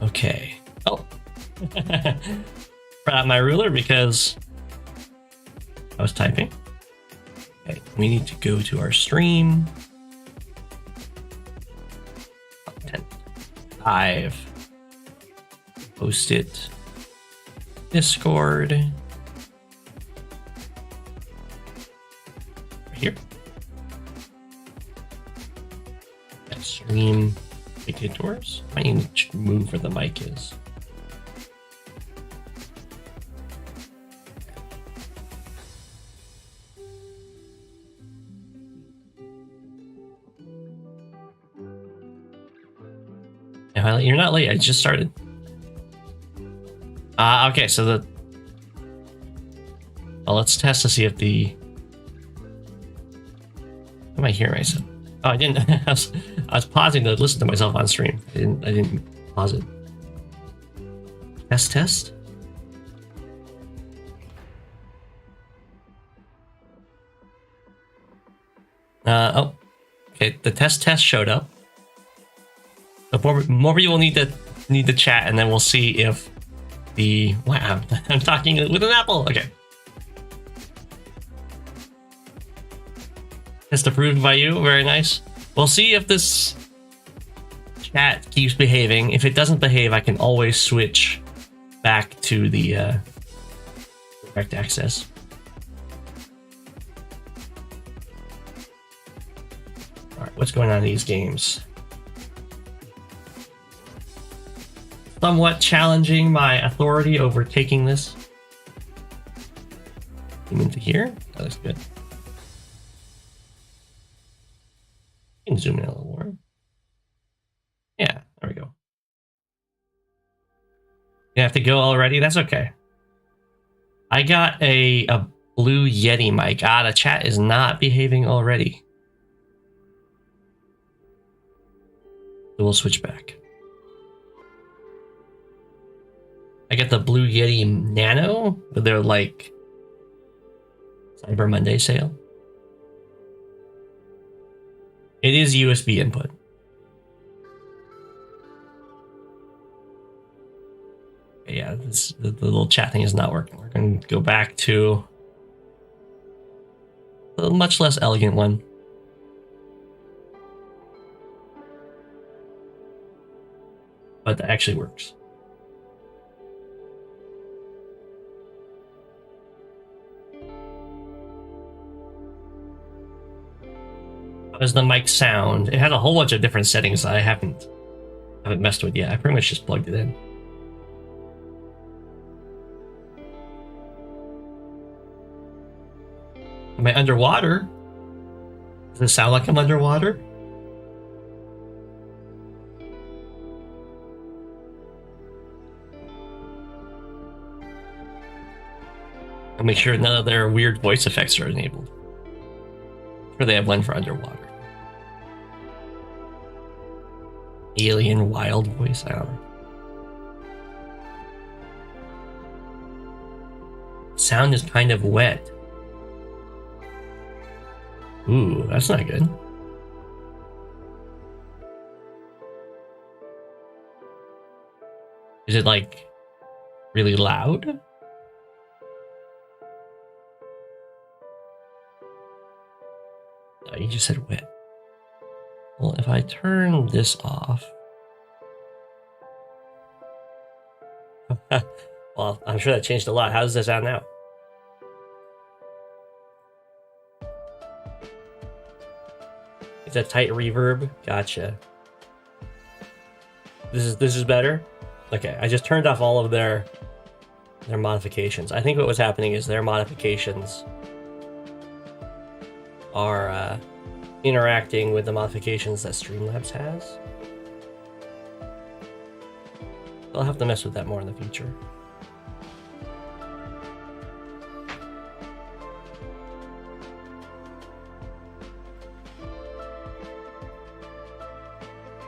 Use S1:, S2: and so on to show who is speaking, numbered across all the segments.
S1: Okay. Oh. Brought out my ruler because I was typing. Okay, we need to go to our stream. Content. Live. Post it. Discord. Right here. Stream dictators. I need to move where the mic is. You're not late. I just started. Okay, so well, let's test to see if the. Am I hearing myself? Oh, I didn't. I was pausing to listen to myself on stream. I didn't pause it. Test. Oh, okay. The test showed up. More people need to chat, and then we'll see if the wow. I'm talking with an apple. Okay. Test approved by you. Very nice. We'll see if this chat keeps behaving. If it doesn't behave, I can always switch back to the direct access. All right, what's going on in these games? Somewhat challenging my authority over taking this. Into here. That looks good. You can zoom in a little more. Yeah, there we go. You have to go already? That's okay. I got a blue Yeti mic. The chat is not behaving already. So we'll switch back. I get the Blue Yeti Nano, but they're like Cyber Monday sale. It is USB input. Yeah, the little chat thing is not working. We're going to go back to a much less elegant one. But that actually works. How does the mic sound? It had a whole bunch of different settings that I haven't messed with yet. I pretty much just plugged it in. Am I underwater? Does it sound like I'm underwater? I'll make sure none of their weird voice effects are enabled. Or they have one for underwater. Alien wild voice, I don't know. Sound is kind of wet. Ooh, that's not good. Is it like really loud? No, you just said wet. Well, if I turn this off. Well, I'm sure that changed a lot. How does that sound now? It's a tight reverb. Gotcha. This is better? Okay, I just turned off all of their modifications. I think what was happening is their modifications are interacting with the modifications that Streamlabs has. I'll have to mess with that more in the future.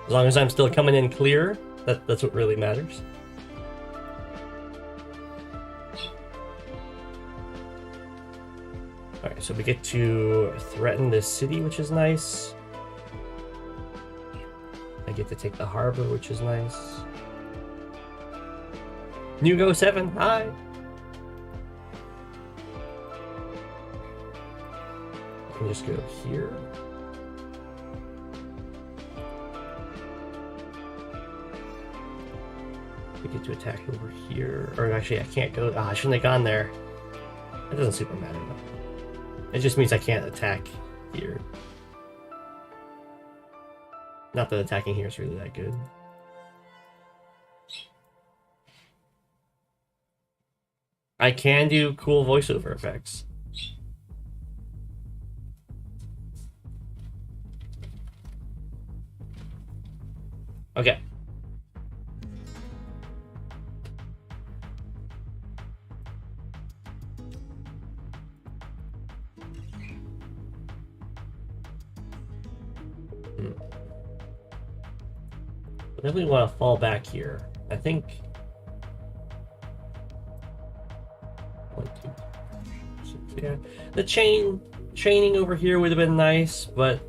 S1: As long as I'm still coming in clear, that's what really matters. Alright, so we get to threaten this city, which is nice. I get to take the harbor, which is nice. New Go7, hi. I can just go here. We get to attack over here. Or actually, I can't go. I shouldn't have gone there. That doesn't super matter though. It just means I can't attack here. Not that attacking here is really that good. I can do cool voiceover effects. Okay. I definitely want to fall back here. I think 1, 2, 3, 6, yeah. The chaining over here would have been nice, but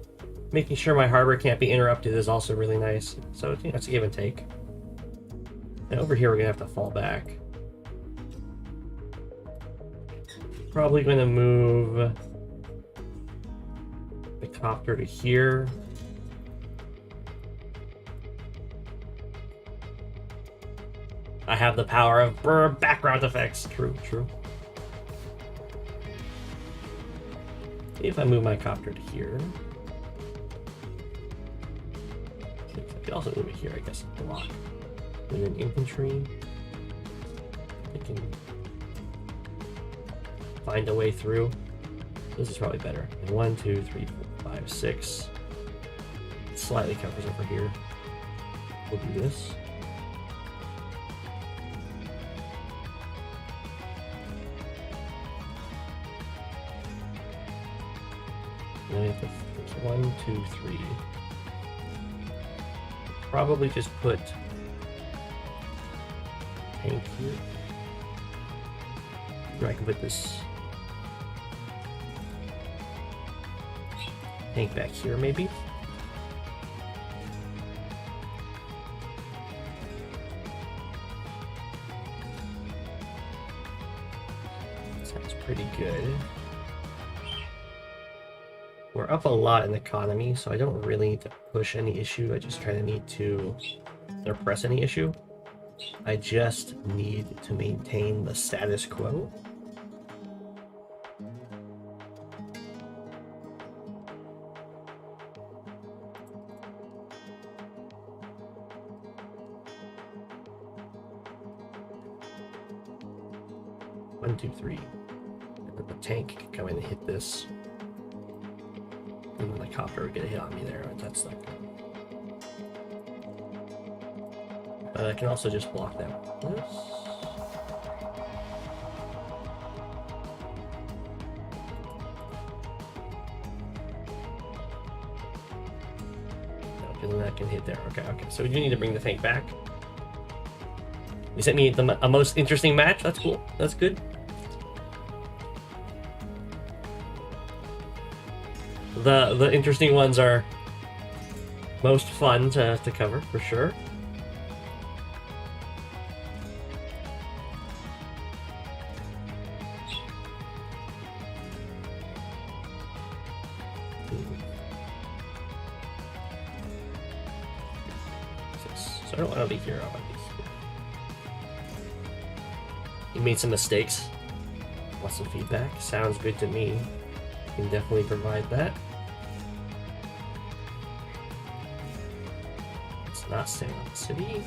S1: making sure my harbor can't be interrupted is also really nice. So I think that's a give and take. And over here we're gonna have to fall back. Probably gonna move the copter to here. I have the power of background effects. True, true. If I move my copter to here. I could also move it here, I guess, block. And then infantry. I can find a way through. This is probably better. And 1, 2, 3, 4, 5, 6. Slightly covers over here. We'll do this. Then I have to 1, 2, 3. Probably just put tank here. Or I can put this tank back here, maybe. Sounds pretty good. We're up a lot in economy, so I don't really need to push any issue. I just kind of need to press any issue. I just need to maintain the status quo. One, two, three. And then the tank can come in and hit this. And then the copter would get a hit on me there. That's not good. But I can also just block that with this. Okay, then that can hit there. Okay, okay. So we do need to bring the tank back. You sent me a most interesting match. That's cool. That's good. The interesting ones are most fun to cover, for sure. So I don't want to be here. You made some mistakes. Want some feedback? Sounds good to me. Can definitely provide that. It's not staying on the city.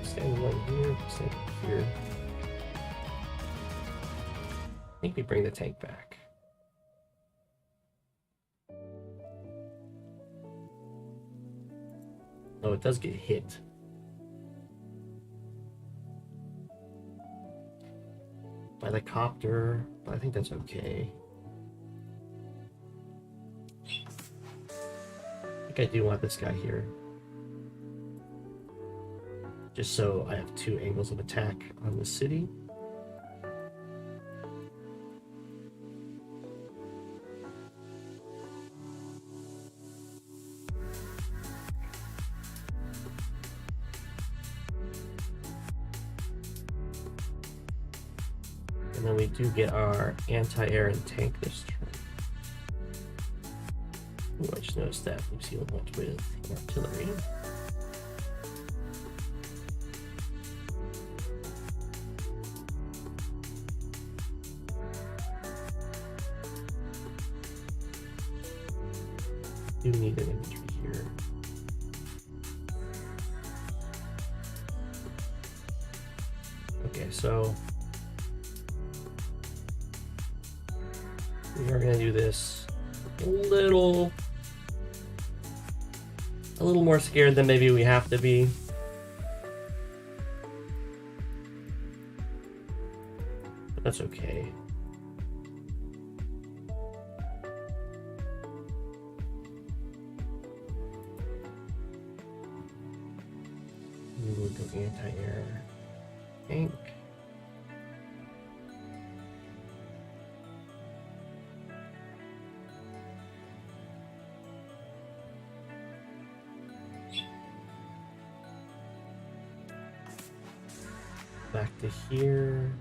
S1: Staying right here. Staying here. I think we bring the tank back. Oh, it does get hit. By the copter, but I think that's okay. I think I do want this guy here. Just so I have 2 angles of attack on the city. And then we do get our anti-air and tank this turn. Ooh, I just noticed that we see what went with artillery. Do need an infantry here. Okay, so we are going to do this a little more scared than maybe we have to be. But that's okay. We'll go anti-air tank. Back to here.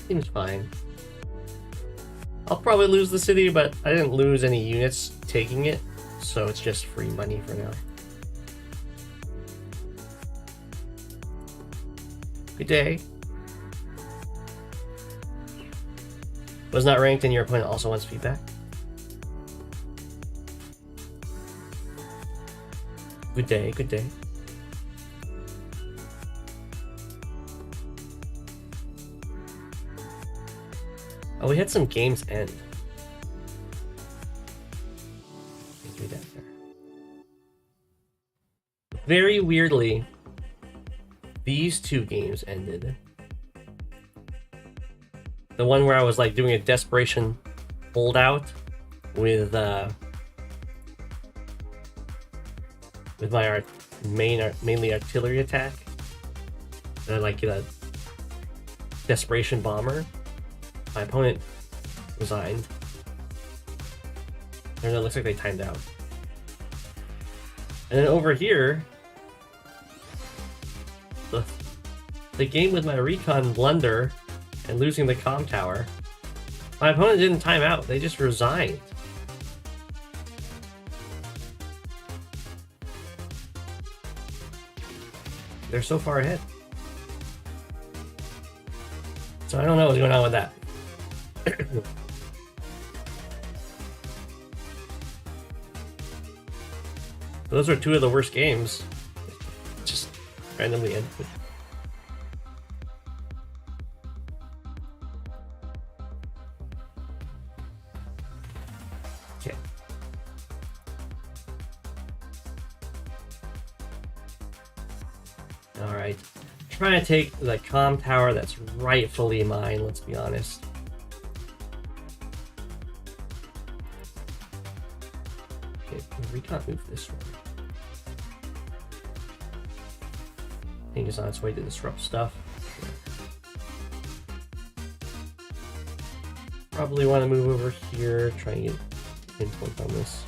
S1: Seems fine. I'll probably lose the city, but I didn't lose any units taking it, so it's just free money for now. Good day. Was not ranked and your opponent also wants feedback. Good day, good day. Oh, we had some games end. Do that there. Very weirdly, these two games ended. The one where I was like doing a desperation holdout with my mainly artillery attack, and I like a desperation bomber. My opponent resigned. I don't know, it looks like they timed out. And then over here, the game with my recon blunder and losing the comm tower, my opponent didn't time out, they just resigned. They're so far ahead. So I don't know what's going on with that. Those are two of the worst games. Just randomly ended. Okay. Alright. Trying to take the comm tower that's rightfully mine, let's be honest. We can't move this one. I think it's on its way to disrupt stuff. Probably want to move over here, try and get pinpoint on this.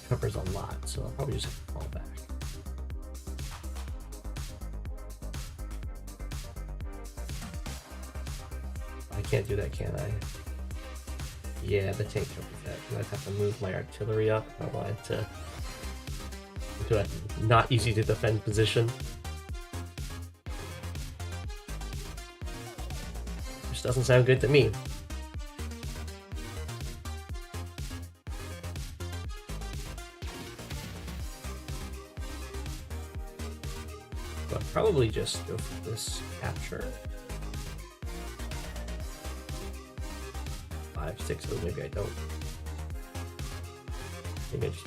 S1: Covers a lot, so I'll probably just have to fall back. I can't do that, can I? Yeah, the tank covers that. I'd have to move my artillery up if I wanted to into a not easy to defend position. Which doesn't sound good to me. But I'll probably just go for this capture. 5, 6, oh, maybe I don't. Maybe I just...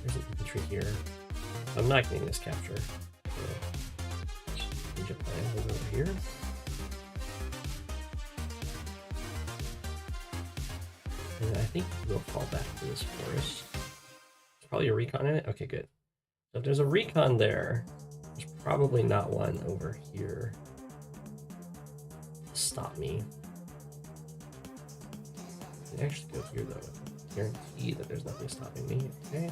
S1: There's an infantry here. I'm not getting this capture. So and move over here. And I think we'll fall back to this forest. There's probably a recon in it. Okay, good. So if there's a recon there, there's probably not one over here to stop me. I can actually go here though. Guarantee that there's nothing stopping me. Okay.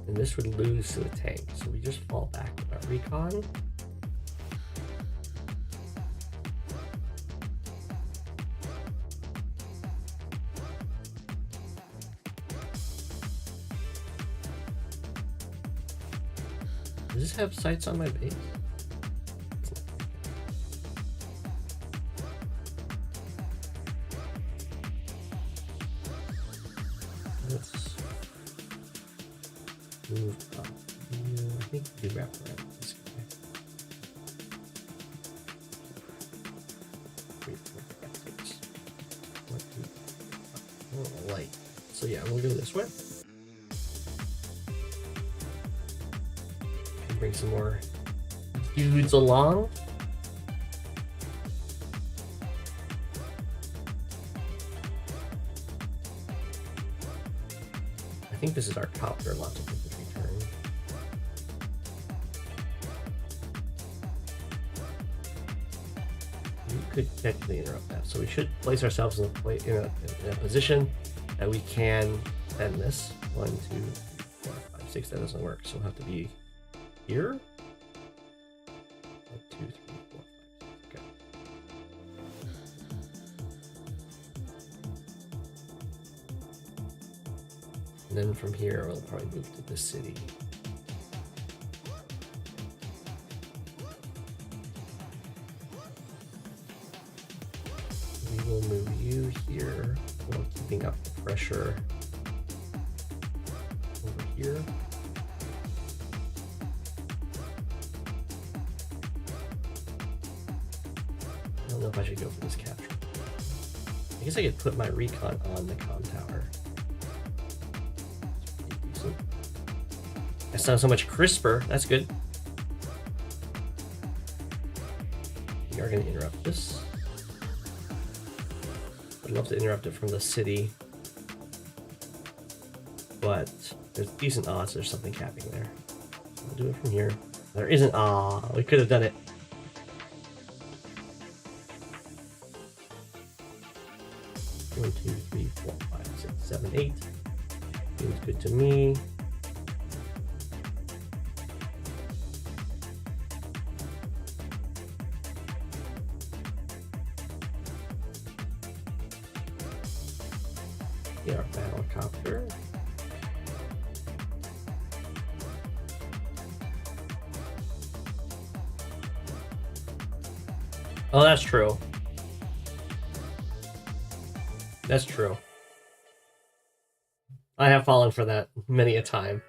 S1: And this would lose to the tank, so we just fall back with our recon. Does this have sights on my base? Let's move up here. I think we wrap around this guy. 3, 4, 5, 6. 1, 2, 3, 4. Oh, light. So yeah, we'll go this way. Bring some more dudes along. I think this is our copter, lots of infantry turn. We could technically interrupt that, so we should place ourselves in a position that we can end this. 1, 2, 4, 5, 6. That doesn't work, so we'll have to be here. 1, 2, 3, 4, 5, 6. Okay. And then from here, we'll probably move to this city. We will move you here while keeping up the pressure over here. I don't know if I should go for this capture. I guess I could put my recon on the comm tower. Decent. That sounds so much crisper. That's good. We are going to interrupt this. I'd love to interrupt it from the city, but there's decent odds there's something capping there. We'll do it from here. There isn't. Ah, we could have done it. One, 2, 3, 4, 5, 6, 7, 8. Seems good to me. Yeah, our battle copter. Oh, that's true. That's true. I have fallen for that many a time.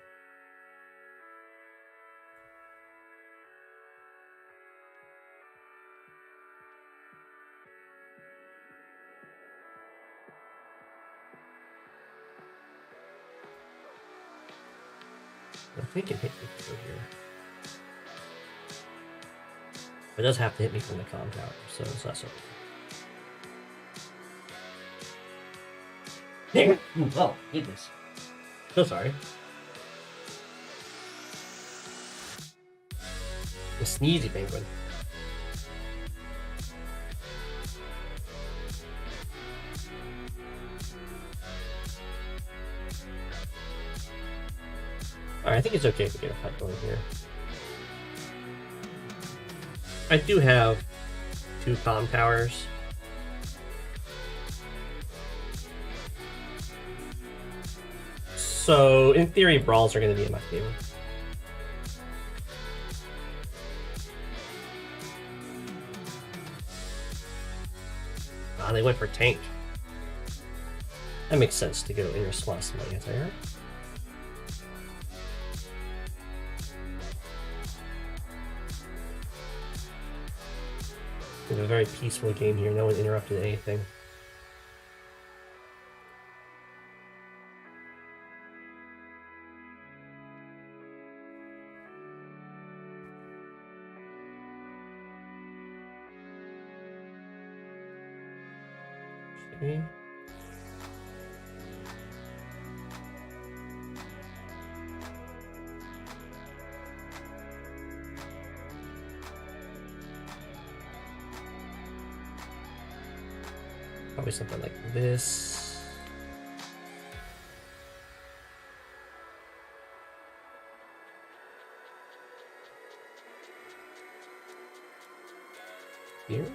S1: I think it hit me through here. It does have to hit me from the comm tower, so it's not so bad. Oh, goodness. So sorry. The sneezy penguin. Alright, I think it's okay if we get a fight going here. I do have 2 comm towers. So, in theory, brawls are going to be in my favor. Ah, they went for tank. That makes sense to go in response to my anti-air. We have a very peaceful game here. No one interrupted anything. Okay. Probably something like this. Here.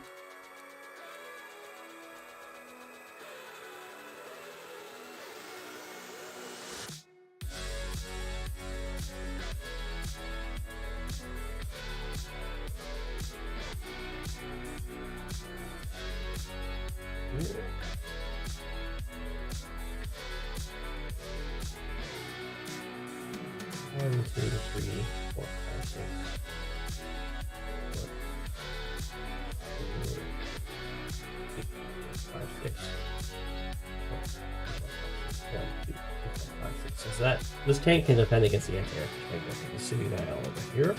S1: One, two, three, four, five, six. Five, six. One, two, three, four, five, six. So that this tank can defend against the anti-air tank. You can see that all over here.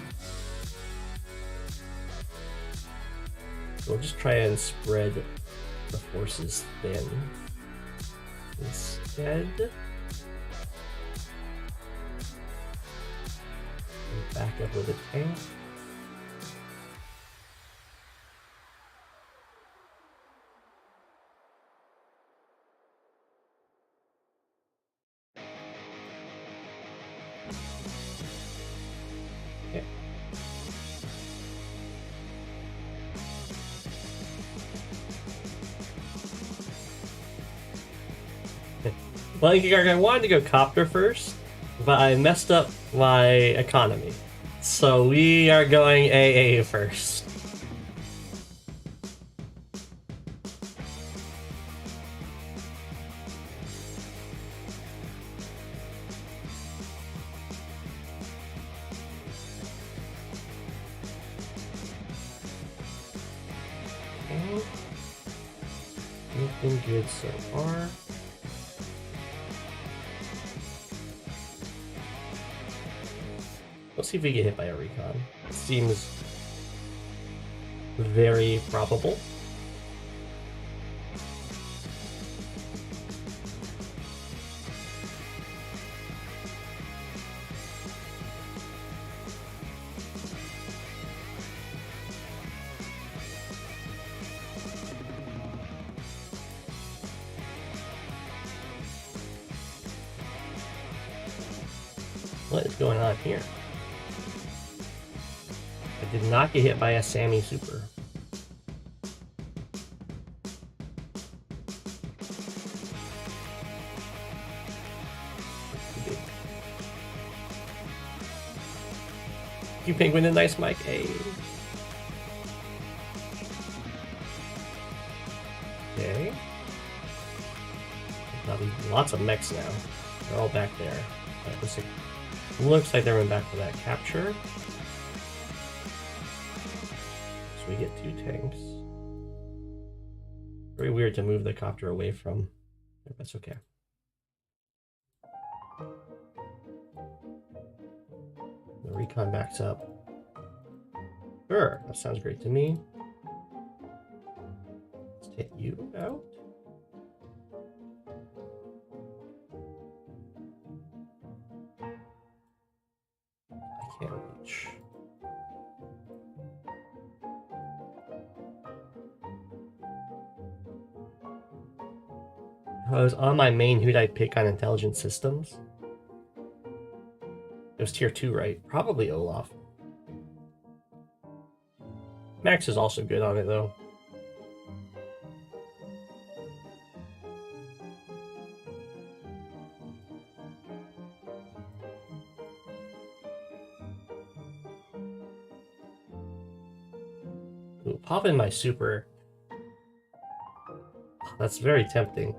S1: So we'll just try and spread the forces thin. Instead, back up with a tank. Okay. Well, Incuggarch, I wanted to go copter first, but I messed up my economy. So we are going AA first. Okay. Anything good so far? Let's see if we get hit by a recon. It seems very probable. What is going on here? I did not get hit by a Sami super. You penguin and nice mic, hey. Okay. Now lots of mechs now. They're all back there. Looks like they're going back for that capture. So we get 2 tanks. Very weird to move the copter away from. That's okay. The recon backs up. Sure, that sounds great to me. Let's take you out. I can't reach. If I was on my main, who'd I pick on intelligent systems? It was tier 2, right? Probably Olaf. Max is also good on it, though. Ooh, pop in my super. That's very tempting.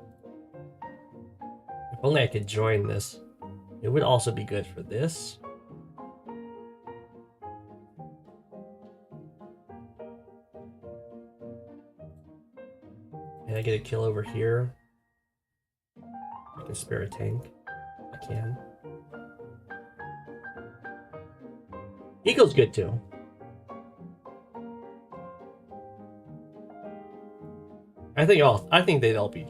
S1: If only I could join this. It would also be good for this. Can I get a kill over here? I can spare a tank. I can. Eagle's good too. I think they'd all be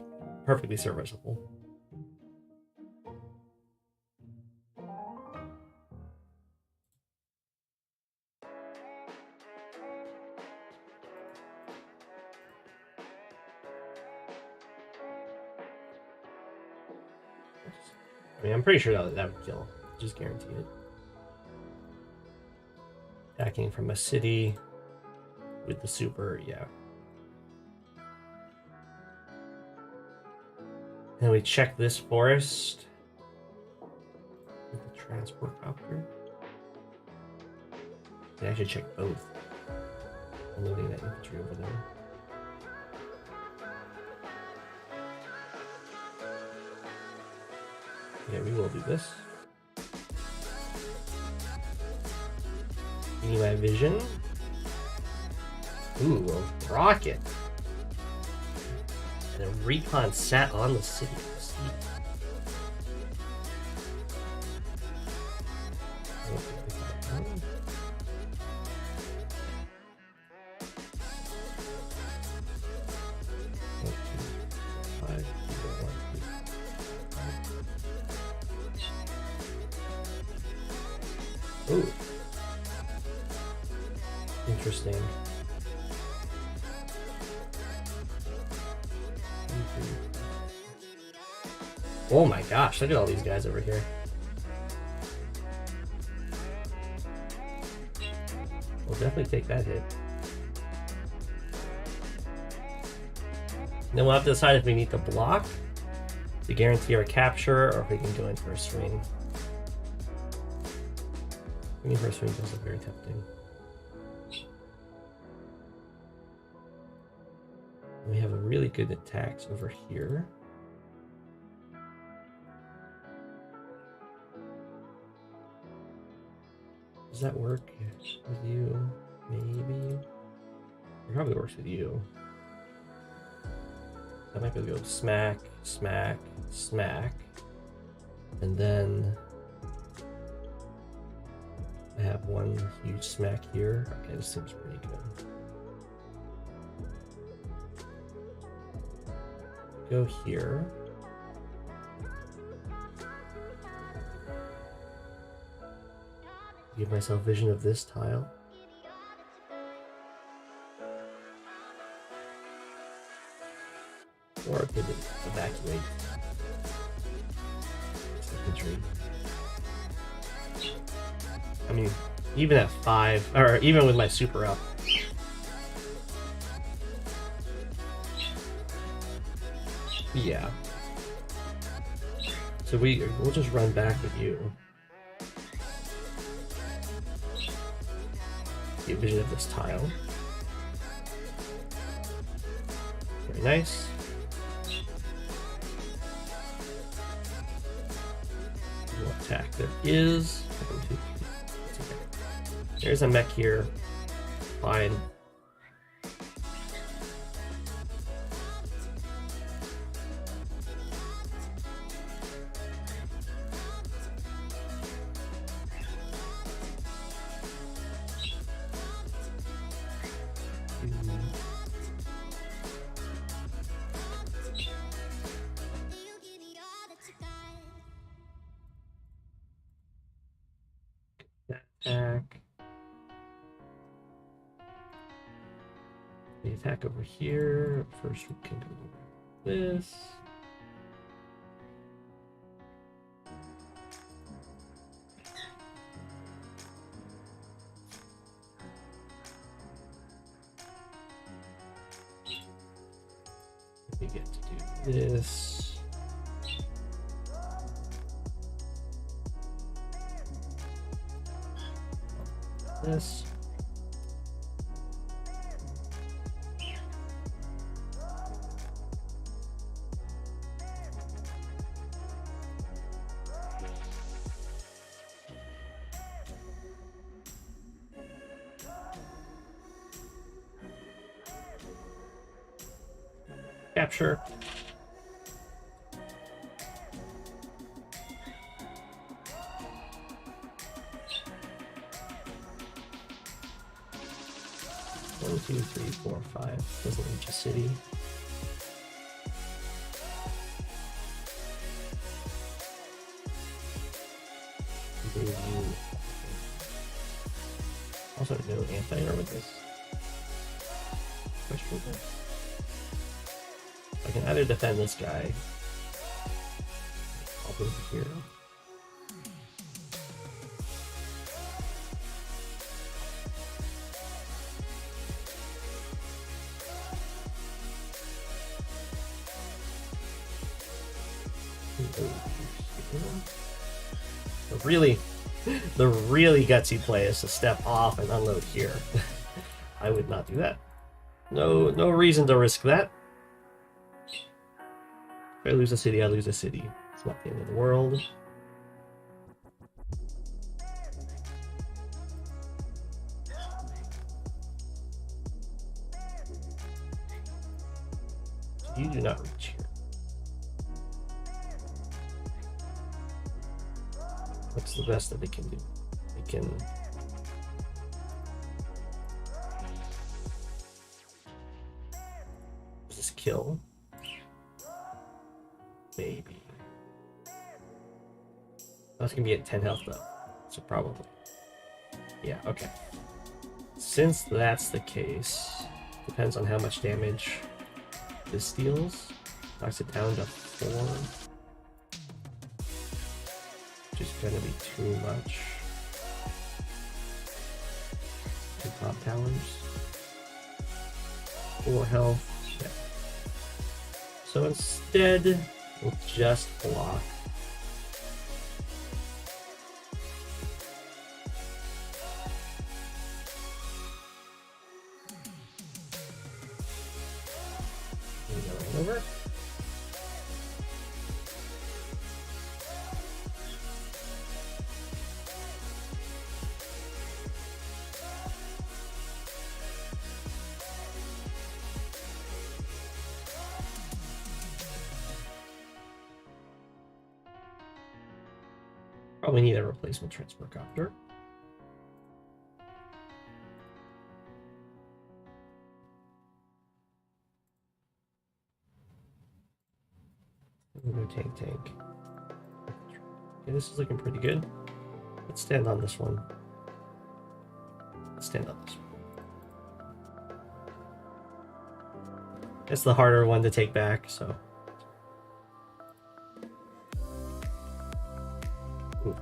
S1: perfectly serviceable. I mean, I'm pretty sure that would kill. Just guarantee it. Attacking from a city with the super, yeah. Then we check this forest with the transport copter. We actually check both. Unloading that infantry over there. Yeah, we will do this. Give me my vision. Ooh, a rocket. And a recon sat on the city. Ooh. Interesting. Oh my gosh, look at all these guys over here. We'll definitely take that hit. Then we'll have to decide if we need to block to guarantee our capture or if we can go in for a swing. Swinging for a swing does look very tempting. We have a really good attacks over here. Does that work with you? Maybe. It probably works with you. I might be able to go smack, smack, smack. And then I have one huge smack here. Okay, this seems pretty good. Go here. Give myself vision of this tile. Or I could evacuate infantry. I mean, even at 5, or even with my super up. Yeah. So we'll just run back with you. Get vision of this tile. Very nice. We'll attack. There is. There's a mech here. Fine. Attack. The attack over here. First, we can do this. We get to do this. This. Capture. One, two, three, four, five. Doesn't reach a city. review. Also, no anti-air with this. Question mark? I can either defend this guy. I'll move here. The really gutsy play is to step off and unload here. I would not do that. No reason to risk that. If I lose a city, I lose a city. It's not the end of the world. You do not reach here. What's the best that they can do? They can just kill. Maybe. That's gonna be at 10 health though. So probably. Yeah, okay. Since that's the case, depends on how much damage this deals. Knocks it down to 4. Which is gonna be too much. 2 top towers. 4 health. Yeah. So instead, we'll just block. Over. Probably need a replacement transport copter. No tank. Okay, this is looking pretty good. Let's stand on this one. Let's stand on this one. It's the harder one to take back, so. Ooh.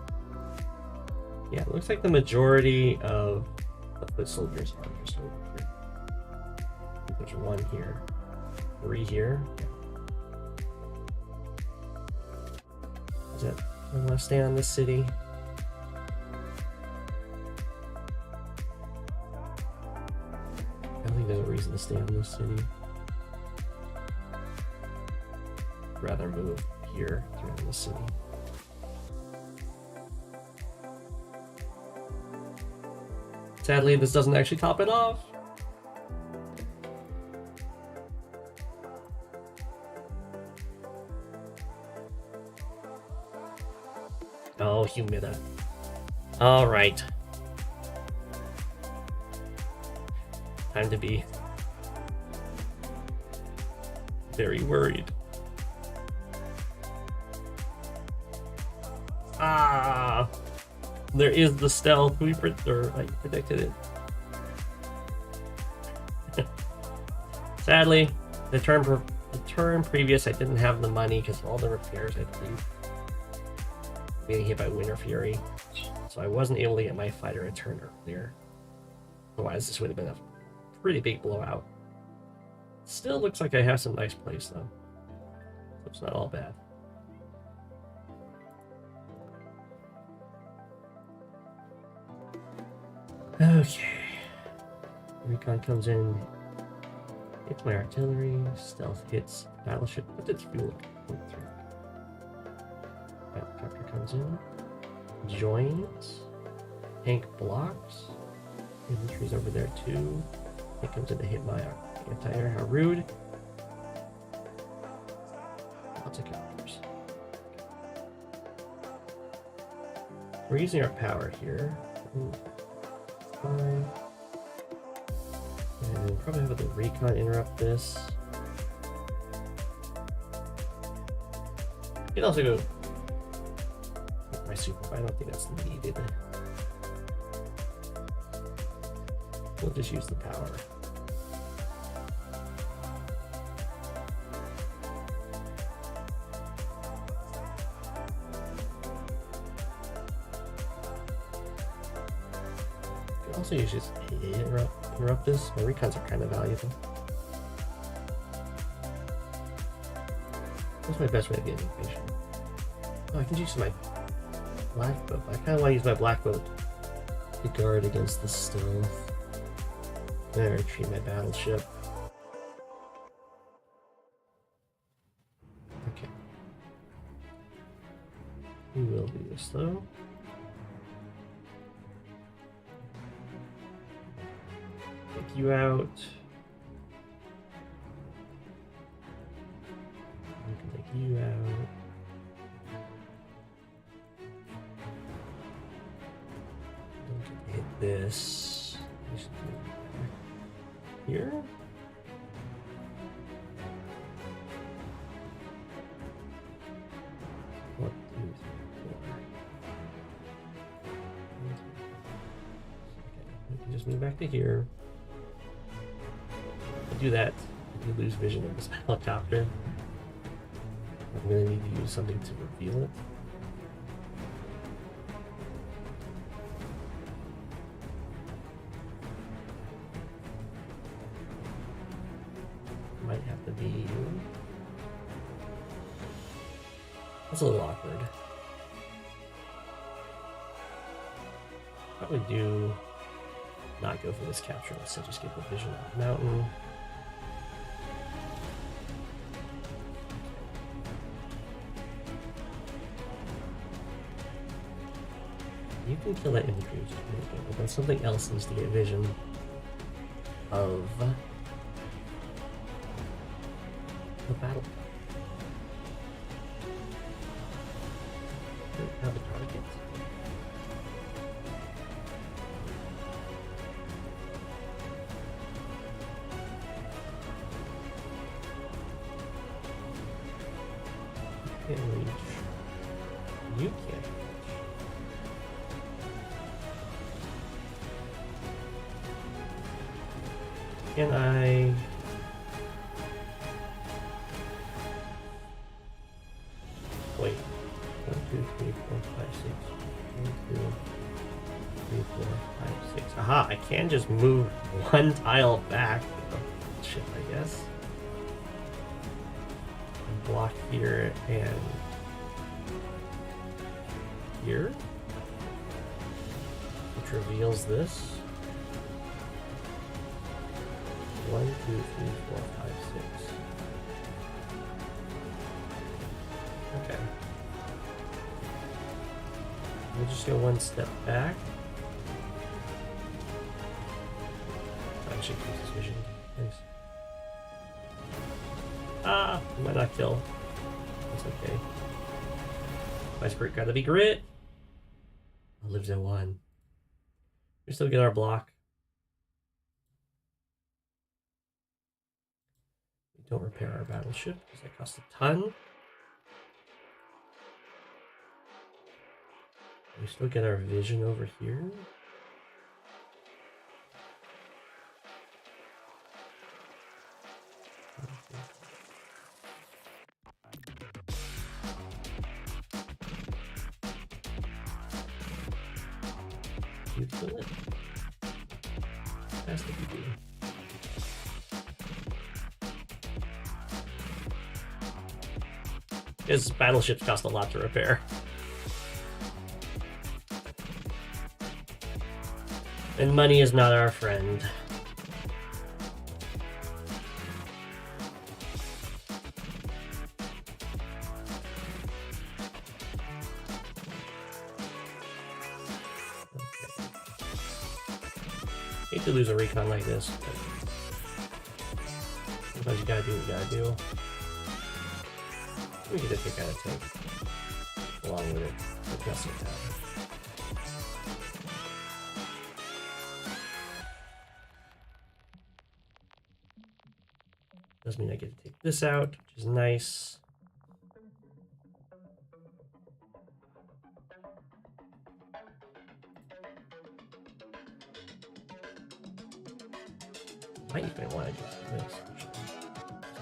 S1: Yeah, it looks like the majority of the foot soldiers are just over here. There's 1 here, 3 here. Yeah. Is it? I want to stay on this city. I don't think there's a reason to stay on this city. I'd rather move here through the city. Sadly, this doesn't actually top it off. Oh, humida. All right. Time to be very worried. Ah, there is the stealth. I predicted it. Sadly, the turn previous, I didn't have the money because of all the repairs I had to do. Getting hit by Winter Fury, so I wasn't able to get my fighter a turn earlier. Otherwise, this would have been a pretty big blowout. Still looks like I have some nice plays though, so it's not all bad. Okay, recon comes in, hits my artillery, stealth hits battleship. What did fuel look through? Helicopter comes in, joins, tank blocks, infantry's over there too. It comes in to hit my anti-air. How rude! Lots of counters. We're using our power here. Fine. And probably have the recon interrupt this. You can also go my super, but I don't think that's needed. We'll just use the power. Also use just interrupt this. My recons are kind of valuable. What's my best way of getting patient? Oh, I can use my black boat. I kind of want to use my black boat to guard against the stealth. Then I retreat my battleship. Okay. We will do this though. Take you out. I can take you out. Don't hit this. Here. What do we can just move back to here. I do that. I do lose vision of this helicopter. I'm gonna need to use something to reveal it. Might have to be. That's a little awkward. Probably do not go for this capture. Let's just get the vision of the mountain. You can kill that infantry, but then something else needs to get vision of the battle. Have the target. You can't reach. You can't. Can I? Wait. 1, 2, 3, 4, 5, 6. 1, 2, 3, 4, 5, 6. Aha! I can just move one tile back. Oh, shit, I guess. And block here and here, which reveals this. 1, 2, 3, 4, 5, 6. Okay. We'll just go one step back. I should use this vision. Nice. Ah! Might not kill. That's okay. My spirit gotta be grit. I lives at 1. We still get our block. Don't repair our battleship because that costs a ton. We still get our vision over here. You kill it. That's what you do. Because battleships cost a lot to repair. And money is not our friend. Okay. Hate to lose a recon like this, but sometimes you gotta do what you gotta do. We can just take out a tank along with it. With nothing to happen. Does mean I get to take this out, which is nice. might even want to do this.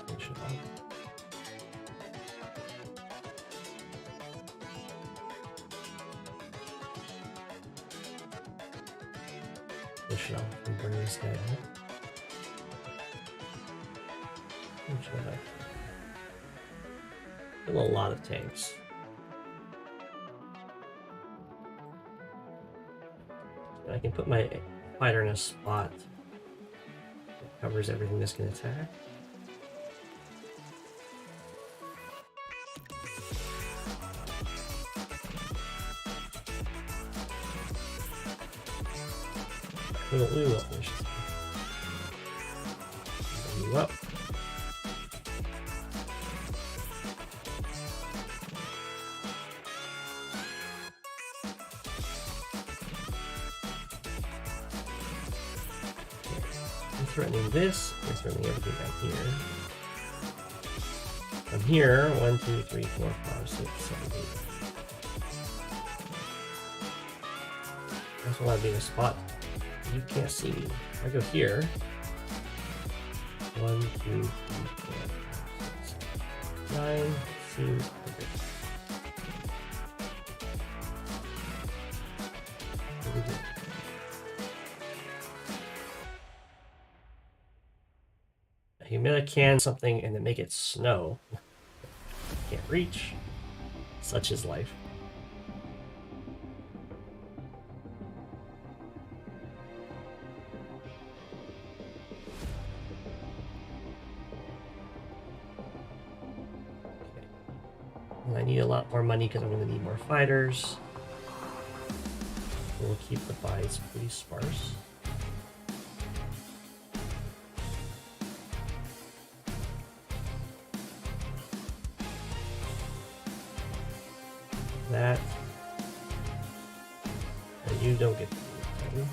S1: Finish it off. Finish it off and bring this guy up. A lot of tanks. I can put my fighter in a spot that covers everything that's going to attack. We will finish this. You up. Threatening this, and threatening everything down here. From here, 1, 2, 3, 4, 5, 6, 7, 8. I also want to be in a spot you can't see me. If I go here, 1, 2, 3, 4, 5, 6, 9, seems perfect. What do we do? Can something and then make it snow. Can't reach. Such is life. Okay. Well, I need a lot more money because I'm going to need more fighters. We'll keep the buys pretty sparse. That. And you don't get to do it.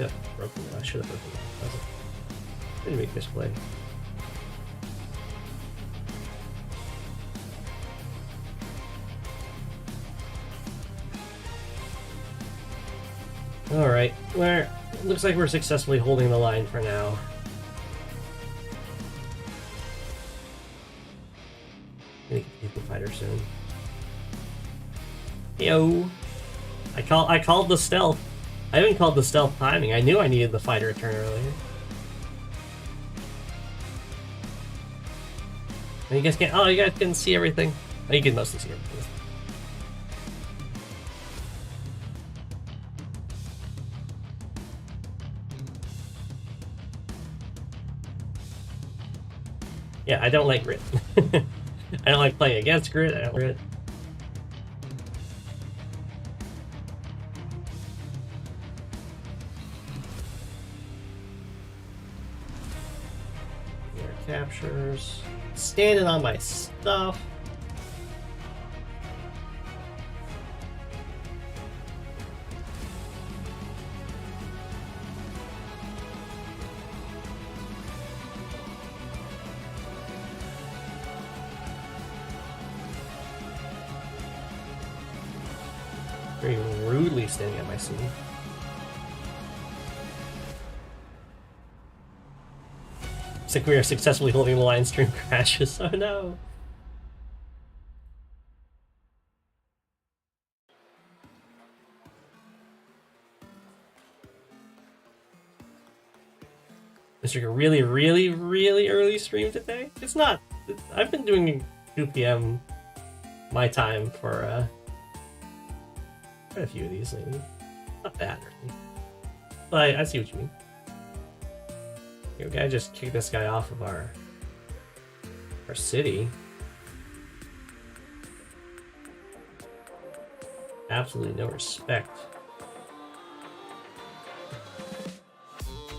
S1: Okay, broken. I should have broken that. Didn't make this play. Alright, looks like we're successfully holding the line for now. I think we can fight her soon. Yo, I called the stealth. I even called the stealth timing. I knew I needed the fighter to turn earlier. And you guys can't. Oh, you guys can see everything. Oh, you can mostly see everything. Yeah, I don't like grit. I don't like playing against grit. I don't like grit. Captures. Standing on my stuff. Very rudely standing on my seat. Looks like we are successfully holding the line. Stream crashes. Oh no. Mr. Really early stream today? It's not. I've been doing 2 p.m. my time for quite a few of these lately. Not that early. But I see what you mean. We gotta just kick this guy off of our city. Absolutely no respect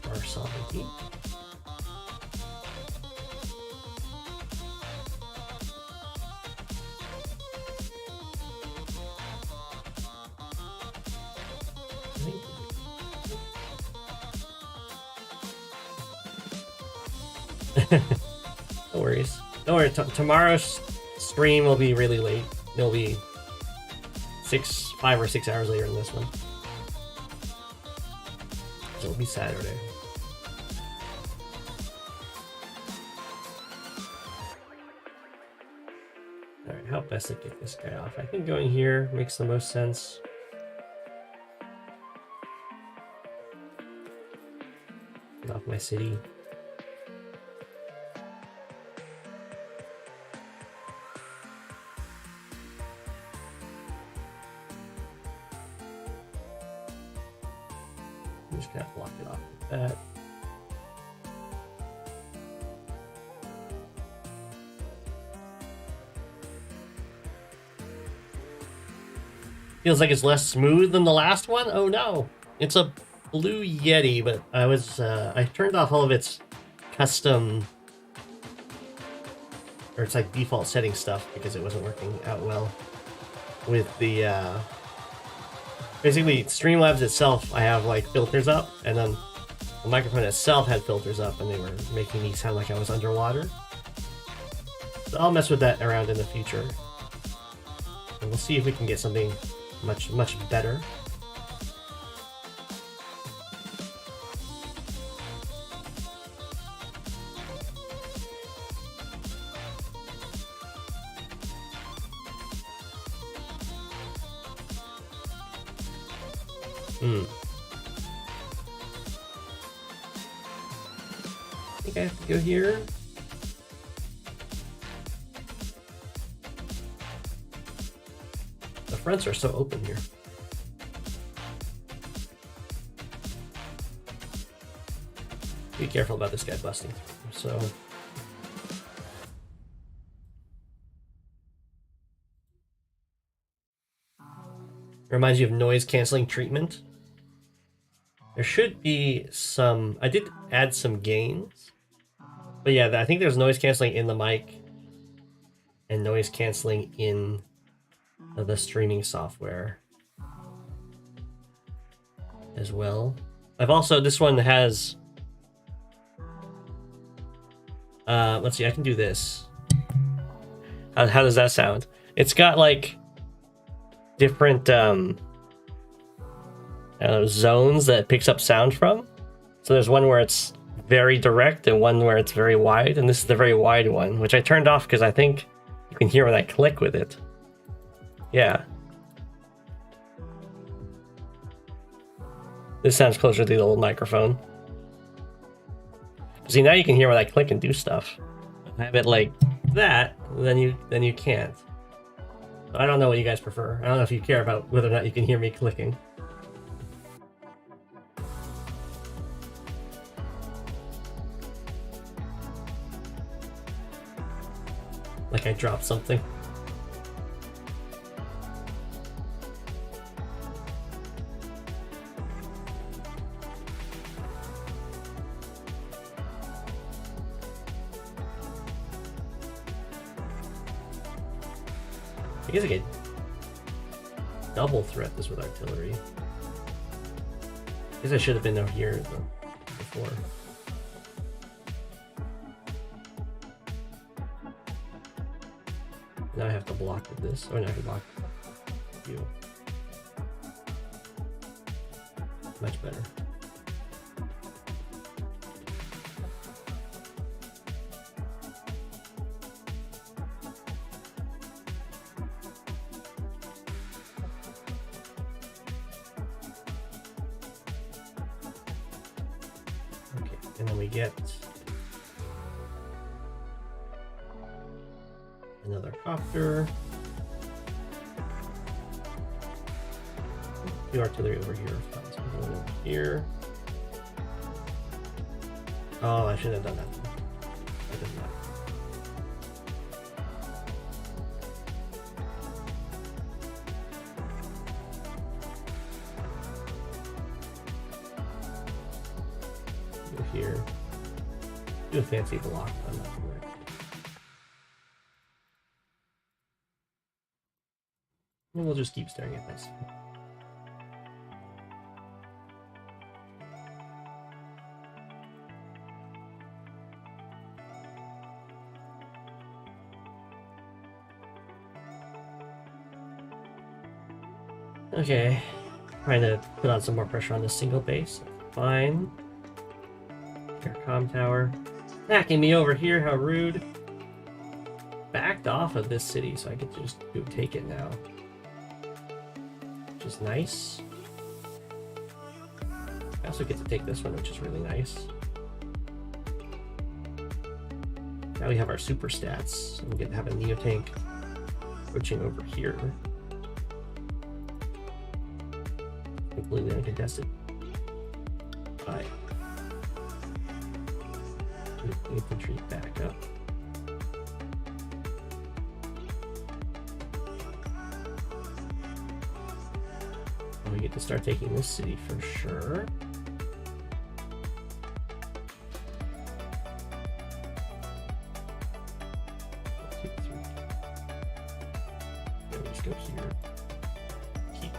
S1: for our sovereignty. No worries. Don't worry. Tomorrow's stream will be really late. It'll be 5 or 6 hours later than this one. So it'll be Saturday. Alright, how best to get this guy off? I think going here makes the most sense. Get off my city. I'm just gonna block it off with that. Feels like it's less smooth than the last one. Oh no, it's a blue Yeti, but I turned off all of its custom, or it's like default setting stuff because it wasn't working out well with the basically Streamlabs itself. I have like filters up, and then the microphone itself had filters up, and they were making me sound like I was underwater. So I'll mess with that around in the future, and we'll see if we can get something much better. I think I have to go here. The fronts are so open here. Be careful about this guy busting through. So reminds you of noise canceling treatment. There should be some. I did add some gains, but yeah, I think there's noise canceling in the mic and noise canceling in the streaming software as well. I've also, this one has let's see, I can do this. How does that sound? It's got like different zones that it picks up sound from. So there's one where it's very direct and one where it's very wide, and this is the very wide one, which I turned off because I think you can hear when I click with it. Yeah. This sounds closer to the old microphone. See, now you can hear when I click and do stuff. I have it like that, then you can't. I don't know what you guys prefer. I don't know if you care about whether or not you can hear me clicking. Like I dropped something. I guess I could double threat this with artillery. I guess I should have been out here before. Now I have to block with this. Oh, now I can block you. Much better. Okay, and then we get another copter. The artillery over here. So going over here. Oh, I shouldn't have done that. I did not. Go here. Do a fancy block on that word. And we'll just keep staring at this. Okay, trying to put on some more pressure on this single base. Fine. Your comm tower. Backing me over here, how rude. Backed off off of this city, so I get to just go take it now. Which is nice. I also get to take this one, which is really nice. Now we have our super stats, and we get to have a Neo-Tank approaching over here. Completely uncontested. Bye. Infantry back up. And we get to start taking this city for sure. Let's go here. Keep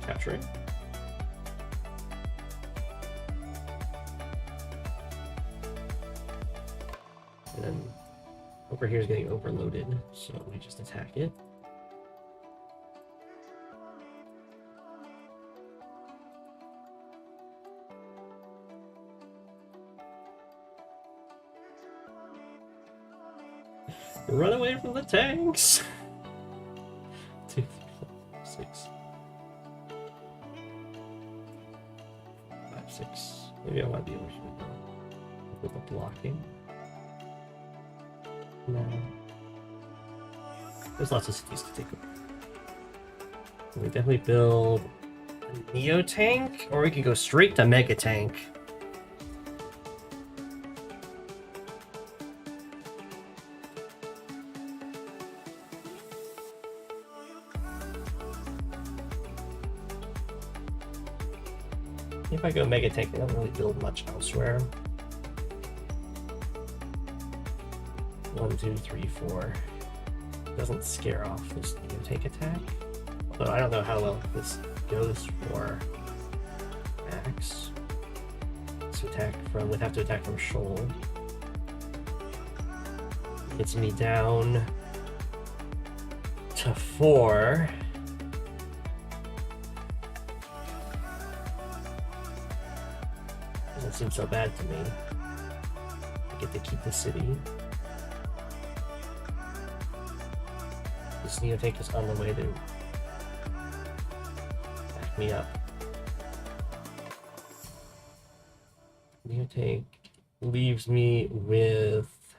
S1: capturing. And then over here is getting overloaded, so we just attack it. Run away from the tanks! 2, 3, 4, 6. 5, 6. Maybe I want to be over here with the blocking. No. There's lots of cities to take over. We definitely build a Neo Tank, or we could go straight to Mega Tank. If I go Mega Tank, I don't really build much elsewhere. 1, 2, 3, 4. Doesn't scare off this Neo Tank attack. Although I don't know how well this goes for Max. So attack from would have to attack from Shoal. Gets me down to 4. Doesn't seem so bad to me. I get to keep the city. This Neo Tank is on the way to back me up. Neo Tank leaves me with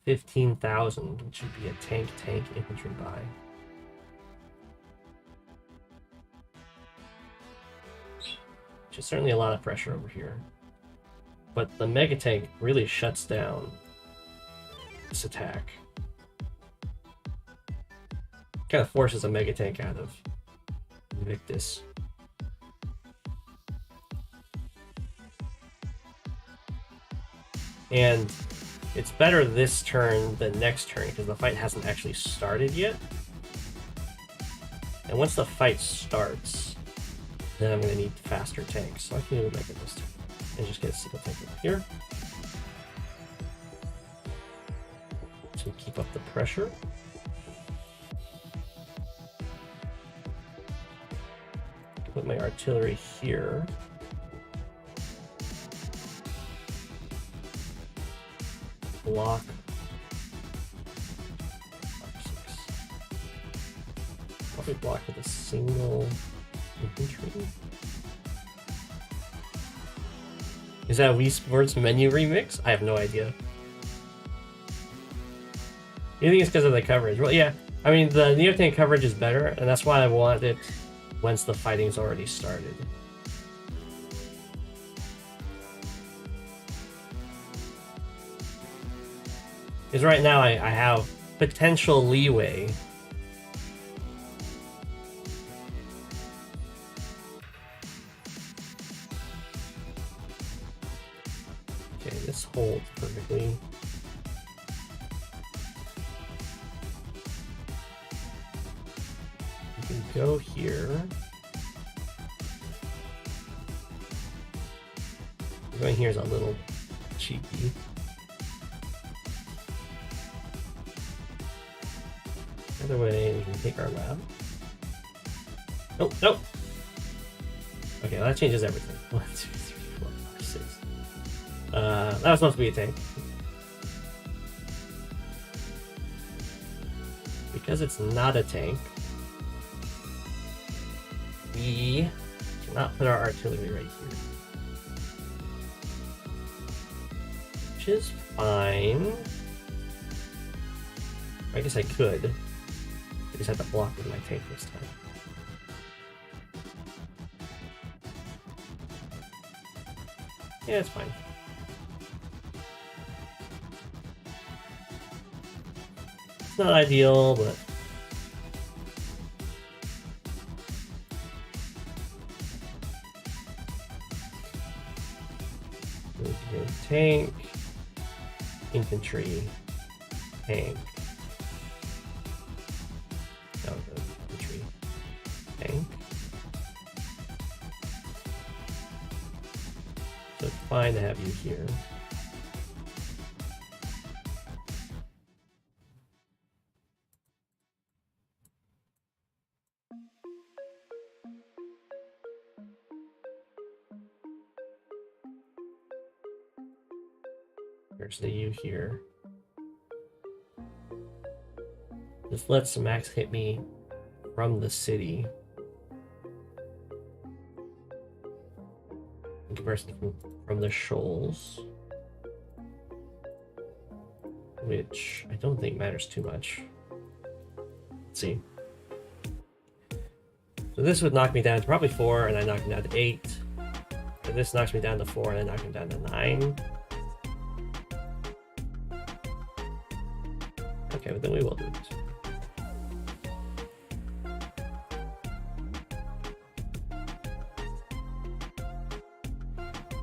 S1: 15,000, which would be a tank infantry buy. Which is certainly a lot of pressure over here. But the Mega Tank really shuts down this attack. Kind of forces a Mega Tank out of Invictus. And it's better this turn than next turn because the fight hasn't actually started yet. And once the fight starts, then I'm going to need faster tanks. So I can do Mega this turn and just get a single tank over here to keep up the pressure. Put my artillery here. Block. 5, 6. Probably block with a single infantry. Is that a Wii Sports menu remix? I have no idea. You think it's because of the coverage? Well, yeah. I mean, the Neo Tank coverage is better, and that's why I want it once the fighting's already started. Because right now I have potential leeway. Okay, this holds perfectly. You can go here. Going here is a little cheeky. Other way, we can take our lab. Nope, nope. Okay, well, that changes everything. 1, 2, 3, 4, 5, 6. That was supposed to be a tank. because it's not a tank, we cannot put our artillery right here. Which is fine. I guess I could. I just have to block with my tank this time. Yeah, it's fine. It's not ideal, but tank, infantry, tank. No, infantry, tank. So it's fine to have you here. There's the U here. Just let some max hit me from the city. In comparison from the shoals. Which I don't think matters too much. Let's see. So this would knock me down to probably 4, and I knock him down to 8. And this knocks me down to 4, and I knock him down to 9. Okay, but then we will do this.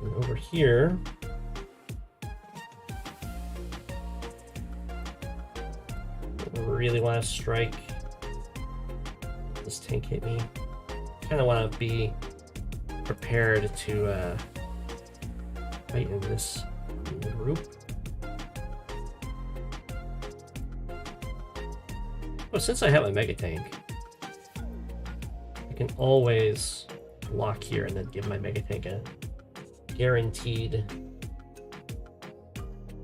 S1: And over here, I really want to strike. This tank hit me. Kind of want to be prepared to fight in this group. Well, since I have a mega tank, I can always lock here and then give my mega tank a guaranteed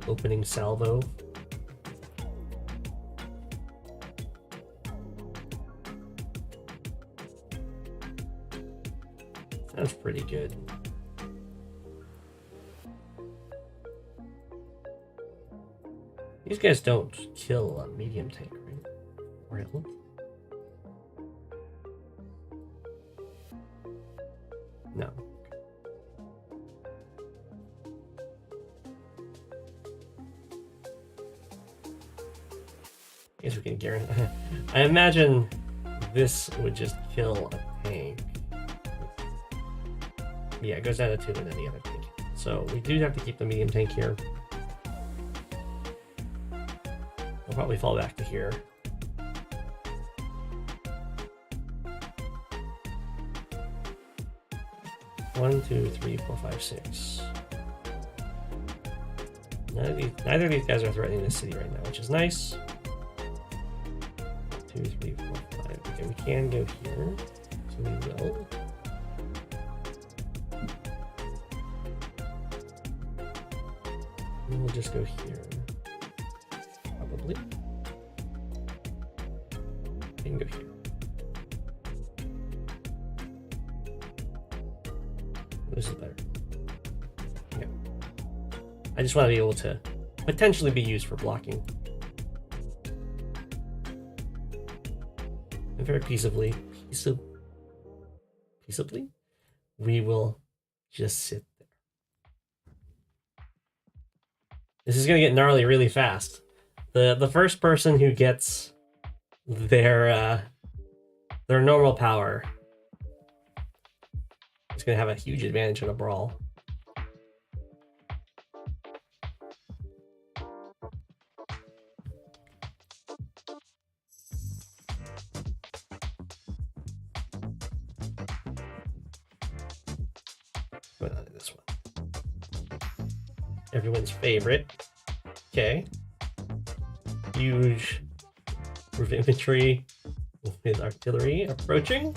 S1: opening salvo. Sounds pretty good. These guys don't kill a medium tank, right? Really? No. I guess we can guarantee. I imagine this would just kill a tank. Yeah, it goes down to 2 than any other tank. So we do have to keep the medium tank here. We'll probably fall back to here. 1, 2, 3, 4, 5, 6. Neither of these guys are threatening this city right now, which is nice. 2, 3, 4, 5. Okay, we can go here, so we will. And we'll just go here. Probably. We can go here. This is better. Yeah. I just want to be able to potentially be used for blocking. And very peaceably, we will just sit there. This is going to get gnarly really fast. The first person who gets their normal power is going to have a huge advantage in a brawl. Put on this one. Everyone's favorite. Okay. Huge group of infantry with artillery approaching.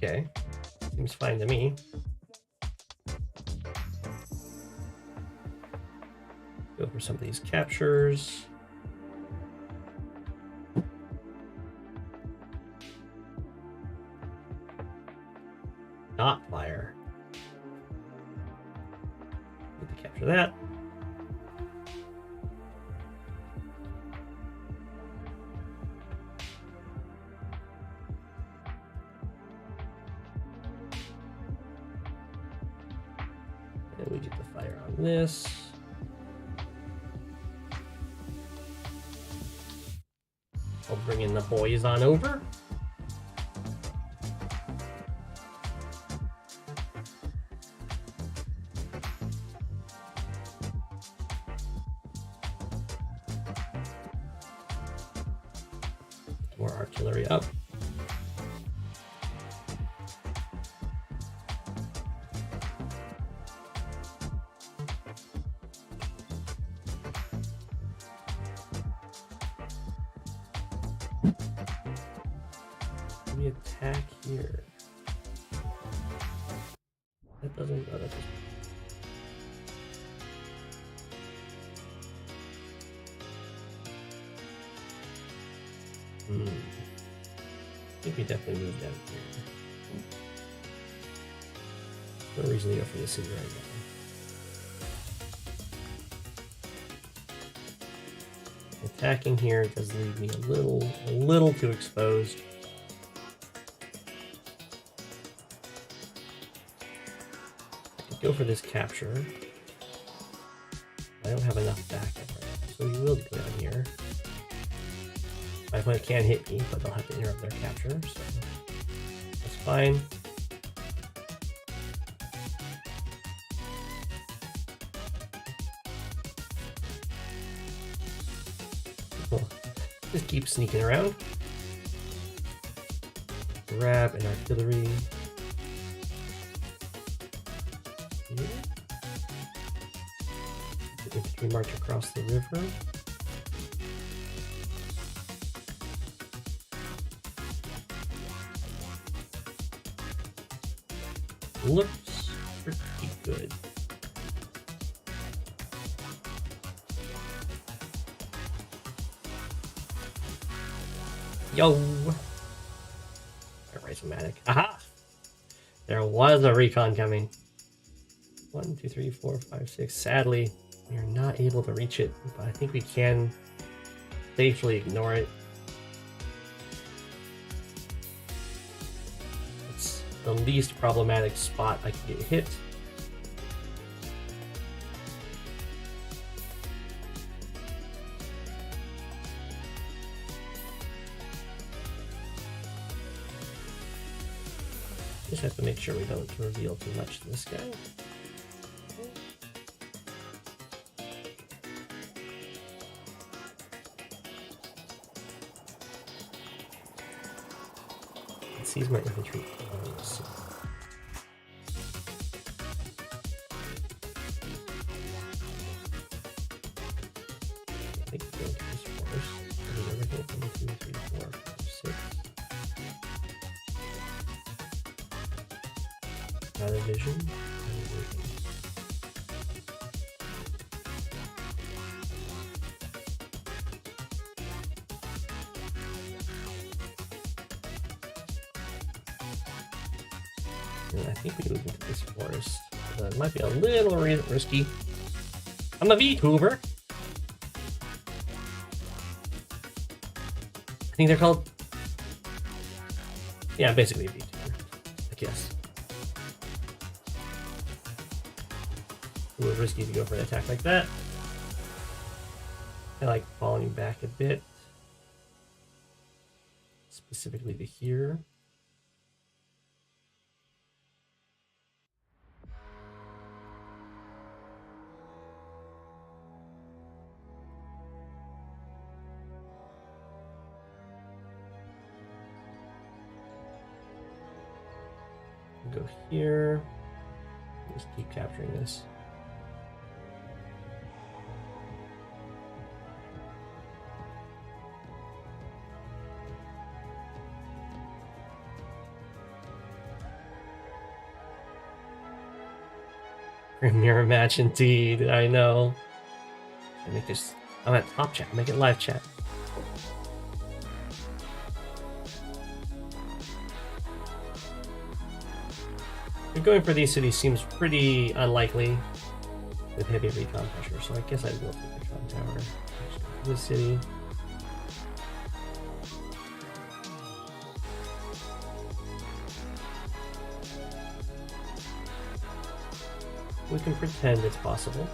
S1: Okay. Seems fine to me. Go for some of these captures. Not fire. Need to capture that. And we get the fire on this. I'll bring in the boys on over. More artillery up. We attack here. That doesn't. Oh, that doesn't. I think we definitely move down here. No reason to go for the city right now. Attacking here does leave me a little too exposed. I could go for this capture. I don't have enough backup right now, so we will go down here. My opponent can hit me, but they'll have to interrupt their capture, so that's fine. Cool. Just keep sneaking around. Grab an artillery. Here. The infantry march across the river. Looks pretty good. Yo! Rhizomatic. Aha! There was a recon coming. 1, 2, 3, 4, 5, 6. Sadly, we are not able to reach it, but I think we can safely ignore it. The least problematic spot I can get hit. Just have to make sure we don't reveal too much to this guy. Sees my infantry. I think we'll go to this force. I mean, everything 1, 2, 3, 4, 5, 6. Another vision. And I think we move into this forest. It might be a little risky. I'm a VTuber. I think they're called. Yeah, basically a VTuber, I guess. A little risky to go for an attack like that. I like falling back a bit, specifically to here. Go here. Just keep capturing this. Premier match indeed. I know. Make this. I'm at top chat. Make it live chat. Going for these cities seems pretty unlikely with heavy recon pressure, so I guess I'd go for the recon tower. This city. We can pretend it's possible.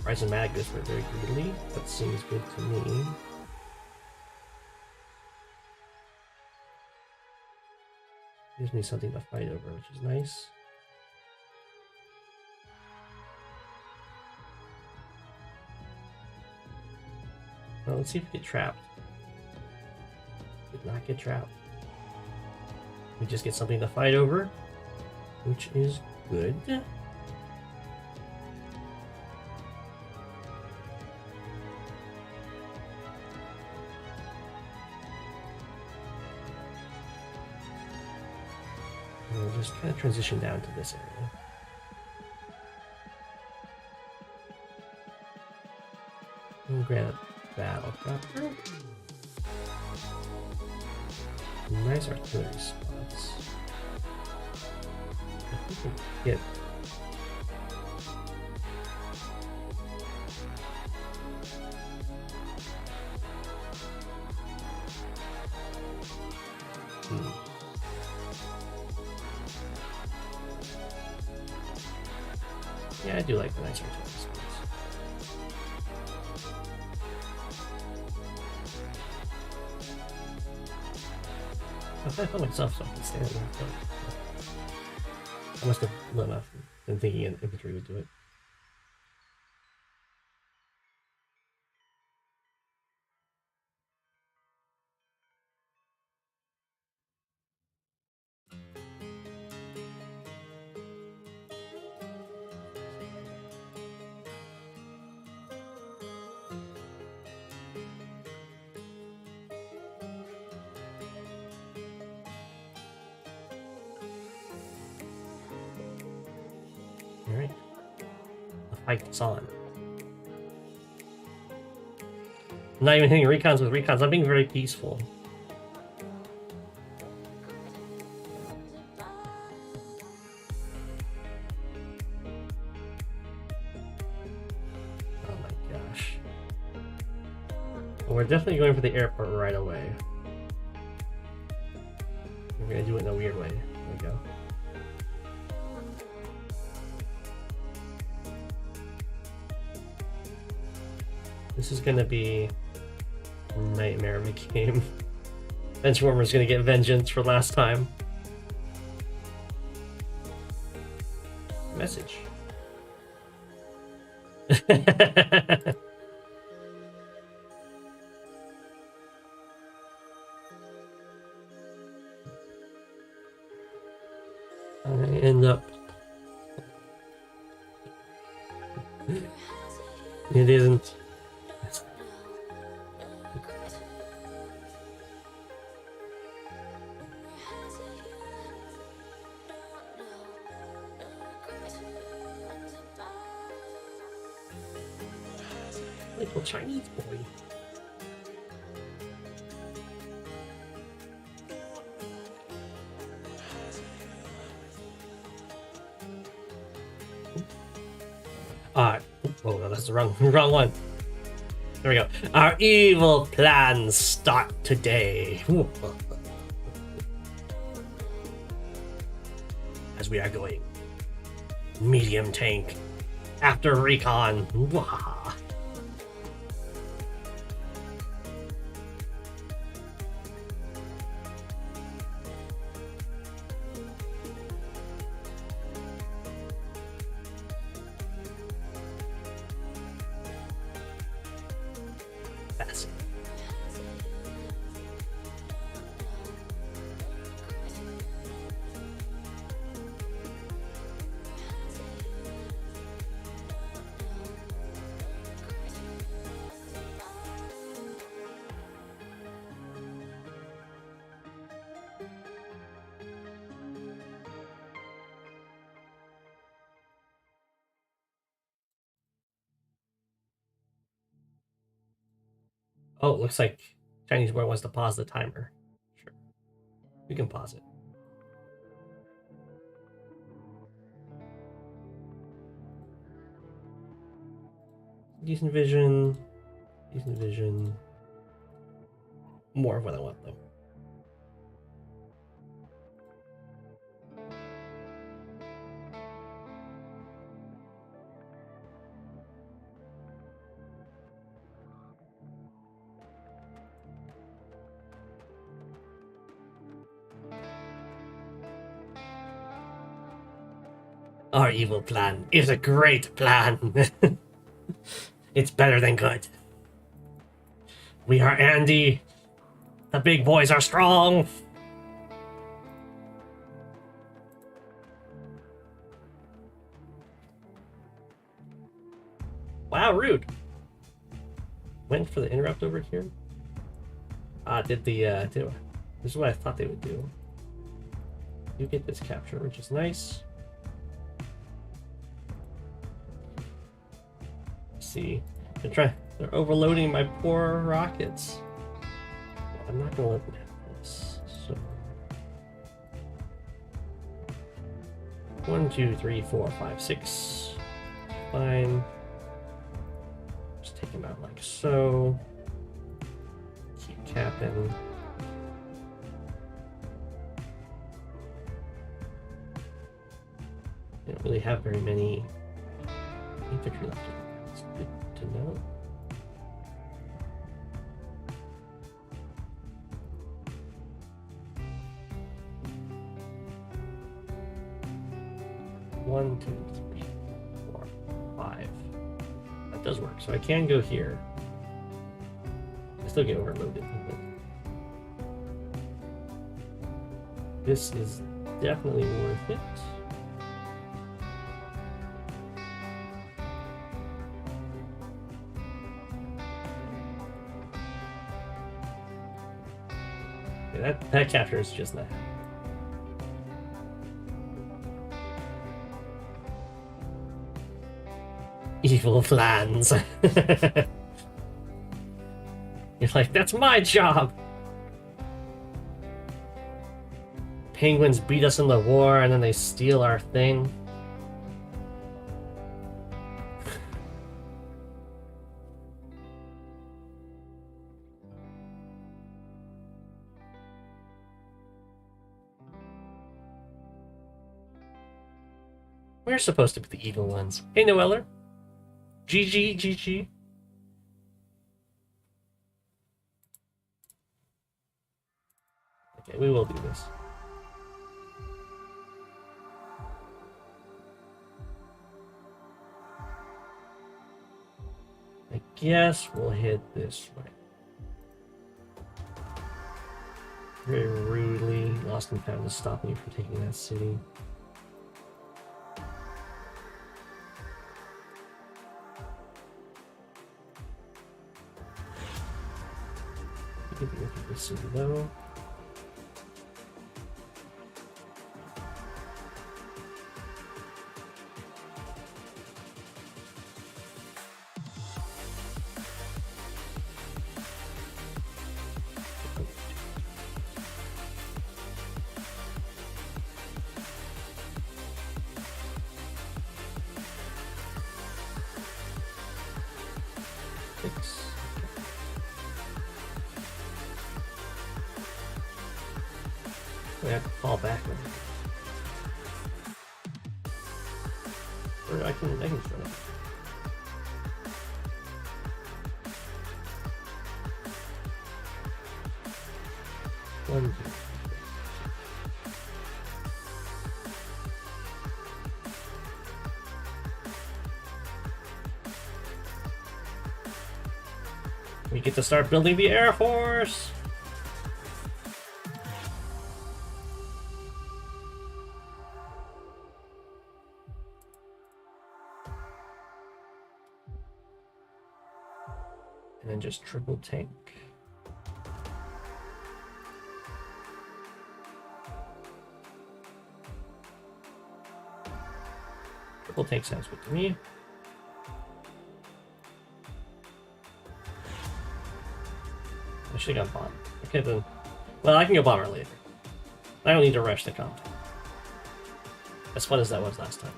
S1: Rise and Magnus were very greedily. That seems good to me. Gives me something to fight over, which is nice. Well, let's see if we get trapped. Did not get trapped. We just get something to fight over, which is good. We'll just kind of transition down to this area. We'll grab a battle copter. Nice artillery spots. I think we can get. Yeah, I do like the nice artillery spots. I found myself so I can stand there. I must have not been thinking an infantry would do it. Alright. The fight's on. I'm not even hitting recons with recons. I'm being very peaceful. Oh my gosh. Well, we're definitely going for the airport right away. We're gonna do it in a weird way. There we go. This is gonna be a nightmare of a game. Benchwarmer's gonna get vengeance for last time. Message. I end up. It isn't. Little Chinese boy. Oh no, that's the wrong one. There we go. Our evil plans start today. As we are going. Medium tank. After recon. Oh, it looks like Chinese boy wants to pause the timer. Sure. We can pause it. Decent vision. Decent vision. More of what I want, though. Our evil plan is a great plan. It's better than good. We are Andy. The big boys are strong. Wow, rude. Went for the interrupt over here. This is what I thought they would do. You get this capture, which is nice. Let's see. They're overloading my poor rockets. I'm not gonna let them have this. So 1, 2, 3, 4, 5, 6. Fine. Just take them out like so. Keep capping. I don't really have very many infantry left. It's good to know. One, 2, 3, 4, 5. That does work. So I can go here. I still get overloaded. But this is definitely worth it. Okay, that capture is just that. Evil plans. You're like, that's my job. Penguins beat us in the war and then they steal our thing. We're supposed to be the evil ones. Hey, Noeller. GG, GG. Okay, we will do this. I guess we'll hit this way. Very rudely, Lost and Found is stopping you from taking that city. Look at this city though. We have to fall back with it. Or I can throw it. One, two. We get to start building the Air Force! And then just triple tank. Triple tank sounds good to me. I should have gone bomb. Okay, then. Well, I can go bomber later. I don't need to rush the comp. As fun as that was last time.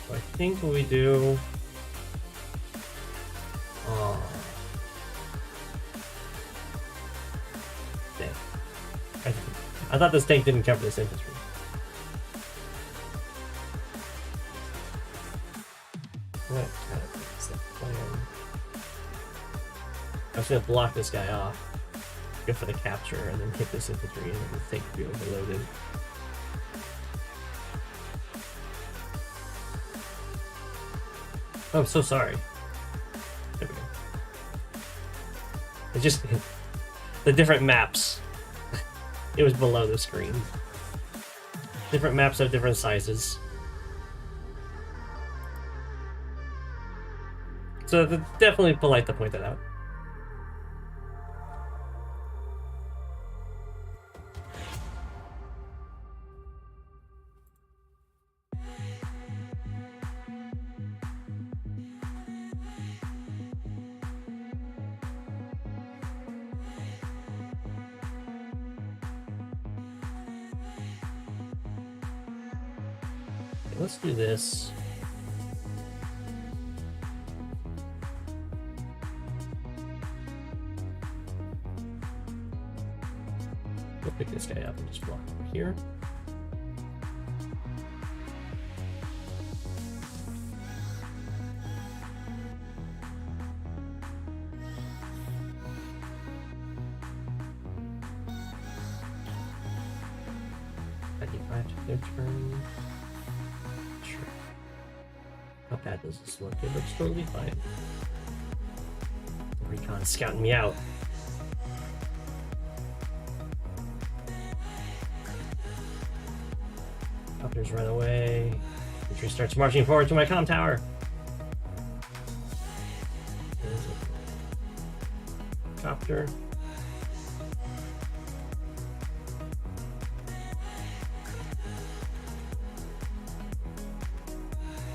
S1: So I think what we do. Oh. Dang. I thought this tank didn't cover this infantry. What kind of is the plan? I was gonna block this guy off, go for the capture, and then hit this infantry, and then the tank would be overloaded. Oh, I'm so sorry. There we go. It's just the different maps. It was below the screen. Different maps have different sizes. So definitely polite to point that out. Okay, let's do this. We'll pick this guy up and just block over here. I think I have to their turn. Sure. How bad does this look? It looks totally fine. The recon's scouting me out. Copters run away. Infantry starts marching forward to my comm tower. Copter.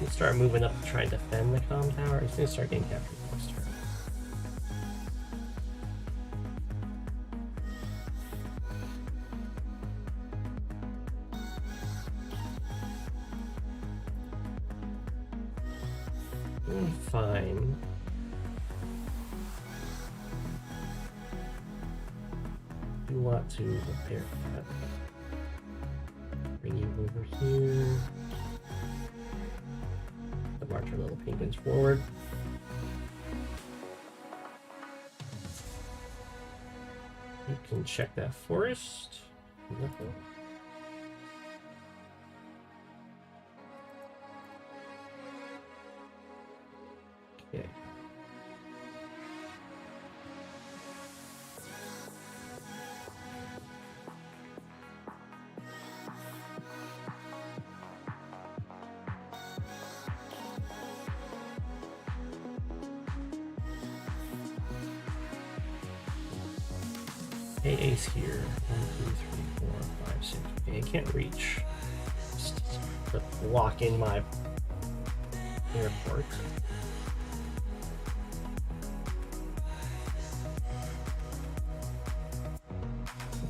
S1: We'll start moving up to try and defend the comm tower. It's gonna start getting captured next turn. Fine. You want to repair that. Bring you over here. March our little penguins forward. You can check that forest. Nothing. Okay. Ace here. 1, 2, 3, 4, 5, 6. Okay, I can't reach. Just lock in my airport.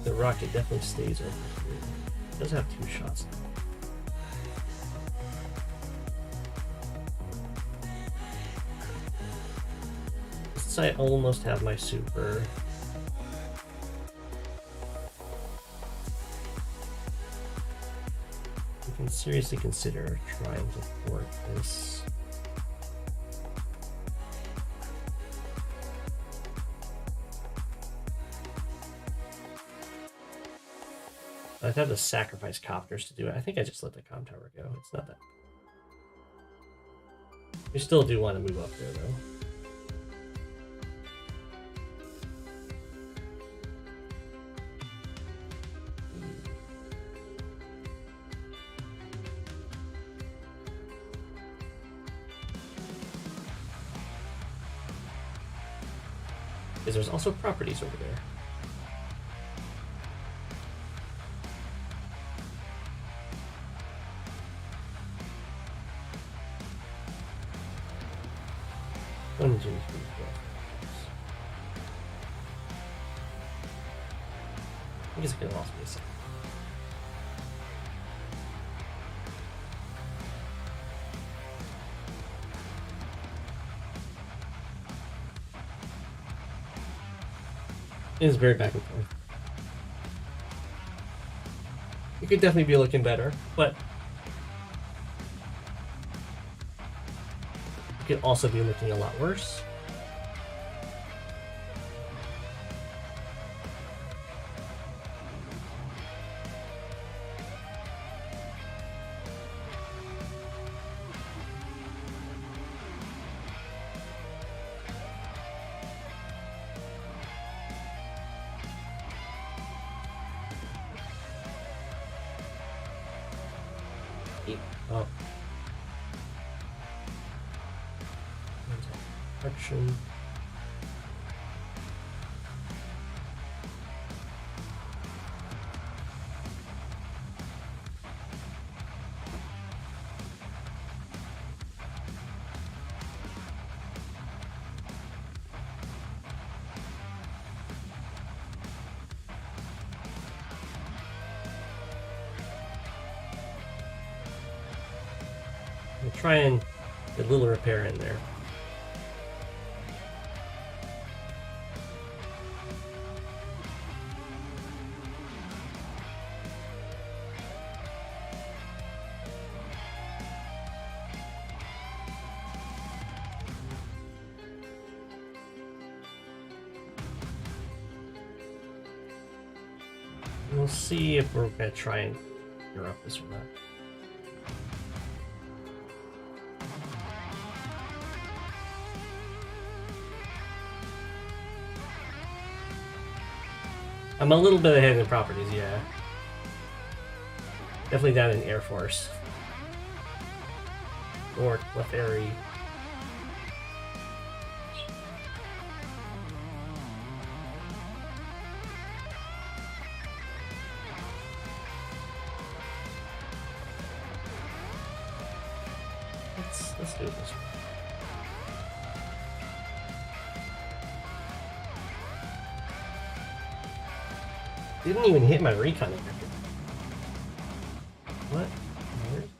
S1: The rocket definitely stays over here. It does have 2 shots now. Since I almost have my super. Can seriously consider trying to thwart this. I'd have to sacrifice copters to do it. I think I just let the comm tower go. It's not that. We still do want to move up there though. Because there's also properties over there. 1, 2, 3, 4. I guess it could also be a second. It is very back and forth. It could definitely be looking better, but it could also be looking a lot worse. Oh. Action. We'll try and get a little repair in there. We'll see if we're gonna try and gear up this or not. I'm a little bit ahead in properties, yeah. Definitely down in Air Force. Or Clefairy. Let's do it this way. Didn't even hit my recon record. What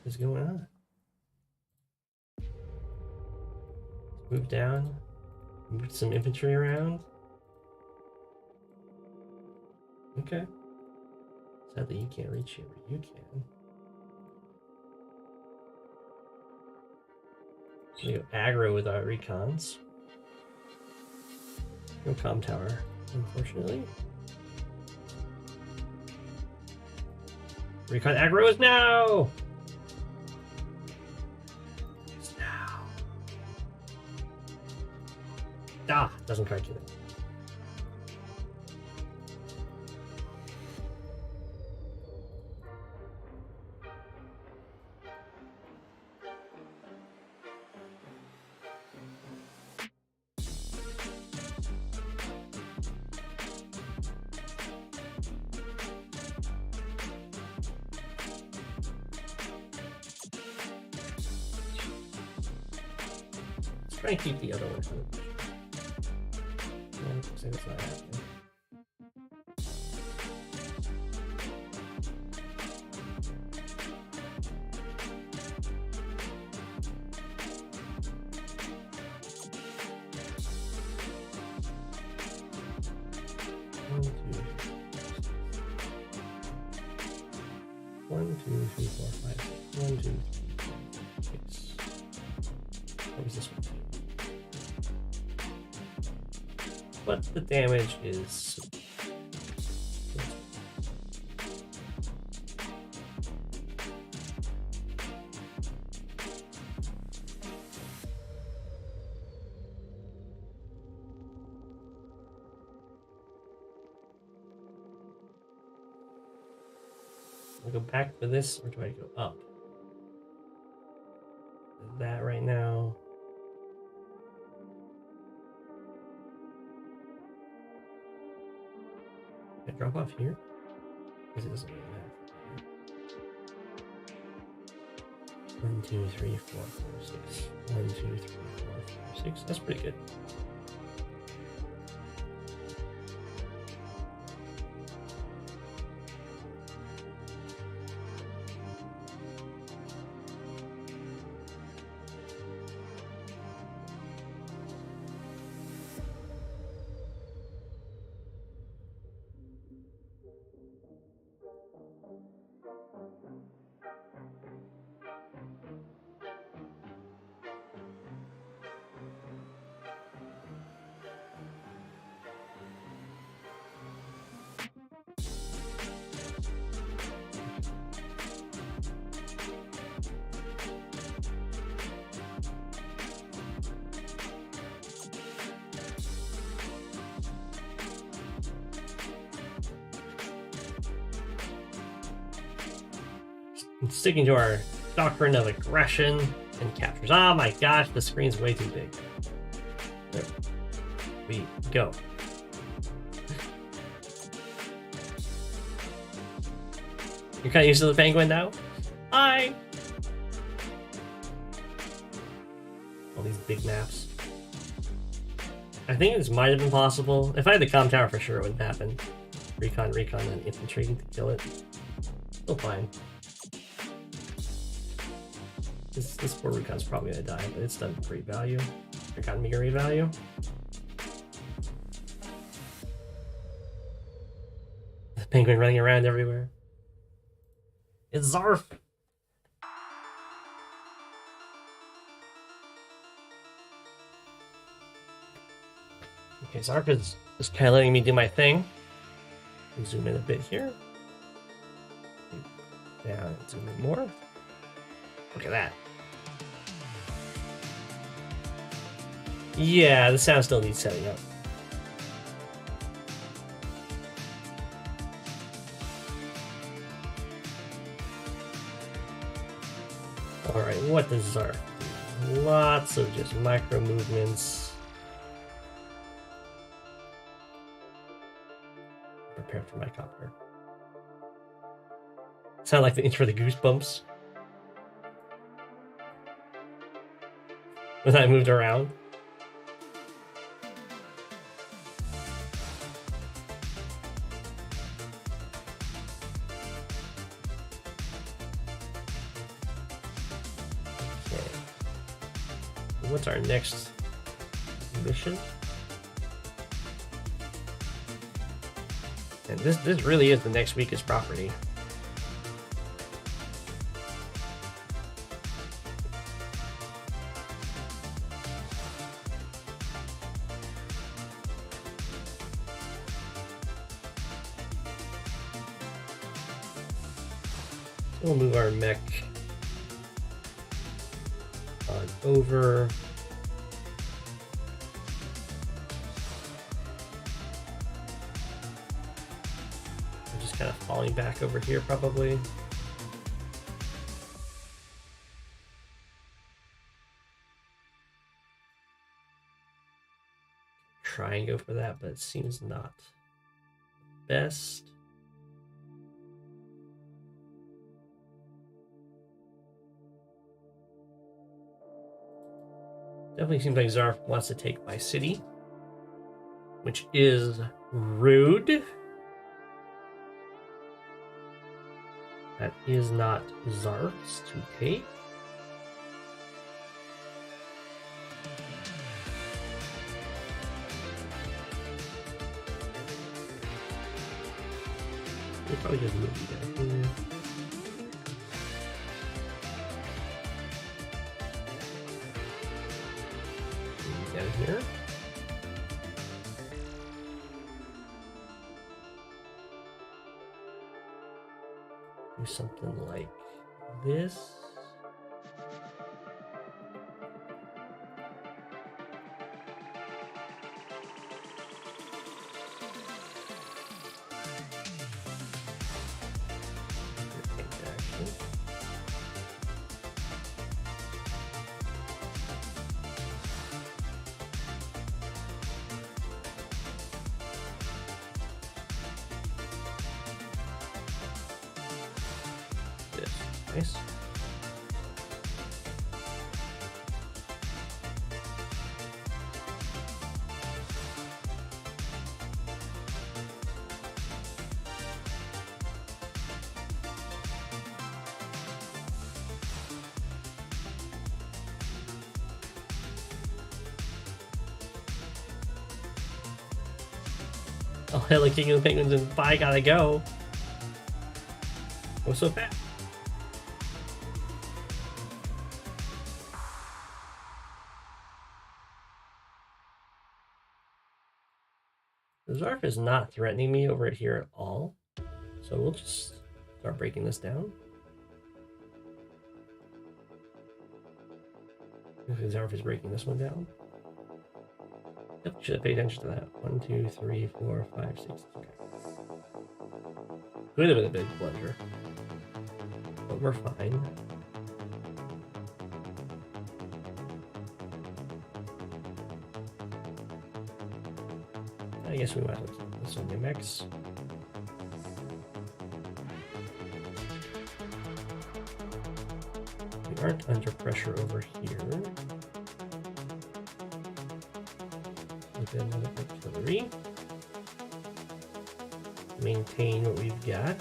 S1: is going on? Move down. Move some infantry around. Okay. Sadly, you can't reach it, but you can. We go aggro with our recons. No comm tower, unfortunately. Recon aggro is now! It's now. Ah, doesn't quite get it. Try and keep the other one. Yeah, looks like it's not happening. One, two, three, four, five, six. 1, 2, 3, 4, 6. What was this one? But the damage is I go back for this, or do I go up? That right now. Can I drop off here? Because it doesn't really matter. 1, 2, 3, 4, 5, 6. 1, 2, 3, 4, 5, 6. That's pretty good. Sticking to our doctrine of aggression and captures. Oh my gosh, the screen's way too big. There we go. You're kind of used to the penguin now? Hi! All these big maps. I think this might have been possible. If I had the comm tower, for sure it wouldn't happen. Recon, and infantry to kill it. Still fine. This poor Recon's probably gonna die, but it's done great value. Recon meager value. The penguin running around everywhere. It's Zarf! Okay, Zarf is just kind of letting me do my thing. Zoom in a bit here. Down, zoom in more. Look at that. Yeah, the sound still needs setting up. Alright, what does Zarf do? Lots of just micro movements. Prepare for my copter. Sound like the intro to Goosebumps. When I moved around. Okay. What's our next mission? And this really is the next weakest property. We'll move our mech on over. I'm just kind of falling back over here, probably. Try and go for that, but it seems not best. Definitely seems like Zarf wants to take my city, which is rude. That is not Zarf's to take. We'll probably just move you down here. Down here. Do something like this. Nice. I'll hit like King of the Penguins and bye, gotta go. Go so fast. The Zarf is not threatening me over here at all. So we'll just start breaking this down. The Zarf is breaking this one down. Yep, should have paid attention to that. 1, 2, 3, 4, 5, 6. Okay. Could have been a big blunder. But we're fine. I guess we might have this on the mix. We aren't under pressure over here. With another artillery. Maintain what we've got.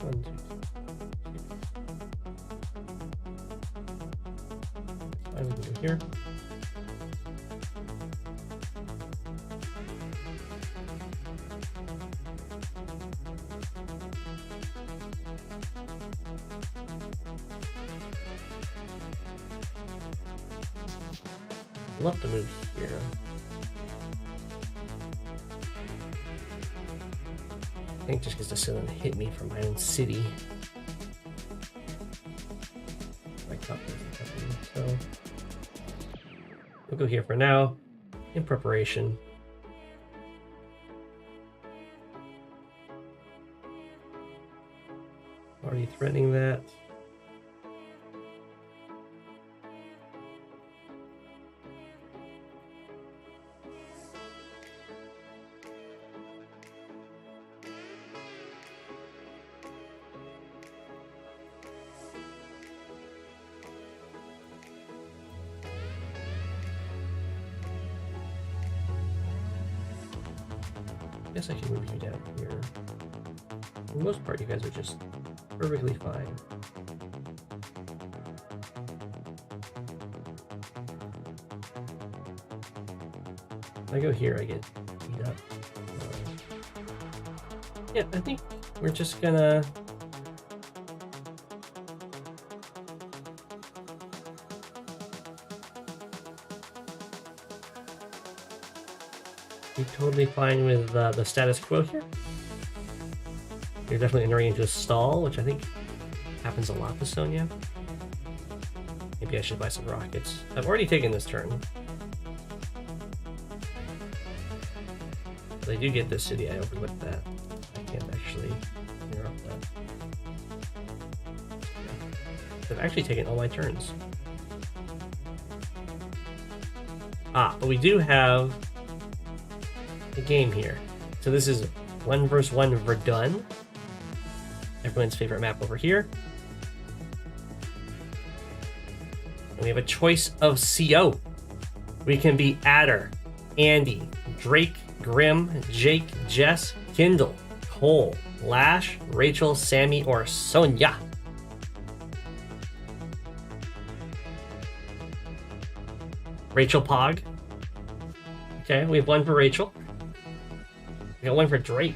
S1: One, two, three. We can go here. I'd love to move here. I think just because the sun hit me from my own city. My cup isn't happening, so we'll go here for now, in preparation. Already threatening that. I guess I can move you down here. For the most part, you guys are just perfectly fine. If I go here, I get beat up. Yeah, I think we're just gonna... be totally fine with the status quo here. You're definitely entering into a stall, which I think happens a lot with Sonja. Maybe I should buy some rockets. I've already taken this turn. But I do get this city, I overlooked that. I can't actually interrupt that. I've actually taken all my turns. But we do have the game here. So this is 1 vs 1 Vadum. Everyone's favorite map over here. And we have a choice of CO. We can be Adder, Andy, Drake, Grim, Jake, Jess, Kindle, Koal, Lash, Rachel, Sami, or Sonja. Rachel Pog. Okay, we have one for Rachel. We got one for Drake.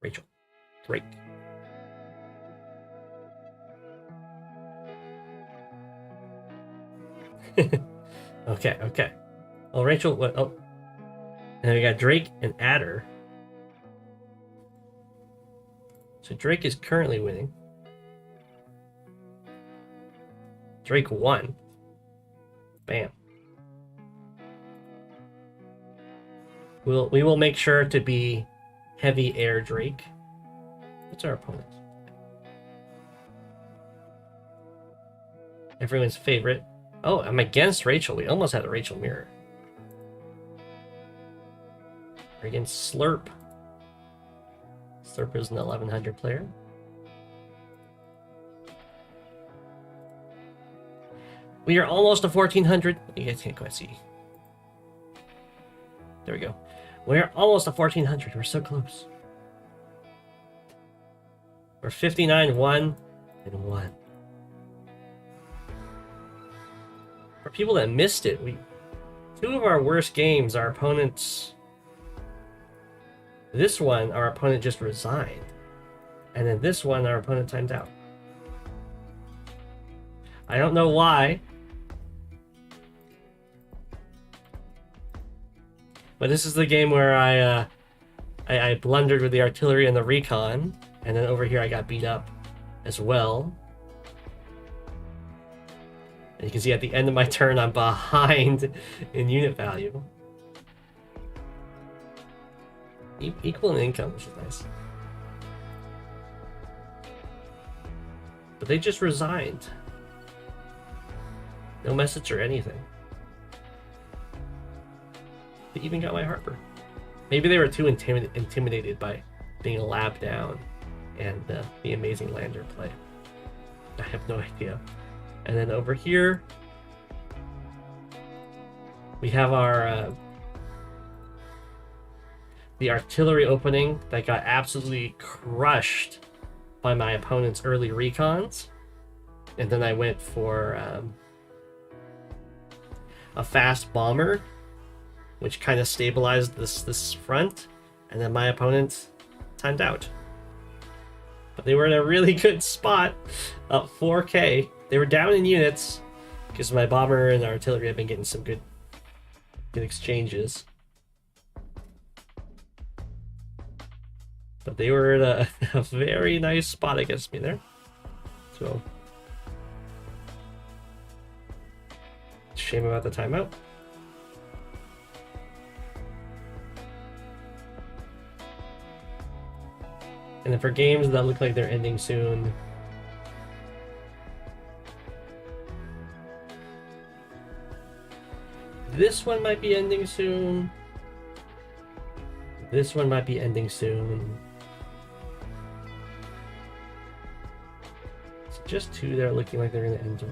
S1: Rachel. Drake. Okay. Well, Rachel, what? Oh. And then we got Drake and Adder. So Drake is currently winning. Drake won. Bam. We will make sure to be heavy air Drake. What's our opponent? Everyone's favorite. Oh, I'm against Rachel. We almost had a Rachel mirror. We're against Slurp. Slurp is an 1100 player. We are almost a 1400. You guys can't quite see. There we go. We're almost at 1400. We're so close. We're 59, 1, and 1. For people that missed it, two of our worst games, our opponents. This one, our opponent just resigned. And then this one, our opponent timed out. I don't know why. But this is the game where I blundered with the artillery and the recon, and then over here I got beat up as well. And you can see at the end of my turn I'm behind in unit value. Equal in income, which is nice. But they just resigned. No message or anything. They even got my Harper. Maybe they were too intimidated by being a lab down and the amazing lander play. I have no idea. And then over here, we have our the artillery opening that got absolutely crushed by my opponent's early recons. And then I went for a fast bomber, which kind of stabilized this front, and then my opponent timed out. But they were in a really good spot, up 4k. They were down in units because my bomber and artillery have been getting some good exchanges. But they were in a very nice spot against me there. So, shame about the timeout. And then for games that look like they're ending soon, this one might be ending soon. This one might be ending soon. It's just two that are looking like they're going to end.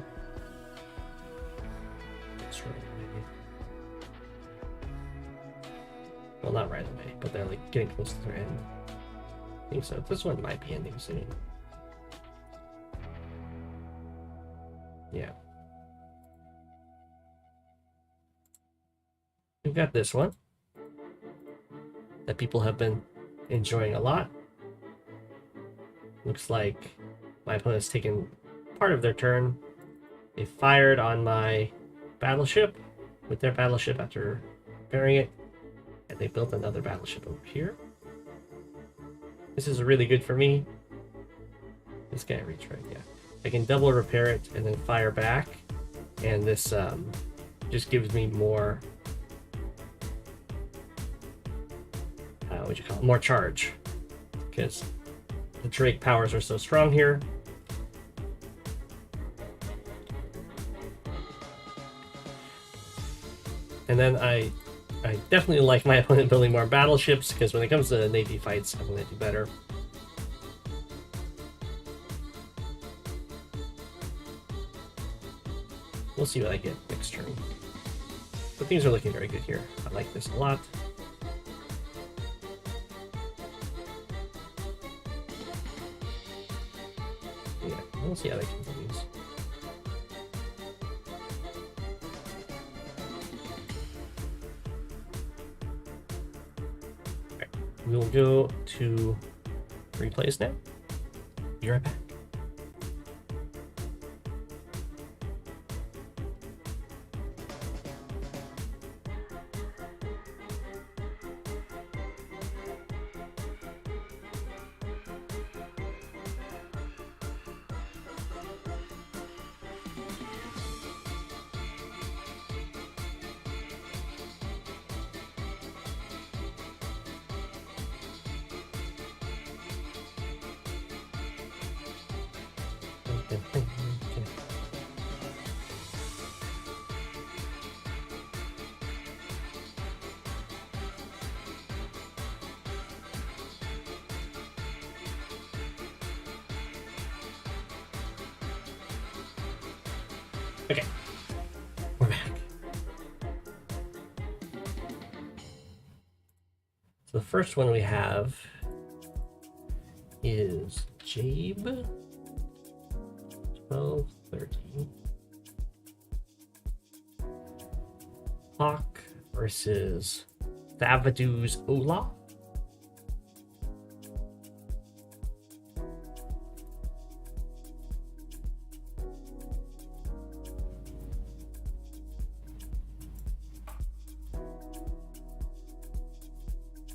S1: Well, not right away, but they're like getting close to their end. I think so. This one might be ending soon. Yeah. We've got this one that people have been enjoying a lot. Looks like my opponent's taken part of their turn. They fired on my battleship with their battleship after repairing it, and they built another battleship over here. This is really good for me. This guy reach right, yeah. I can double repair it and then fire back, and this just gives me more. What you call it? More charge, because the Drake powers are so strong here. And then I definitely like my opponent building more battleships, because when it comes to Navy fights, I'm going to do better. We'll see what I get next turn. But things are looking very good here. I like this a lot. Yeah, we'll see how that continues. We'll go to replays now. Be right back. Okay, we're back. the first one we have is Jabe 1230. Hawke versus Thavidu's Olaf.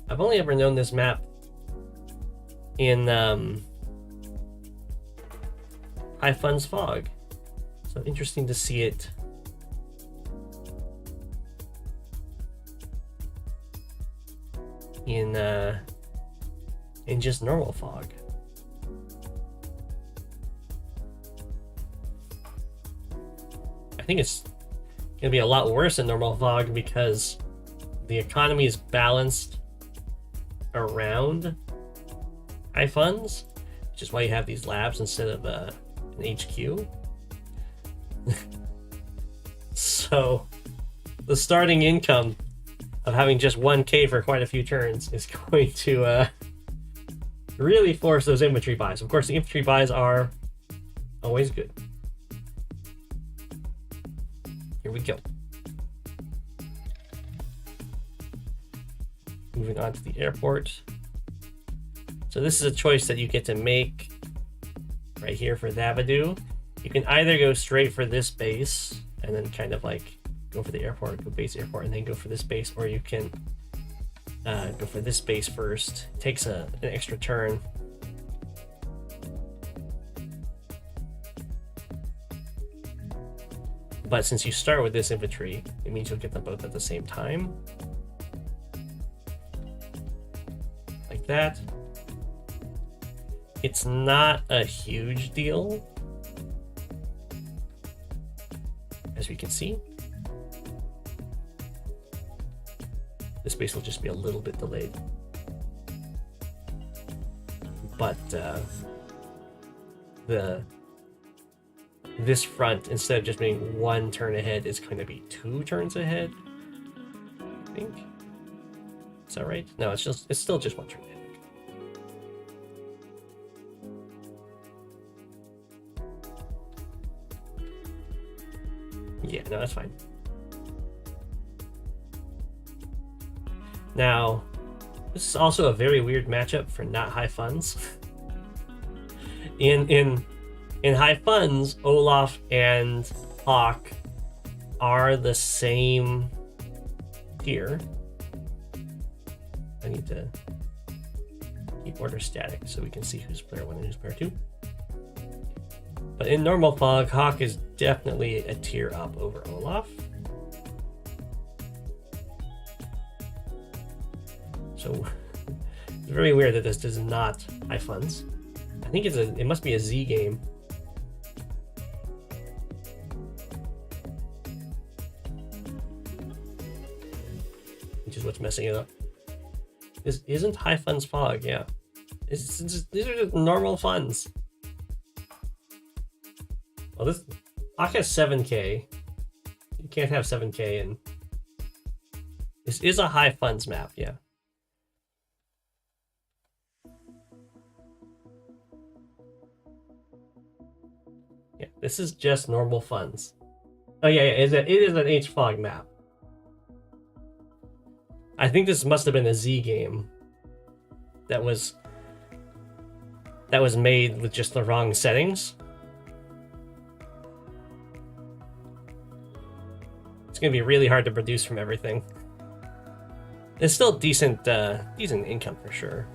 S1: I've only ever known this map in High Funds Fog, so interesting to see it in just normal fog. I think it's gonna be a lot worse in normal fog because the economy is balanced around high funds, which is why you have these labs instead of an HQ. So the starting income of having just 1k for quite a few turns is going to really force those infantry buys. Of course, the infantry buys are always good. Here we go. Moving on to the airport. So this is a choice that you get to make right here for Thavidu. You can either go straight for this base and then kind of like go for the airport, go base airport, and then go for this base, or you can go for this base first. It takes an extra turn. But since you start with this infantry, it means you'll get them both at the same time. Like that. It's not a huge deal, as we can see. This base will just be a little bit delayed. But this front, instead of just being 1 turn ahead, is going to be 2 turns ahead, I think. Is that right? No, it's still just 1 turn ahead. Yeah, no, that's fine. Now, this is also a very weird matchup for not high funds. In high funds, Olaf and Hawke are the same tier. I need to keep order static so we can see who's player 1 and who's player 2. But in normal fog, Hawke is definitely a tier up over Olaf. So it's very weird that this is not high funds. I think it must be a Z game. Which is what's messing it up. This isn't high funds fog, yeah. These are just normal funds. Well, this Hawke has 7k. You can't have 7k, and this is a high funds map, yeah. Yeah, this is just normal funds. Oh yeah, it is an H fog map. I think this must have been a Z game that was made with just the wrong settings. It's gonna be really hard to produce from everything. It's still decent income for sure.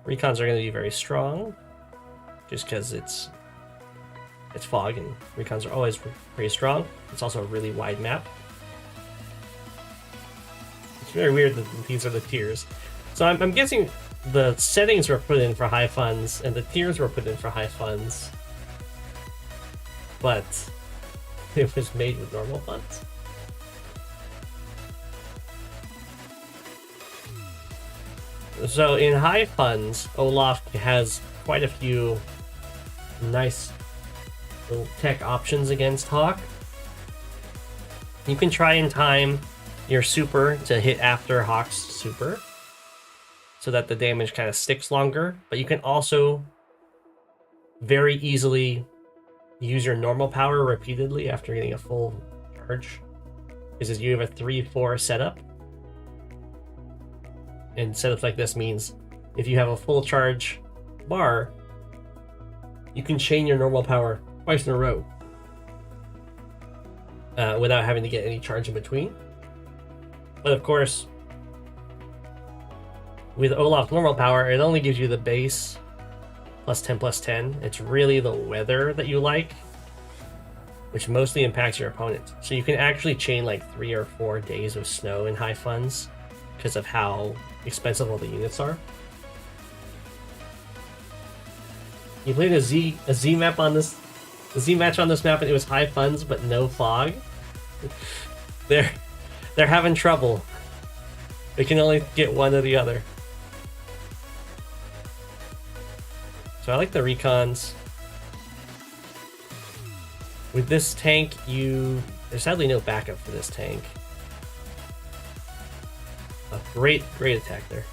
S1: Recons are gonna be very strong, just because it's fog and recons are always pretty strong. It's also a really wide map. It's very weird that these are the tiers. So I'm guessing the settings were put in for high funds and the tiers were put in for high funds, but it was made with normal funds. So in high funds, Olaf has quite a few nice little tech options against Hawke. You can try and time your super to hit after Hawke's super, so that the damage kind of sticks longer. But you can also very easily use your normal power repeatedly after getting a full charge, because you have a 3-4 setup. And setups like this means if you have a full charge bar, you can chain your normal power twice in a row without having to get any charge in between. But of course, with Olaf's normal power, it only gives you the base +10/+10. It's really the weather that you like, which mostly impacts your opponent. So you can actually chain like 3 or 4 days of snow in high funds because of how expensive all the units are. You played a Z map on this, a Z match on this map, and it was high funds but no fog. They're having trouble. They can only get one or the other. So I like the recons. With this tank, there's sadly no backup for this tank. A great attack there.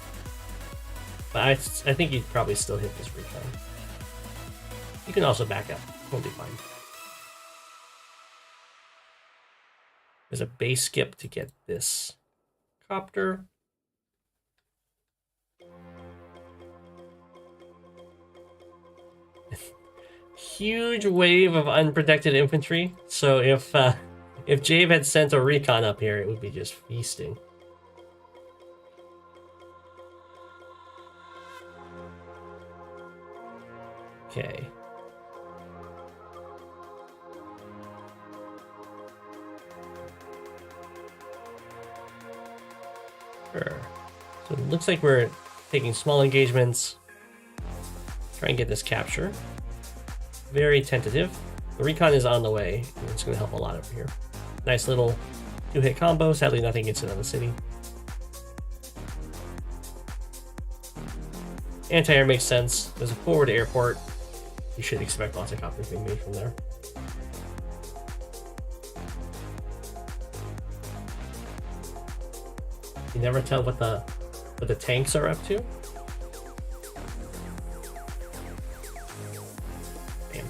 S1: But I think you'd probably still hit this recon. You can also back up. We'll be fine. There's a base skip to get this copter. Huge wave of unprotected infantry. So if Jave had sent a recon up here, it would be just feasting. Okay. Sure. So it looks like we're taking small engagements. Try and get this capture. Very tentative. The recon is on the way, and it's going to help a lot over here. Nice little 2-hit combo. Sadly, nothing gets it on the city. Anti-air makes sense. There's a forward airport. You should expect lots of copies being made from there. You never tell what the tanks are up to. Damn.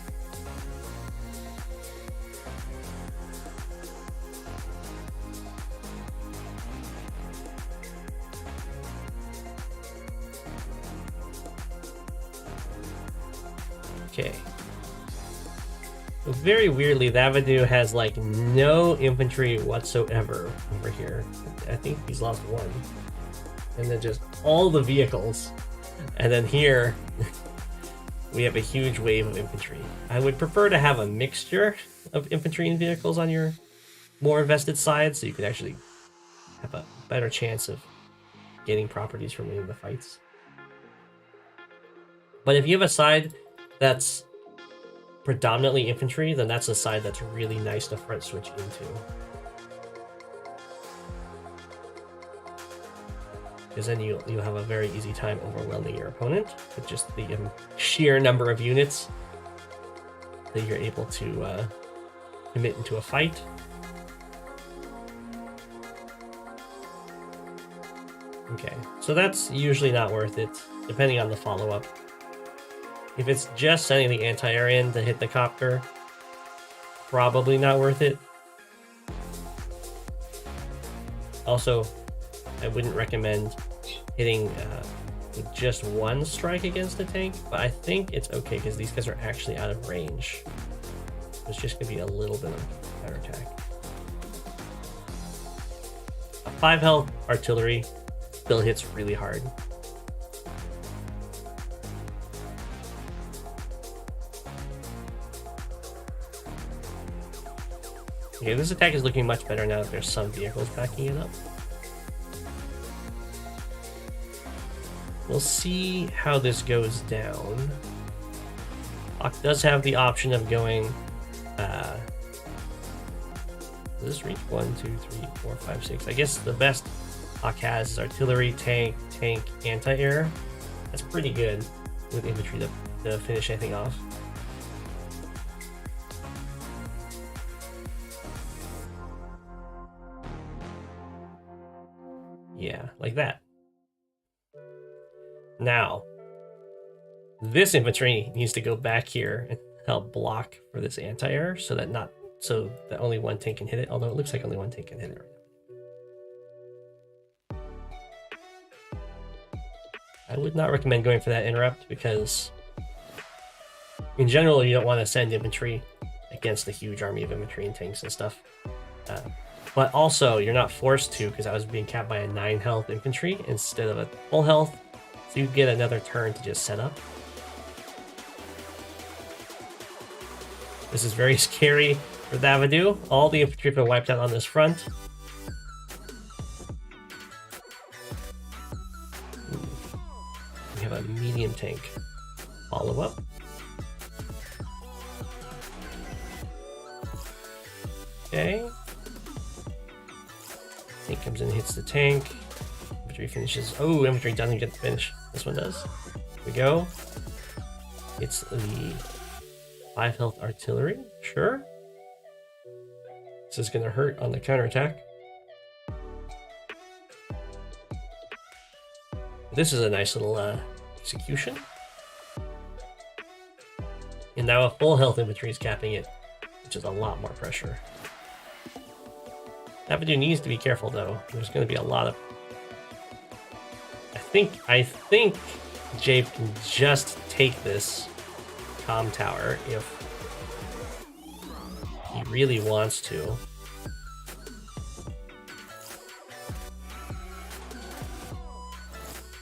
S1: Okay. So very weirdly, Thavidu has like no infantry whatsoever over here. I think he's lost one. And then just all the vehicles. And then here, we have a huge wave of infantry. I would prefer to have a mixture of infantry and vehicles on your more invested side, so you could actually have a better chance of getting properties from winning the fights. But if you have a side that's predominantly infantry, then that's a side that's really nice to front switch into. Because then you'll have a very easy time overwhelming your opponent with just the sheer number of units that you're able to commit into a fight. Okay, so that's usually not worth it, depending on the follow-up. If it's just sending the anti-air in to hit the copter, probably not worth it. Also, I wouldn't recommend hitting with just one strike against the tank, but I think it's okay because these guys are actually out of range. It's just going to be a little bit of counterattack. A 5 health artillery still hits really hard. Okay, this attack is looking much better now that there's some vehicles backing it up. We'll see how this goes down. Hawke does have the option of going... does this reach 1, 2, 3, 4, 5, 6? I guess the best Hawke has is artillery, tank, anti-air. That's pretty good with infantry to finish anything off. Yeah, like that. Now, this infantry needs to go back here and help block for this anti-air so that only one tank can hit it, although it looks like only one tank can hit it right now. I would not recommend going for that interrupt because in general you don't want to send infantry against a huge army of infantry and tanks and stuff. But also you're not forced to because I was being capped by a 9 health infantry instead of a full health, so you get another turn to just set up. This is very scary for Thavidu. All the infantry have been wiped out on this front. We have a medium tank follow up. Okay. Tank comes in, hits the tank. Infantry finishes. Oh, infantry doesn't get the finish. This one does. Here we go. It's the 5 health artillery. Sure. This is going to hurt on the counterattack. This is a nice little execution. And now a full health infantry is capping it, which is a lot more pressure. Thavidu needs to be careful though. There's going to be a lot of... I think Jabe can just take this comm tower if he really wants to.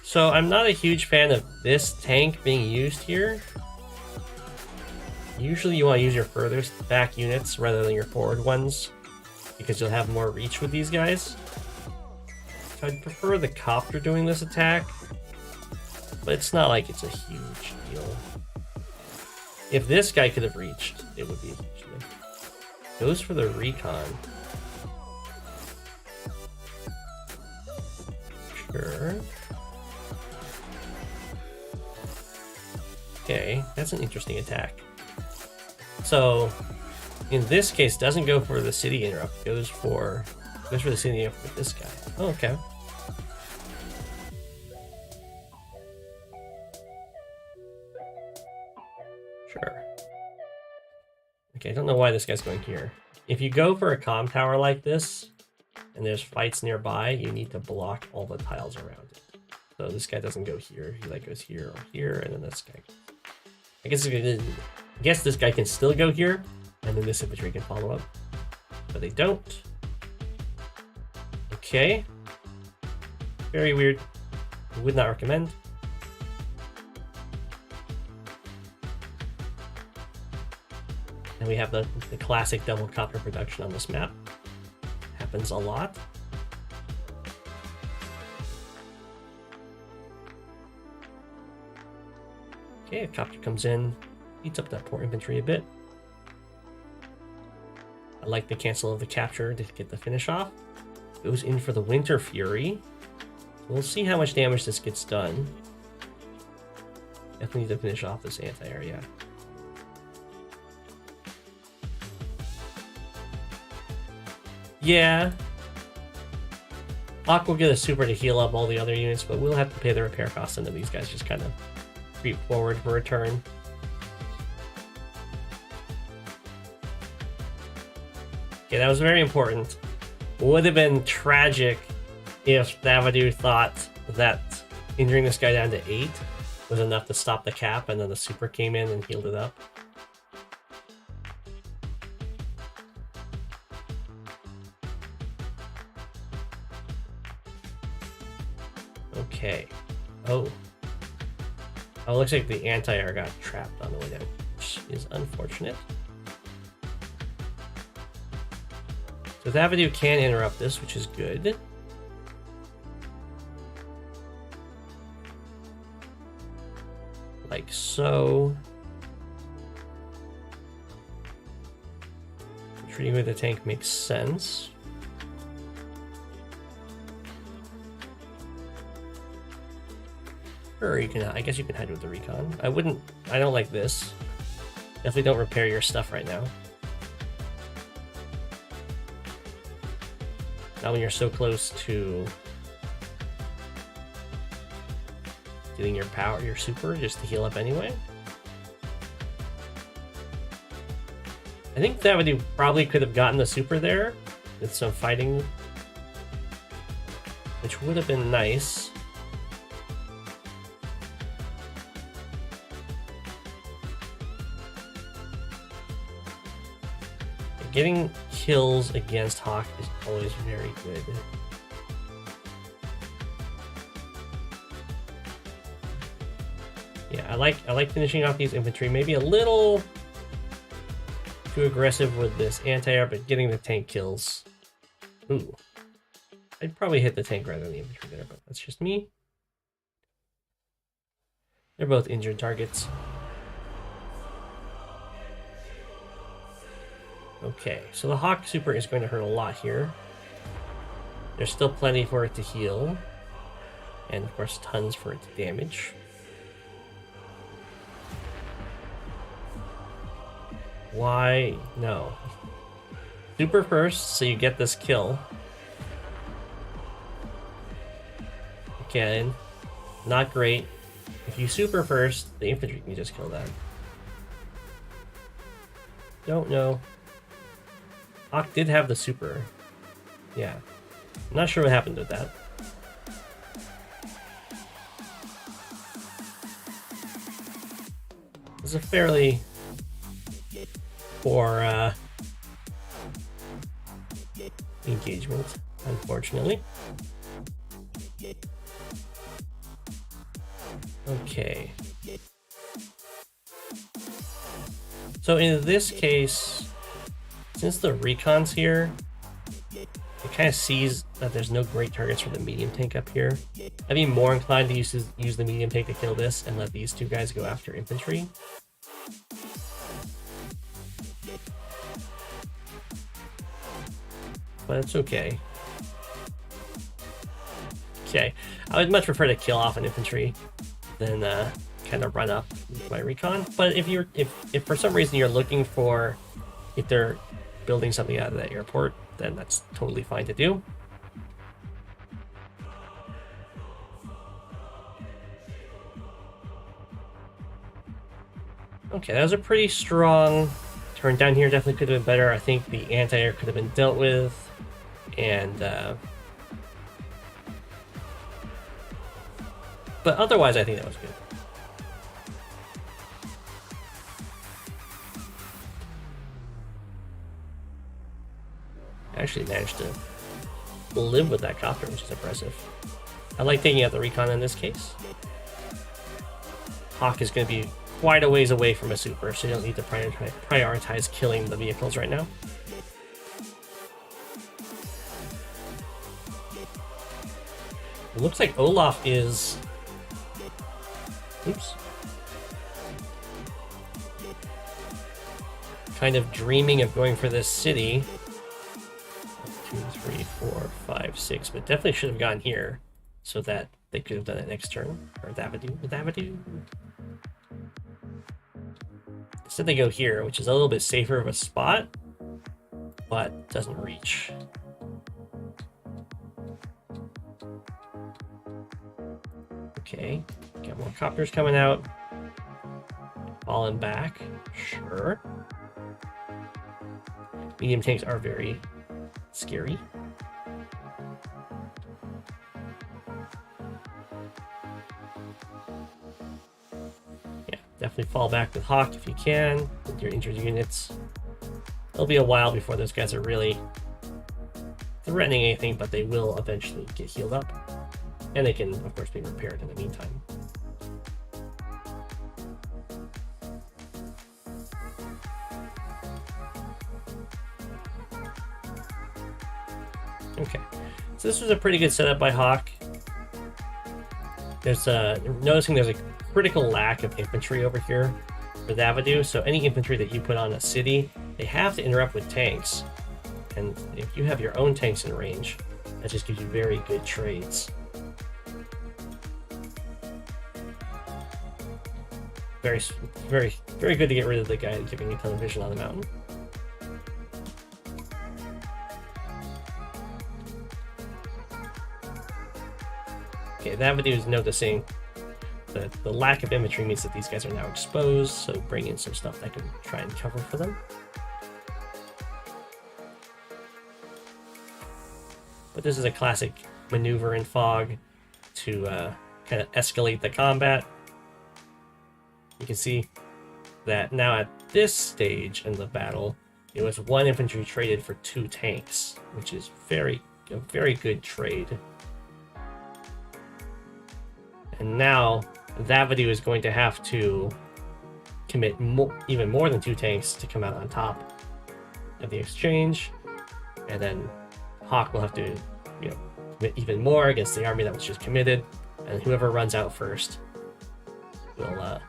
S1: So I'm not a huge fan of this tank being used here. Usually you want to use your furthest back units rather than your forward ones, because you'll have more reach with these guys. So I'd prefer the copter doing this attack, but it's not like it's a huge deal. If this guy could have reached, it would be a huge deal. Goes for the recon. Sure. Okay, that's an interesting attack. So, in this case, doesn't go for the city interrupt. Goes for the city interrupt with this guy. Oh, okay. Sure. Okay, I don't know why this guy's going here. If you go for a comm tower like this, and there's fights nearby, you need to block all the tiles around it. So this guy doesn't go here. He like goes here or here, and then this guy. I guess this guy can still go here, and then this infantry can follow up, but they don't. Okay. Very weird. Would not recommend. And we have the classic double copter production on this map. Happens a lot. Okay, a copter comes in, beats up that poor infantry a bit. I like the cancel of the capture to get the finish off. Goes in for the Winter Fury. We'll see how much damage this gets done. Definitely need to finish off this anti-air. Yeah. Hawke will get a super to heal up all the other units, but we'll have to pay the repair costs, and then these guys just kind of creep forward for a turn. Okay, that was very important. Would have been tragic if Thavidu thought that injuring this guy down to 8 was enough to stop the cap, and then the super came in and healed it up. Okay. Oh, looks like the anti-air got trapped on the way down, which is unfortunate. So Thavidu can interrupt this, which is good. Like so. Treating with the tank makes sense. Or you can, I guess you can head with the recon. I don't like this. Definitely don't repair your stuff right now. Not when you're so close to getting your power, your super, just to heal up anyway. I think Thavidu probably could have gotten the super there with some fighting, which would have been nice. Getting kills against Hawke is always very good. Yeah, I like finishing off these infantry. Maybe a little too aggressive with this anti-air, but getting the tank kills. Ooh. I'd probably hit the tank rather than the infantry there, but that's just me. They're both injured targets. Okay, so the Hawke super is going to hurt a lot here. There's still plenty for it to heal. And of course, tons for it to damage. Why? No. Super first, so you get this kill. Again, not great. If you super first, the infantry can just kill that. Don't know. Hawke did have the super. Yeah. I'm not sure what happened with that. This is a fairly poor engagement, unfortunately. Okay. So in this case, since the recon's here, it kind of sees that there's no great targets for the medium tank up here. I'd be more inclined to use the medium tank to kill this and let these two guys go after infantry. But it's okay. Okay, I would much prefer to kill off an infantry than kind of run up with my recon. But if for some reason you're looking for if they're building something out of that airport, then that's totally fine to do. Okay, that was a pretty strong turn down here. Definitely could have been better. I think the anti-air could have been dealt with, and but otherwise I think that was good. I actually managed to live with that copter, which is impressive. I like taking out the recon in this case. Hawke is going to be quite a ways away from a super, so you don't need to prioritize killing the vehicles right now. It looks like Olaf is... Oops. Kind of dreaming of going for this city. 2, 3, 4, 5, 6, but definitely should have gone here so that they could have done it next turn. Or Thavidu. Instead they go here, which is a little bit safer of a spot, but doesn't reach. Okay, got more copters coming out. Falling back, sure. Medium tanks are very scary. Yeah, definitely fall back with Hawke if you can, with your injured units. It'll be a while before those guys are really threatening anything, but they will eventually get healed up. And they can, of course, be repaired in the meantime. Okay, so this was a pretty good setup by Hawke. There's noticing there's a critical lack of infantry over here for Thavidu, so any infantry that you put on a city, they have to interrupt with tanks. And if you have your own tanks in range, that just gives you very good trades. Very, very, very good to get rid of the guy giving you tunnel vision on the mountain. Okay, Thavidu is noticing the lack of infantry means that these guys are now exposed, so bring in some stuff that can try and cover for them. But this is a classic maneuver in fog to kind of escalate the combat. You can see that now at this stage in the battle, it was 1 infantry traded for 2 tanks, which is a very good trade. And now Thavidu is going to have to commit even more than 2 tanks to come out on top of the exchange, and then Hawke will have to, commit even more against the army that was just committed, and whoever runs out first will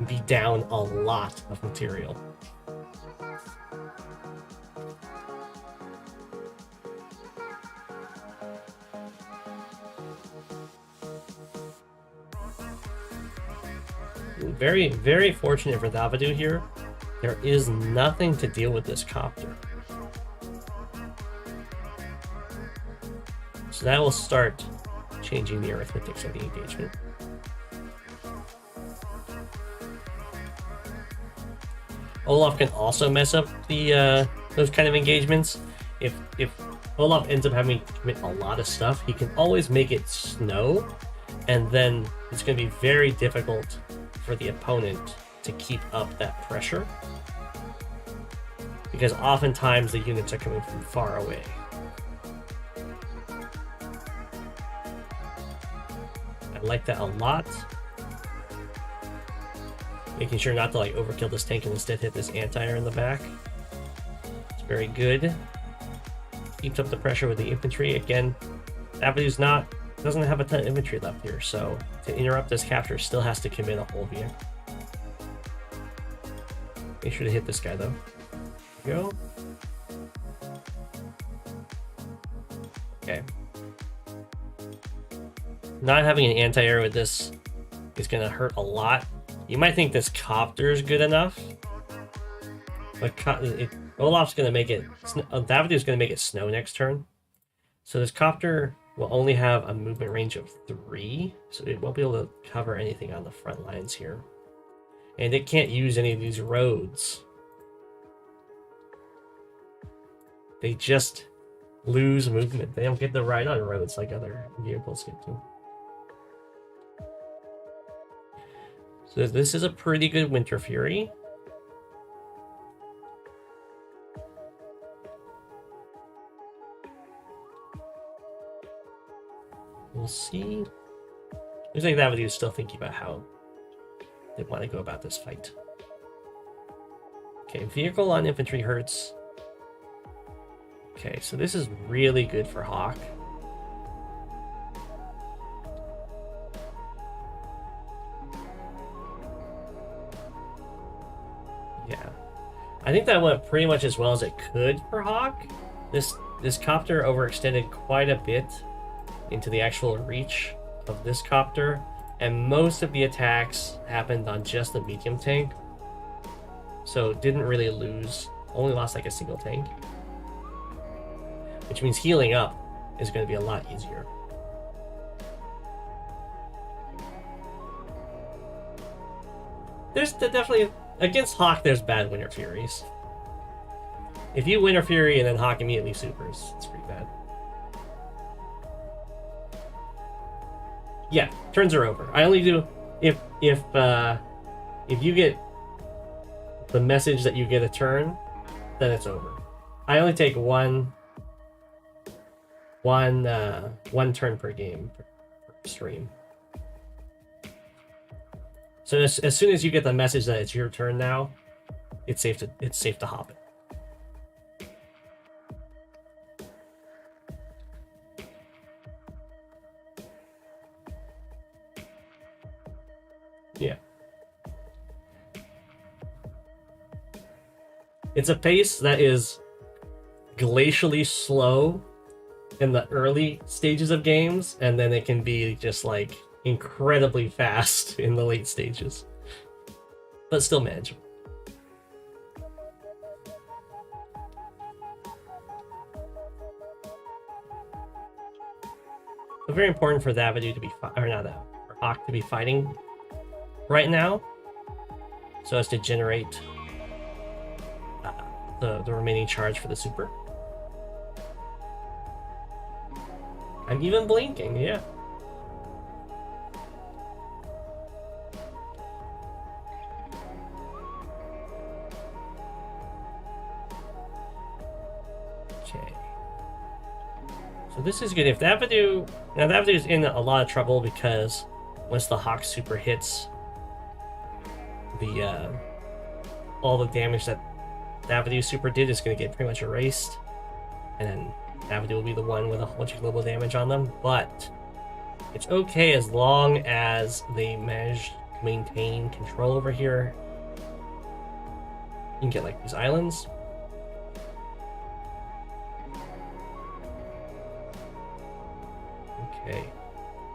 S1: be down a lot of material. Very, very fortunate for Thavidu here. There is nothing to deal with this copter. So that will start changing the arithmetics of the engagement. Olaf can also mess up the those kind of engagements. If Olaf ends up having to commit a lot of stuff, he can always make it snow, and then it's going to be very difficult for the opponent to keep up that pressure, because oftentimes the units are coming from far away. I like that a lot. Making sure not to overkill this tank and instead hit this anti-air in the back. It's very good. Keeps up the pressure with the infantry. Again, Thavidu's doesn't have a ton of infantry left here, so to interrupt this capture still has to commit a whole vehicle. Make sure to hit this guy though. There we go. Okay. Not having an anti-air with this is going to hurt a lot. You might think this copter is good enough, but Olaf's going to make it. Thavidu's going to make it snow next turn. So this copter will only have a movement range of 3, so it won't be able to cover anything on the front lines here. And it can't use any of these roads. They just lose movement. They don't get to ride on roads like other vehicles get to. So this is a pretty good Winter Fury. We'll see. Looks like Thavidu is still thinking about how they want to go about this fight. Okay, vehicle on infantry hurts. Okay, so this is really good for Hawke. Yeah, I think that went pretty much as well as it could for Hawke. This copter overextended quite a bit into the actual reach of this copter, and most of the attacks happened on just the medium tank, so didn't really lose, only lost like a single tank, which means healing up is going to be a lot easier. There's definitely, against Hawke, there's bad Winter Furies. If you Winter Fury and then Hawke immediately supers, it's pretty bad. Yeah, turns are over. I only do if you get the message that you get a turn, then it's over. I only take one turn per game per stream. So as soon as you get the message that it's your turn now, it's safe to hop it. Yeah. It's a pace that is glacially slow in the early stages of games, and then it can be just like incredibly fast in the late stages, but still manageable. So very important for Thavidu to be, or not that, for Hawke to be fighting right now, so as to generate the remaining charge for the super. I'm even blinking, yeah. Okay. So this is good. If Thavidu... Now Thavidu is in a lot of trouble because once the Hawke super hits, the all the damage that Thavidu super did is going to get pretty much erased. And then Thavidu will be the one with a whole bunch of global damage on them. But it's okay as long as they manage to maintain control over here. You can get like these islands. Okay.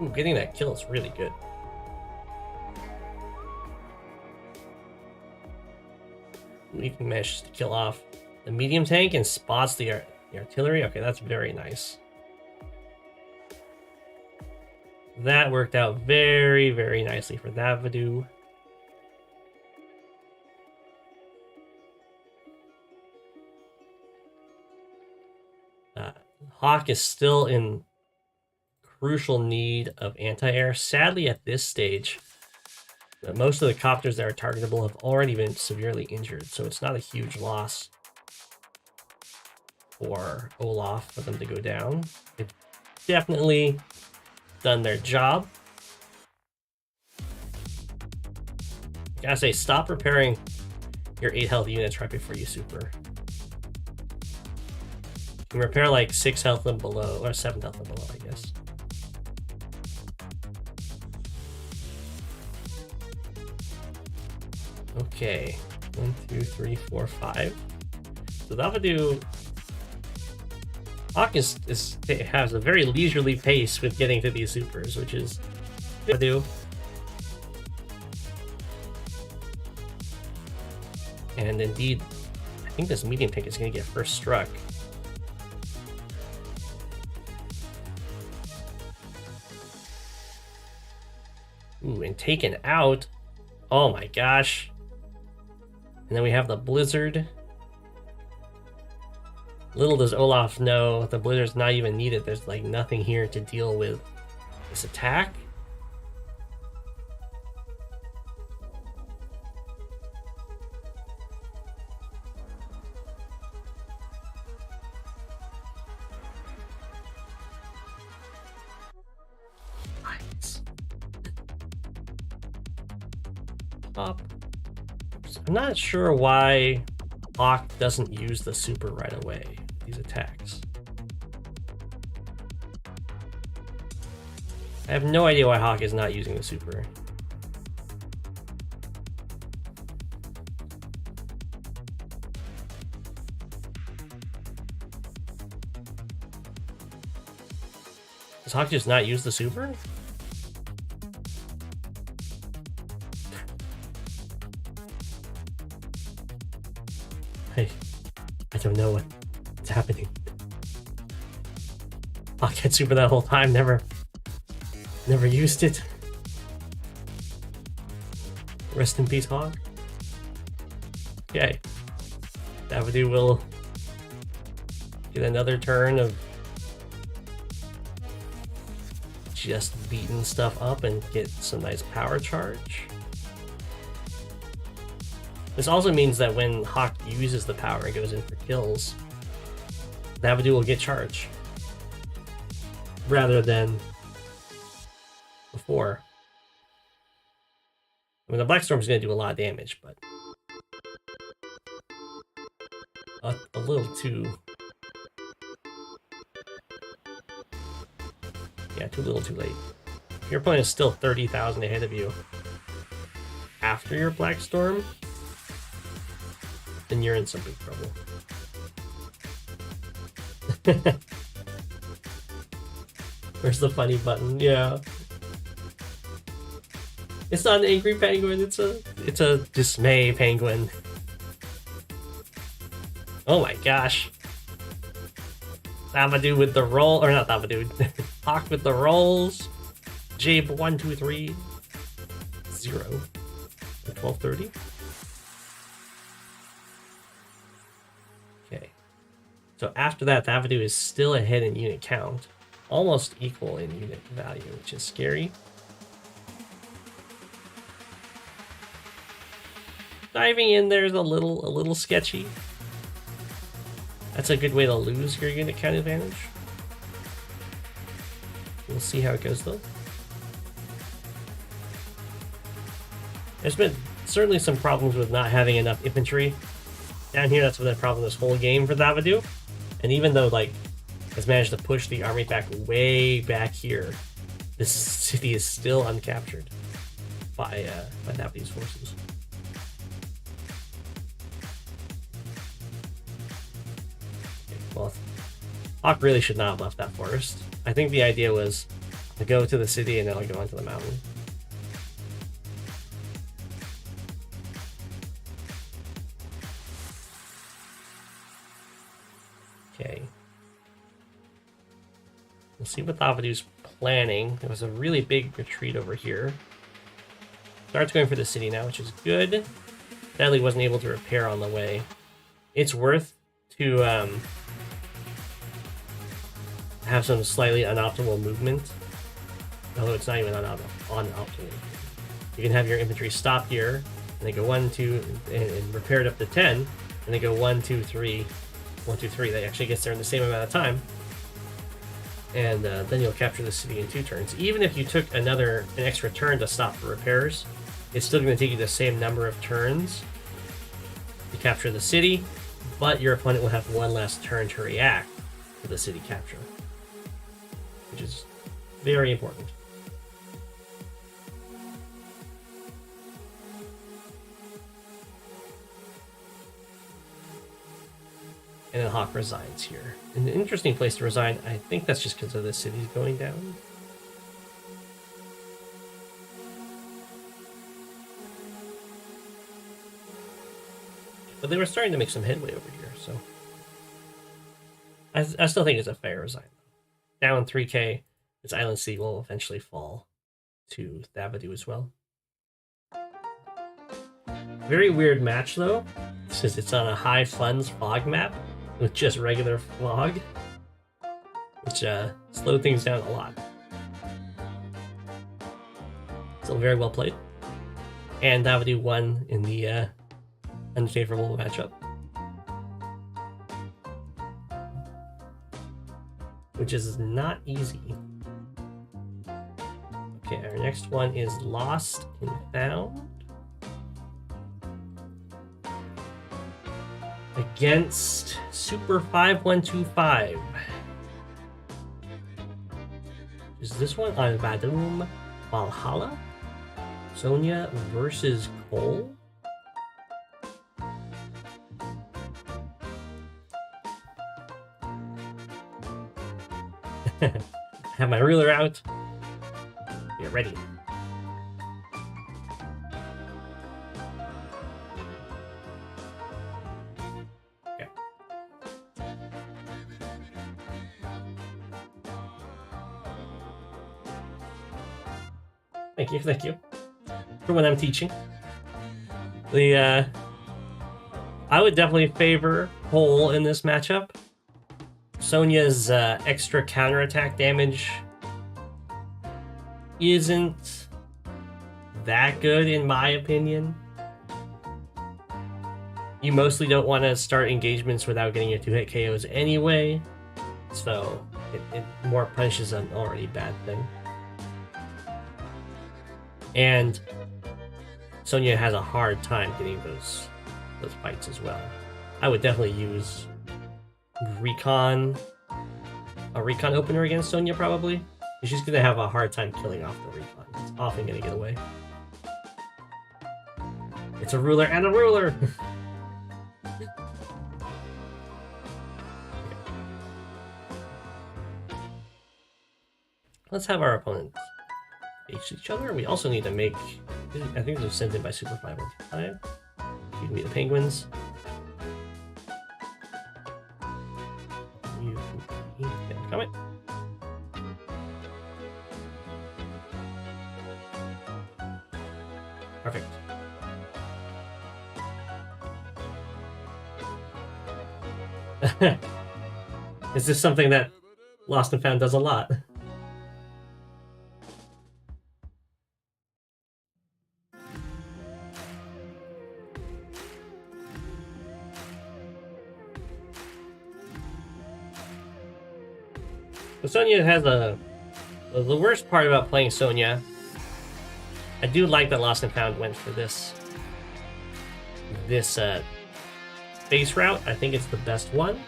S1: Ooh, getting that kill is really good. We can manage to kill off the medium tank and spots the artillery. Okay, that's very nice. That worked out very, very nicely for that Vadum. Hawke is still in crucial need of anti-air. Sadly, at this stage, most of the copters that are targetable have already been severely injured, so it's not a huge loss for Olaf for them to go down. They've definitely done their job. I gotta say, stop repairing your 8 health units right before you super. You can repair like 6 health and below, or 7 health and below, I guess. Okay, 1, 2, 3, 4, 5. So that would do. Hawke has a very leisurely pace with getting to these supers, which is good to do. And indeed, I think this medium tank is going to get first struck. Ooh, and taken out. Oh my gosh. And then we have the blizzard. Little does Olaf know the blizzard's not even needed. There's like nothing here to deal with this attack. Nice. Pop. I'm not sure why Hawke doesn't use the super right away, these attacks. I have no idea why Hawke is not using the super. Does Hawke just not use the super? I don't know what's happening. Hawke had super that whole time, never used it. Rest in peace, Hawke. Okay. Thavidu will get another turn of just beating stuff up and get some nice power charge. This also means that when Hawke uses the power and goes in for kills, Thavidu will get charge. Rather than before. I mean, the Black Storm's going to do a lot of damage, but a little too... Yeah, too little too late. If your opponent is still 30,000 ahead of you after your Black Storm, then you're in some big trouble. Where's the funny button? Yeah. It's not an angry penguin, it's a dismay penguin. Oh my gosh. Thavidu with the roll, or not Thavidu, Hawke with the rolls. Jabe 1, 2, 3, 0. Or 1230. Okay. So after that, Thavidu is still ahead in unit count. Almost equal in unit value, which is scary. Diving in there is a little sketchy. That's a good way to lose your unit count advantage. We'll see how it goes though. There's been certainly some problems with not having enough infantry. Down here, that's been a problem this whole game for Thavidu. And even though, like, has managed to push the army back way back here, this city is still uncaptured by Thavidu's forces. Okay, well, Hawke really should not have left that forest. I think the idea was to go to the city and then I'll go onto the mountain. Okay. We'll see what Thavidu's planning. There was a really big retreat over here. Starts going for the city now, which is good. Sadly, wasn't able to repair on the way. It's worth to have some slightly unoptimal movement. Although it's not even unoptimal. You can have your infantry stop here, and they go 1, 2, and repair it up to 10, and they go 1, 2, 3, 1, 2, 3. That actually gets there in the same amount of time. And then you'll capture the city in 2 turns. Even if you took an extra turn to stop for repairs, it's still going to take you the same number of turns to capture the city, but your opponent will have 1 last turn to react to the city capture, which is very important. And then Hawke resigns here. An interesting place to resign. I think that's just because of the city's going down. But they were starting to make some headway over here, so I still think it's a fair resign. Down 3k, this island city will eventually fall to Thavidu as well. Very weird match though, since it's on a high funds fog map with just regular fog, which slowed things down a lot. Still very well played. And Thavidu won in the unfavorable matchup, which is not easy. Okay, our next one is Lost and Found against Super 5125. Is this one on Vadum, Valhalla? Sonja versus Koal? Have my ruler out. Get ready. Okay. Thank you. For when I'm teaching. I would definitely favor Koal in this matchup. Sonja's extra counterattack damage isn't that good in my opinion. You mostly don't want to start engagements without getting your 2-hit KOs anyway, so it more punishes an already bad thing. And Sonja has a hard time getting those fights as well. I would definitely use a recon opener against Sonja probably. She's gonna have a hard time killing off the recon. It's often gonna get away. It's a ruler and a ruler! Let's have our opponents face each other. We also need to make, I think they're sent in by Super 515. You can be the penguins. You can be the comet. Perfect. Is this something that Lost and Found does a lot? So Sonja has the worst part about playing Sonja. I do like that Lost and Found went for this base route. I think it's the best one,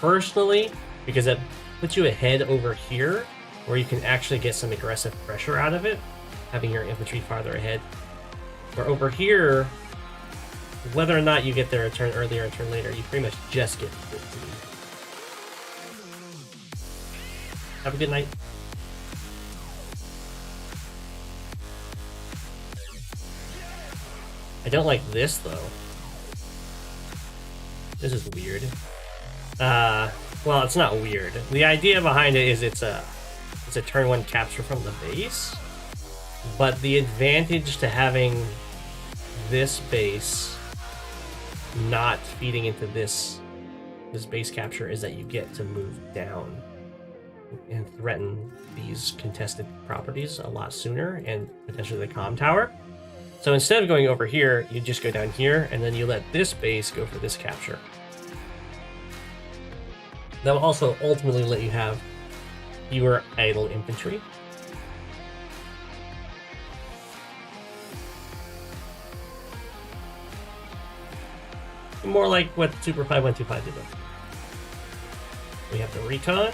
S1: personally, because it puts you ahead over here, where you can actually get some aggressive pressure out of it, having your infantry farther ahead. Where over here, whether or not you get there a turn earlier or a turn later, you pretty much just get 15. Have a good night. I don't like this, though. This is weird. Well, it's not weird. The idea behind it is it's a turn 1 capture from the base, but the advantage to having this base not feeding into this base capture is that you get to move down and threaten these contested properties a lot sooner, and potentially the comm tower. So instead of going over here, you just go down here, and then you let this base go for this capture. That will also ultimately let you have fewer idle infantry. More like what Super 5125 did. We have the recon.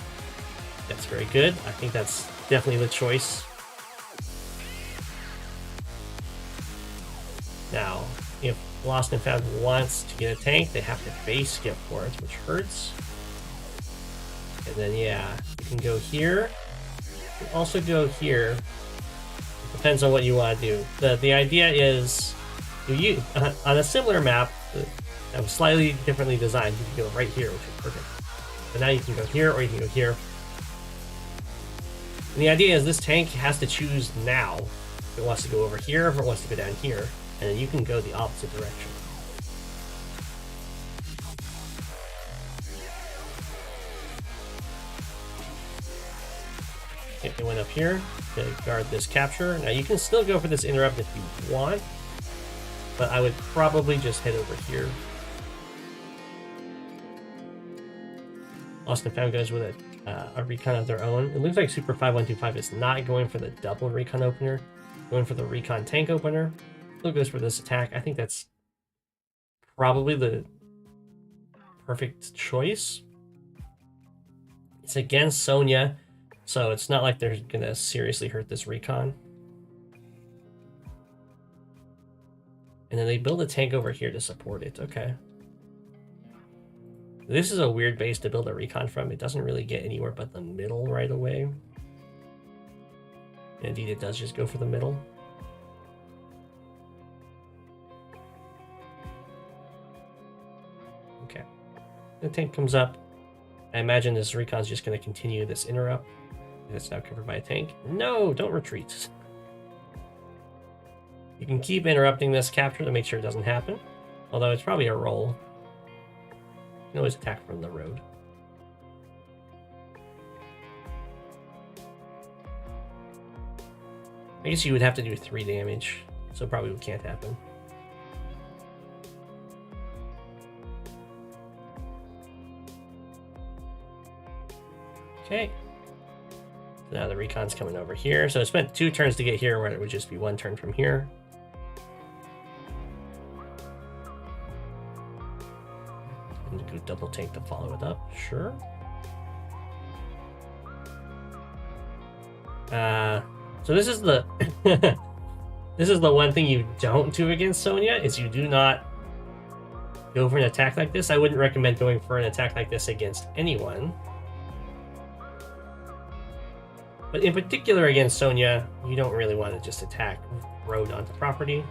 S1: That's very good. I think that's definitely the choice. Now, if Lost and Found wants to get a tank, they have to base skip for it, which hurts. And then, yeah, you can go here. You can also go here. It depends on what you want to do. The idea is, on a similar map that was slightly differently designed, you can go right here, which is perfect. But now you can go here, or you can go here. And the idea is this tank has to choose now if it wants to go over here, if it wants to go down here, and then you can go the opposite direction. Okay, it went up here to guard this capture. Now you can still go for this interrupt if you want, but I would probably just head over here. Lost and Found goes with a recon of their own. It looks like Super 5125 is not going for the double recon opener, going for the recon tank opener. Still goes for this attack. I think that's probably the perfect choice. It's against Sonja, so it's not like they're gonna seriously hurt this recon. And then they build a tank over here to support it. Okay. This is a weird base to build a recon from. It doesn't really get anywhere but the middle right away. And indeed, it does just go for the middle. Okay. The tank comes up. I imagine this recon's just going to continue this interrupt. It's now covered by a tank. No, don't retreat. You can keep interrupting this capture to make sure it doesn't happen. Although it's probably a roll. You can always attack from the road. I guess you would have to do 3 damage, so probably can't happen. Okay. So now the recon's coming over here. So it spent 2 turns to get here, where it would just be 1 turn from here. Go double tank to follow it up, sure. So this is the this is the one thing you don't do against Sonja, is you do not go for an attack like this. I wouldn't recommend going for an attack like this against anyone. But in particular against Sonja, you don't really want to just attack road onto property.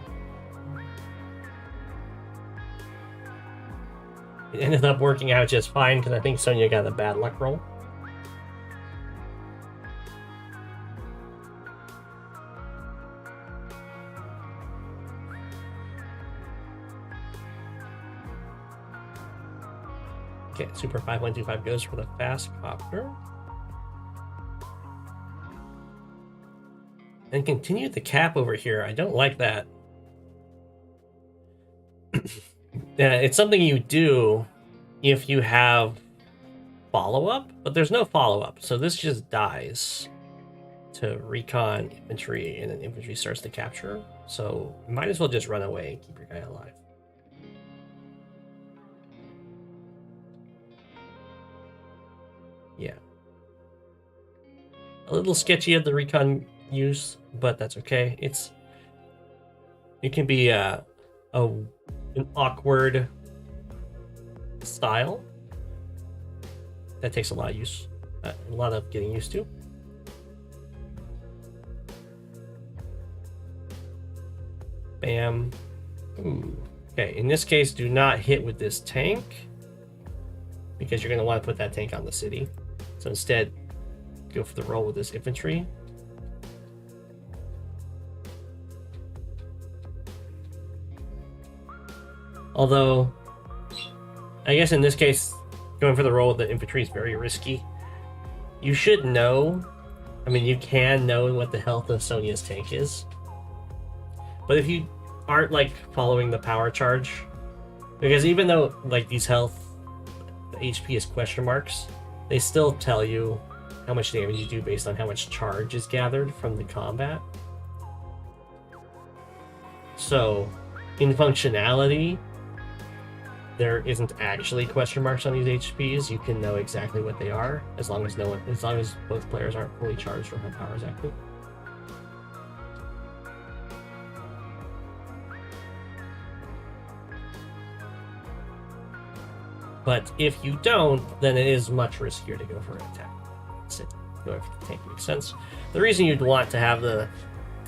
S1: It ended up working out just fine because I think Sonja got a bad luck roll. Okay, Super 5125 goes for the fast copter. And continue the cap over here. I don't like that. Yeah, it's something you do if you have follow-up, but there's no follow-up, so this just dies to recon infantry, and then infantry starts to capture. So you might as well just run away and keep your guy alive. Yeah. A little sketchy at the recon use, but that's okay. It can be an awkward style that takes a lot of use, a lot of getting used to. Bam. Ooh. Okay, in this case, do not hit with this tank because you're going to want to put that tank on the city. So instead, go for the roll with this infantry. Although, I guess in this case, going for the roll with the infantry is very risky. You should know, I mean, you can know what the health of Sonja's tank is. But if you aren't, like, following the power charge, because even though, like, these health, the HP is question marks, they still tell you how much damage you do based on how much charge is gathered from the combat. So, in functionality, there isn't actually question marks on these HPs. You can know exactly what they are as long as both players aren't fully charged or have powers active. But if you don't, then it is much riskier to go for an attack. Go for the tank makes sense. The reason you'd want to have to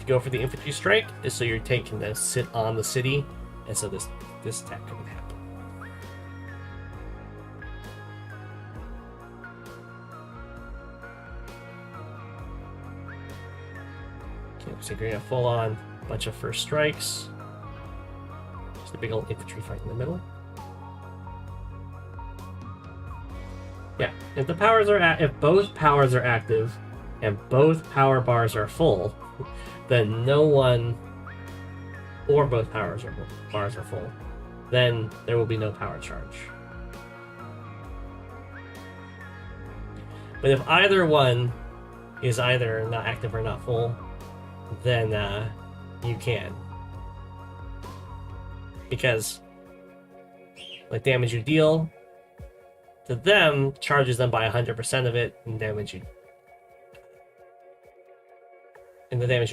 S1: go for the infantry strike is so your tank can then sit on the city, and so this attack couldn't happen. Okay, looks like you're gonna full on bunch of first strikes. Just a big old infantry fight in the middle. Yeah, if both powers are active and both power bars are full, then no one or both bars are full, then there will be no power charge. But if either one is either not active or not full, then you can. Because like damage you deal to them charges them by 100% of it, and the damage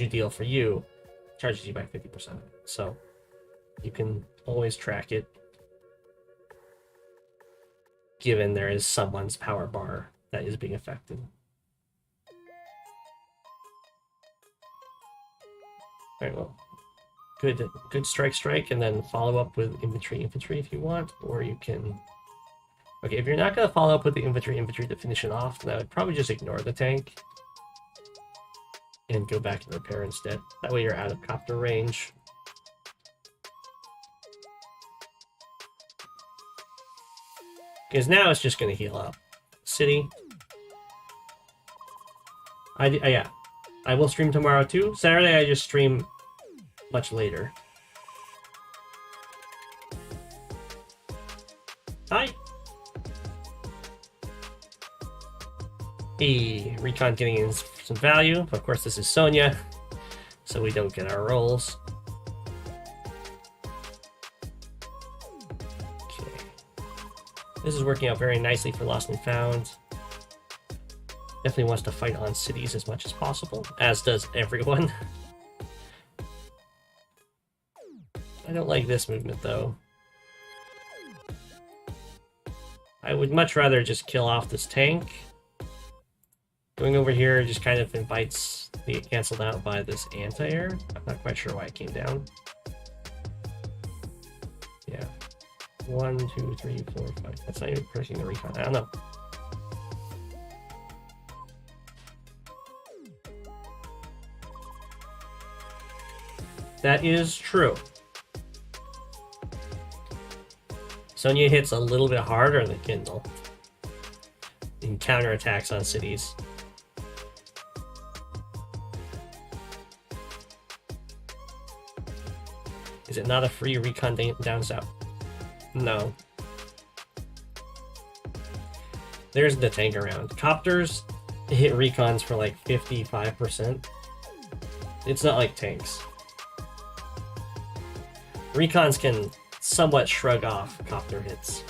S1: you deal for you charges you by 50% of it. So you can always track it, given there is someone's power bar that is being affected. Alright, well, good strike, and then follow up with infantry if you want, or you can. Okay, if you're not going to follow up with the infantry to finish it off, then I would probably just ignore the tank and go back to the repair instead. That way you're out of copter range. Because now it's just going to heal up. City. Yeah. I will stream tomorrow too. Saturday I just stream much later. Hi! Hey, recon getting in some value. Of course, this is Sonja, so we don't get our rolls. Okay. This is working out very nicely for Lost and Found. Definitely wants to fight on cities as much as possible, as does everyone. I don't like this movement, though. I would much rather just kill off this tank. Going over here just kind of invites the get cancelled out by this anti-air. I'm not quite sure why it came down. Yeah. 1, 2, 3, 4, 5. That's not even pressing the recon. I don't know. That is true. Sonja hits a little bit harder than Kindle in counterattacks on cities. Is it not a free recon down south? No. There's the tank around. Copters hit recons for like 55%. It's not like tanks. Recons can somewhat shrug off copter hits.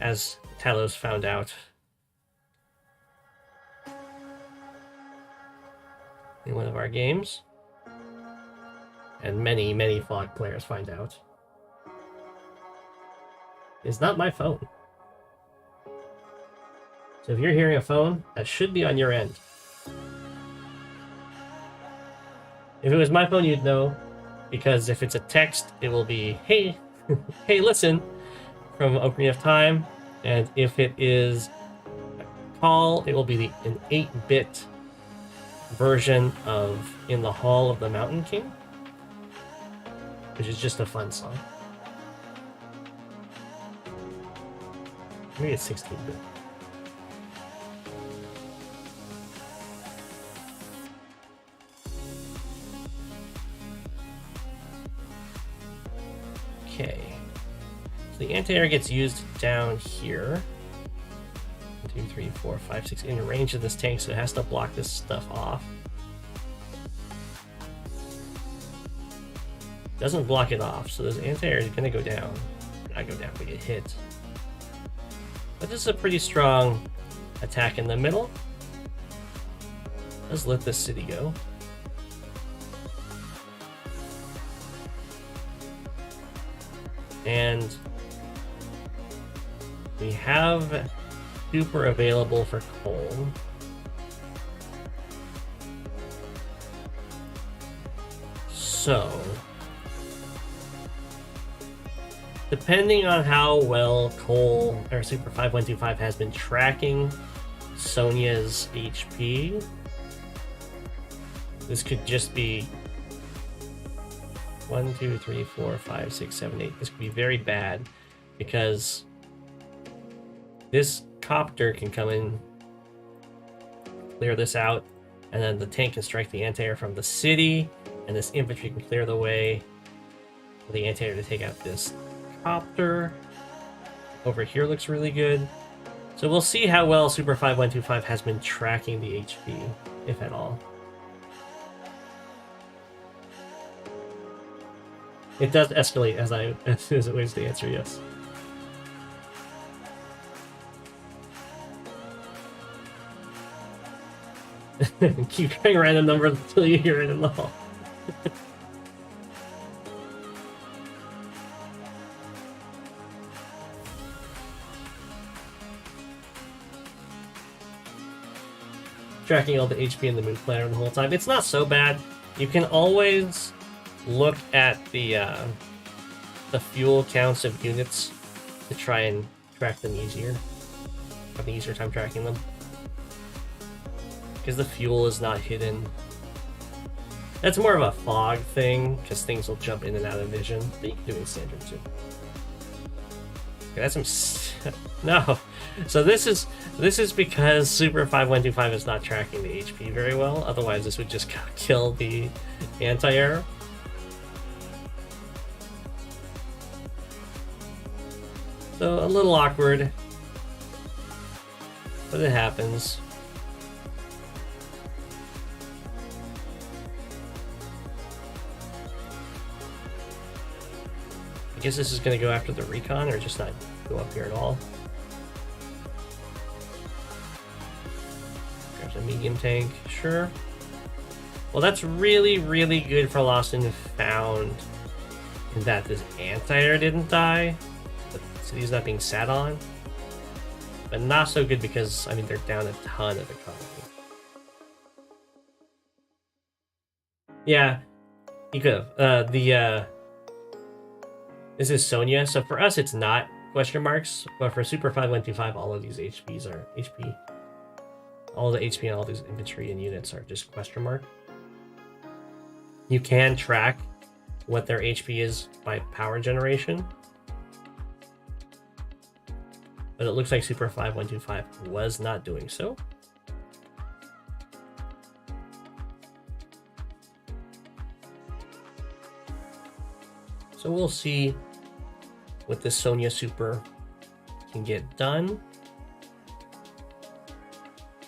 S1: As Talos found out in one of our games. And many, many FOG players find out. It's not my phone. So if you're hearing a phone, that should be on your end. If it was my phone, you'd know, because if it's a text, it will be, hey, hey, listen, from Ocarina of Time. And if it is a call, it will be an 8-bit version of In the Hall of the Mountain King, which is just a fun song. Maybe it's 16-bit. Okay. So the anti-air gets used down here. 1, 2, 3, 4, 5, 6 in range of this tank, so it has to block this stuff off. Doesn't block it off, so this anti-air is going to go down. Not go down, but get hit. But this is a pretty strong attack in the middle. Let's let this city go. And we have super available for Koal. So, depending on how well Koal or Super 5125 has been tracking Sonja's HP, this could just be 1, 2, 3, 4, 5, 6, 7, 8. This could be very bad because this copter can come in, clear this out, and then the tank can strike the anti-air from the city, and this infantry can clear the way for the anti-air to take out this copter. Over here looks really good. So we'll see how well Super 5125 has been tracking the HP, if at all. It does escalate as soon as it waits to answer yes. Keep trying random numbers until you hear it in the hall. Tracking all the HP in the move planner the whole time. It's not so bad. You can always look at the fuel counts of units to try and track them easier. Have an easier time tracking them. Because the fuel is not hidden. That's more of a fog thing, because things will jump in and out of vision. But you can do it in standard too. Okay, that's some... No! So this is because Super 5125 is not tracking the HP very well. Otherwise this would just kill the anti-air. So a little awkward, but it happens. I guess this is going to go after the recon, or just not go up here at all. Grabs a medium tank, sure. Well, that's really, really good for Lost and Found, in that this anti-air didn't die. So he's not being sat on, but not so good because, I mean, they're down a ton of economy. Yeah, you could have. This is Sonja, so for us it's not question marks, but for Super 5125, all of these HPs are HP. All the HP and all these infantry and units are just question mark. you can track what their HP is by power generation. But it looks like Super 5125 was not doing so. So we'll see what this Sonja Super can get done.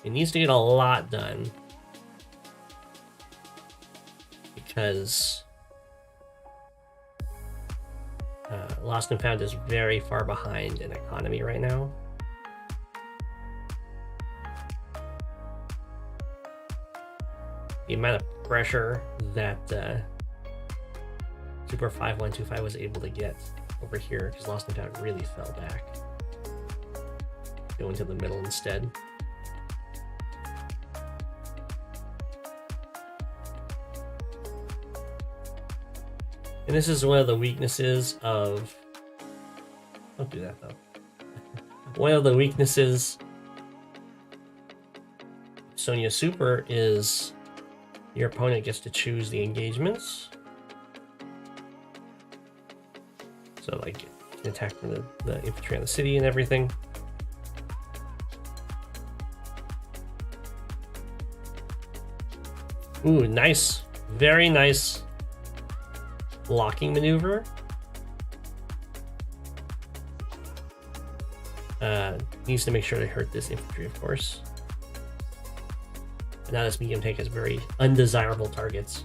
S1: It needs to get a lot done because Lost and Found is very far behind in economy right now. The amount of pressure that Super 5125 was able to get over here, because Lost and Found really fell back. Go into the middle instead. And this is one of the weaknesses of... Don't do that, though. One of the weaknesses Sonja Super is your opponent gets to choose the engagements. So, like, you can attack from the infantry on the city and everything. Ooh, nice. Very nice blocking maneuver. Needs to make sure to hurt this infantry, of course. And now this medium tank has very undesirable targets.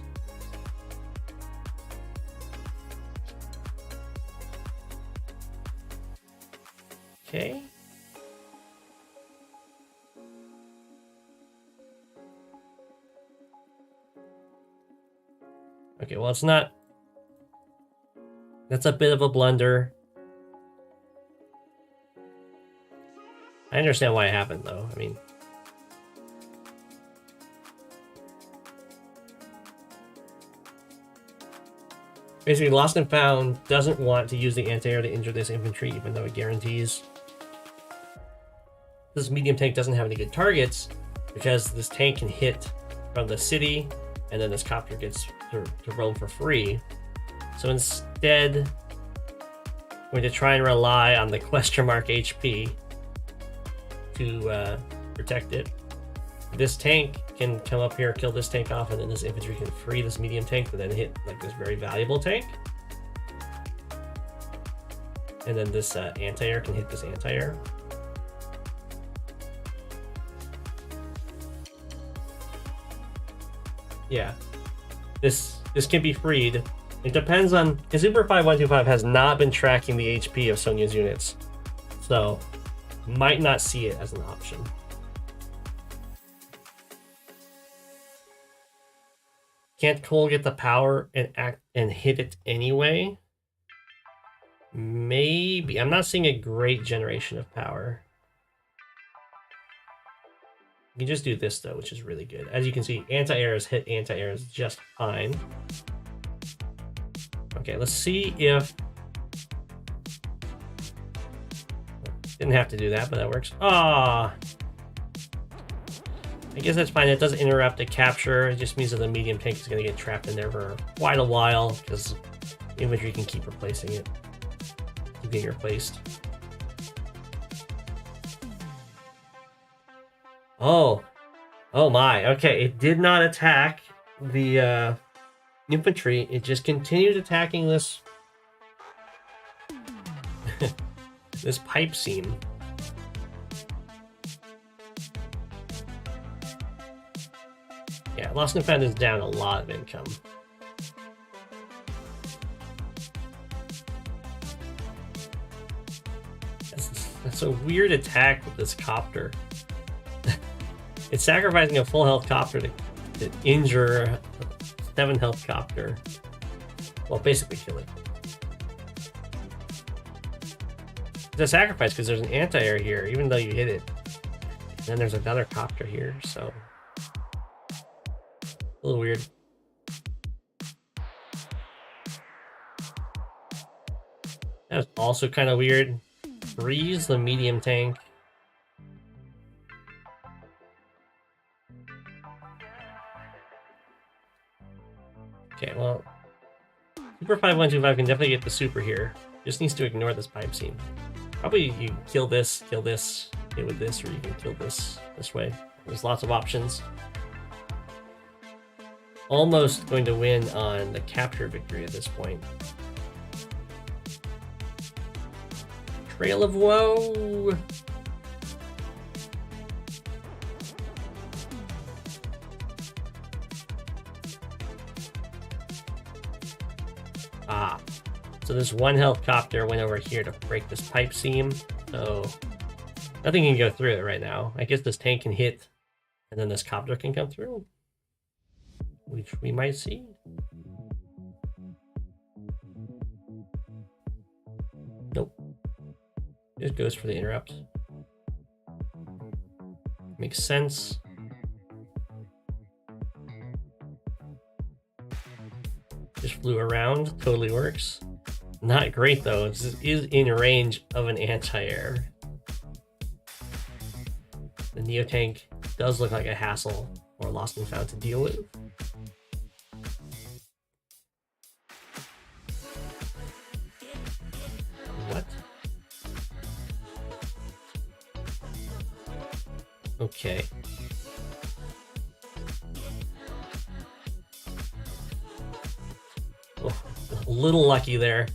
S1: Okay. Okay, well, it's not... That's a bit of a blunder. I understand why it happened, though. I mean... Basically, Lost and Found doesn't want to use the anti-air to injure this infantry, even though it guarantees. This medium tank doesn't have any good targets, because this tank can hit from the city, and then this copter gets to roam for free. So instead, we're going to try and rely on the question mark HP to protect it. This tank can come up here, kill this tank off, and then this infantry can free this medium tank to then hit like this very valuable tank. And then this anti-air can hit this anti-air. Yeah, this can be freed. It depends on, because Super 5125 has not been tracking the HP of Sonja's units, so might not see it as an option. Can't Koal get the power and hit it anyway? Maybe. I'm not seeing a great generation of power. You can just do this though, which is really good. As you can see, anti-airs hit anti-airs just fine. Okay, let's see if... Didn't have to do that, but that works. Ah, I guess that's fine. It doesn't interrupt the capture. It just means that the medium tank is going to get trapped in there for quite a while, because infantry can keep replacing it. Keep getting replaced. Oh my. Okay, it did not attack the infantry. It just continued attacking this this pipe seam. Yeah, Lost and Found is down a lot of income. That's a weird attack with this copter. It's sacrificing a full health copter to injure a 7 health copter. Well, basically kill it. It's a sacrifice because there's an anti-air here, even though you hit it. And then there's another copter here, so... A little weird. That was also kind of weird. Freeze the medium tank. Okay, well, Super 5125 can definitely get the super here. Just needs to ignore this pipe seam. Probably you kill this, hit with this, or you can kill this way. There's lots of options. Almost going to win on the capture victory at this point. Trail of Woe! Ah, so this 1 health copter went over here to break this pipe seam, so nothing can go through it right now. I guess this tank can hit, and then this copter can come through, which we might see. Nope. Just goes for the interrupt. Makes sense. Just flew around, totally works. Not great though, it is in range of an anti-air. The Neo tank does look like a hassle or lost and found to deal with. What? Okay. Oh, a little lucky there.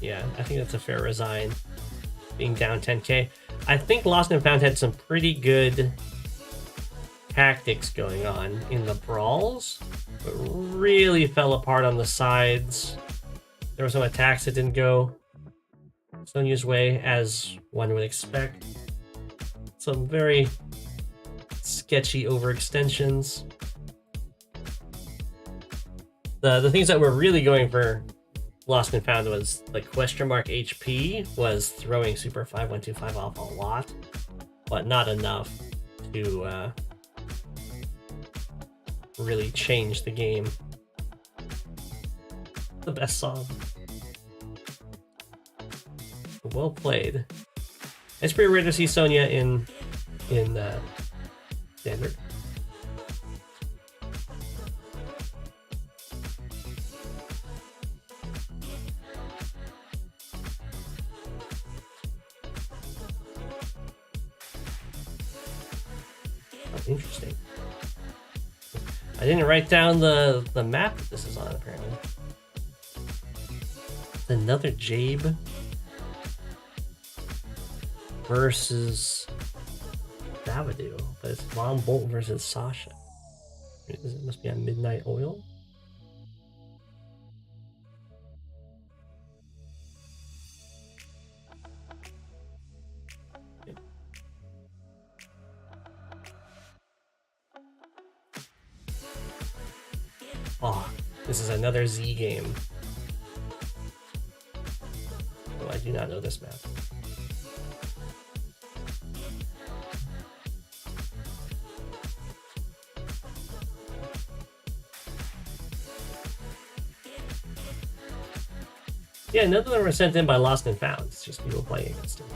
S1: Yeah, I think that's a fair resign. Being down 10k. I think Lost and Found had some pretty good tactics going on in the brawls, but really fell apart on the sides. There were some attacks that didn't go Sonja's way, as one would expect. Some very sketchy overextensions. The things that were really going for Lost and Found was like question mark HP was throwing Super 5125 off a lot, but not enough to really change the game. The best song. Well played. It's pretty rare to see Sonja in standard. Interesting. I didn't write down the map that this is on, apparently. Another Jabe versus Thavidu, but it's Von Bolt versus Sasha. It must be on Midnight Oil. Oh, this is another Z game. Oh, I do not know this map. Yeah, none of them were sent in by Lost and Found. It's just people playing against them.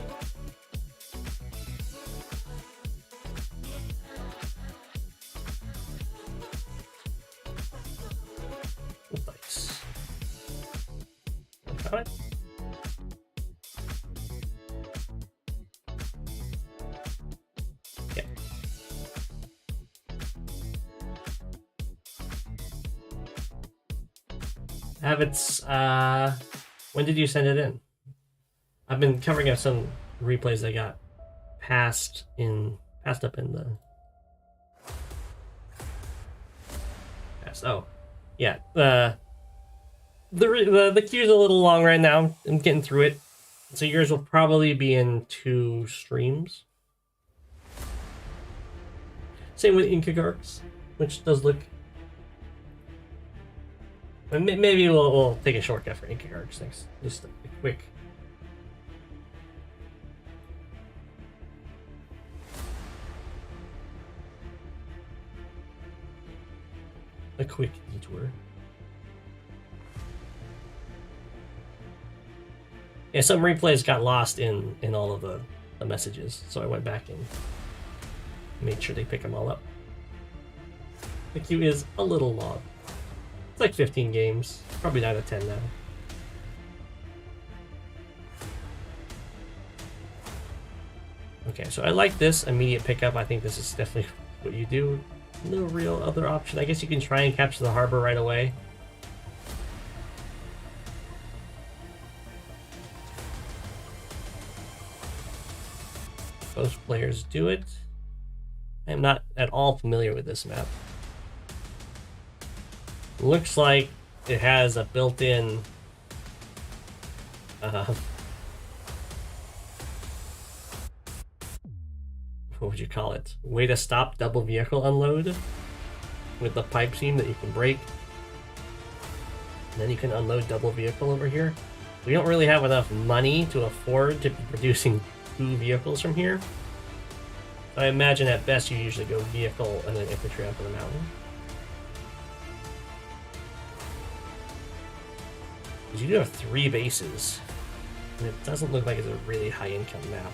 S1: Nice. Got it? Yeah. Habits, when did you send it in? I've been covering up some replays that got passed up in the oh yeah, the queue's a little long right now. I'm getting through it, so yours will probably be in 2 streams. Same with Incuggarch, which does look. Maybe we'll take a shortcut for Incuggarch next. Just a quick. A quick detour. Yeah, some replays got lost in all of the messages, so I went back and made sure they pick them all up. The queue is a little long. It's like 15 games. Probably 9 out of 10 now. Okay, so I like this immediate pickup. I think this is definitely what you do. No real other option. I guess you can try and capture the harbor right away. Most players do it. I am not at all familiar with this map. Looks like it has a built-in what would you call it? Way to stop double vehicle unload with the pipe seam that you can break. And then you can unload double vehicle over here. We don't really have enough money to afford to be producing 2 vehicles from here. So I imagine at best you usually go vehicle and then infantry up the mountain. Because you do have 3 bases. And it doesn't look like it's a really high income map.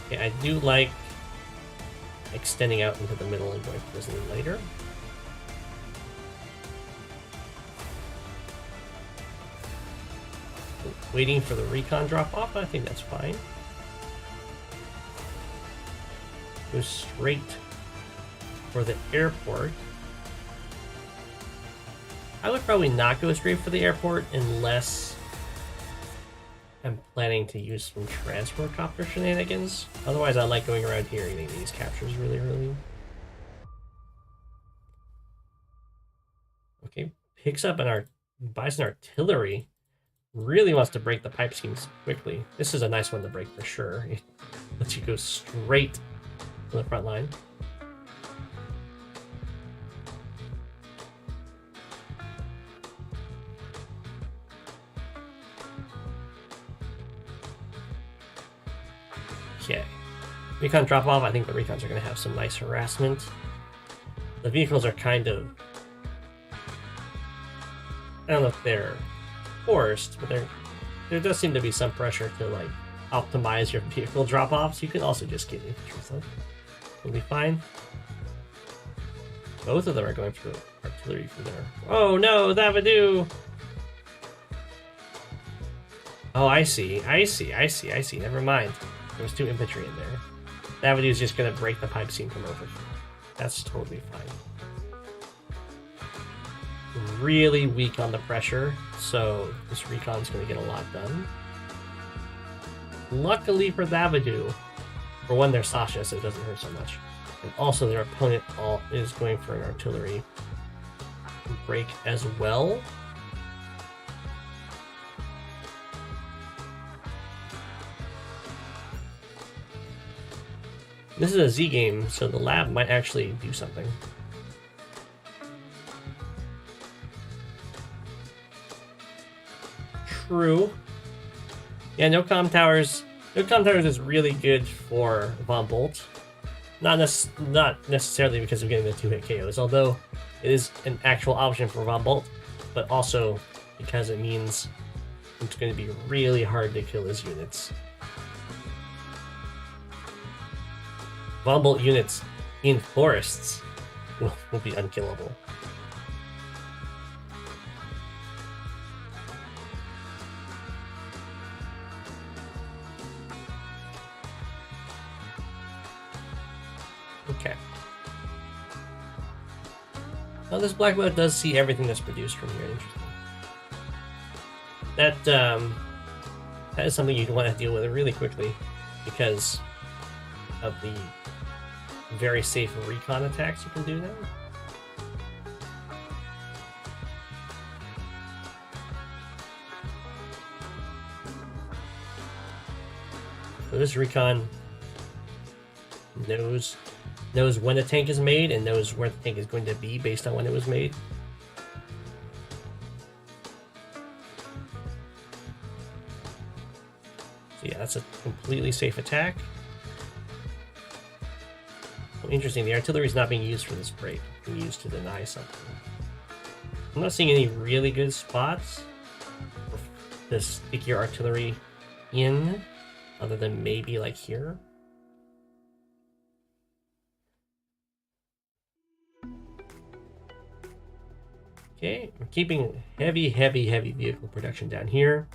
S1: Okay, I do like extending out into the middle and going for this a little later. Waiting for the recon drop off, I think that's fine. Go straight for the airport. I would probably not go straight for the airport unless I'm planning to use some transport copter shenanigans. Otherwise, I like going around here and getting these captures really early. Okay, picks up buys an artillery. Really wants to break the pipe schemes quickly. This is a nice one to break for sure. It lets you go straight to the front line. Okay. Recon drop off. I think the recons are going to have some nice harassment. The vehicles are kind of... I don't know if they're forced, but there does seem to be some pressure to like optimize your vehicle drop-offs. You can also just get infantry stuff. It'll be fine. Both of them are going for artillery from there. Oh no, Thavidu! Oh, I see. Never mind. There was 2 infantry in there. Thavidu's just gonna break the pipe seam from over here. That's totally fine. Really weak on the pressure, so this recon's going to get a lot done. Luckily for Thavidu, for one, they're Sasha, so it doesn't hurt so much. And also their opponent is going for an artillery break as well. This is a Z game, so the lab might actually do something. True. Yeah, no comm towers. No comm towers is really good for Von Bolt. Not necessarily because of getting the 2-hit KOs, although it is an actual option for Von Bolt, but also because it means it's going to be really hard to kill his units. Von Bolt units in forests will be unkillable. Okay. Well, this black mode does see everything that's produced from here. Interesting. That is something you'd want to deal with really quickly because of the very safe recon attacks you can do now. So this recon knows when a tank is made and knows where the tank is going to be based on when it was made. So yeah, that's a completely safe attack. So interesting, the artillery is not being used for this break. It's being used to deny something. I'm not seeing any really good spots for this stick your artillery in. other than maybe like here. Okay, we're keeping heavy vehicle production down here.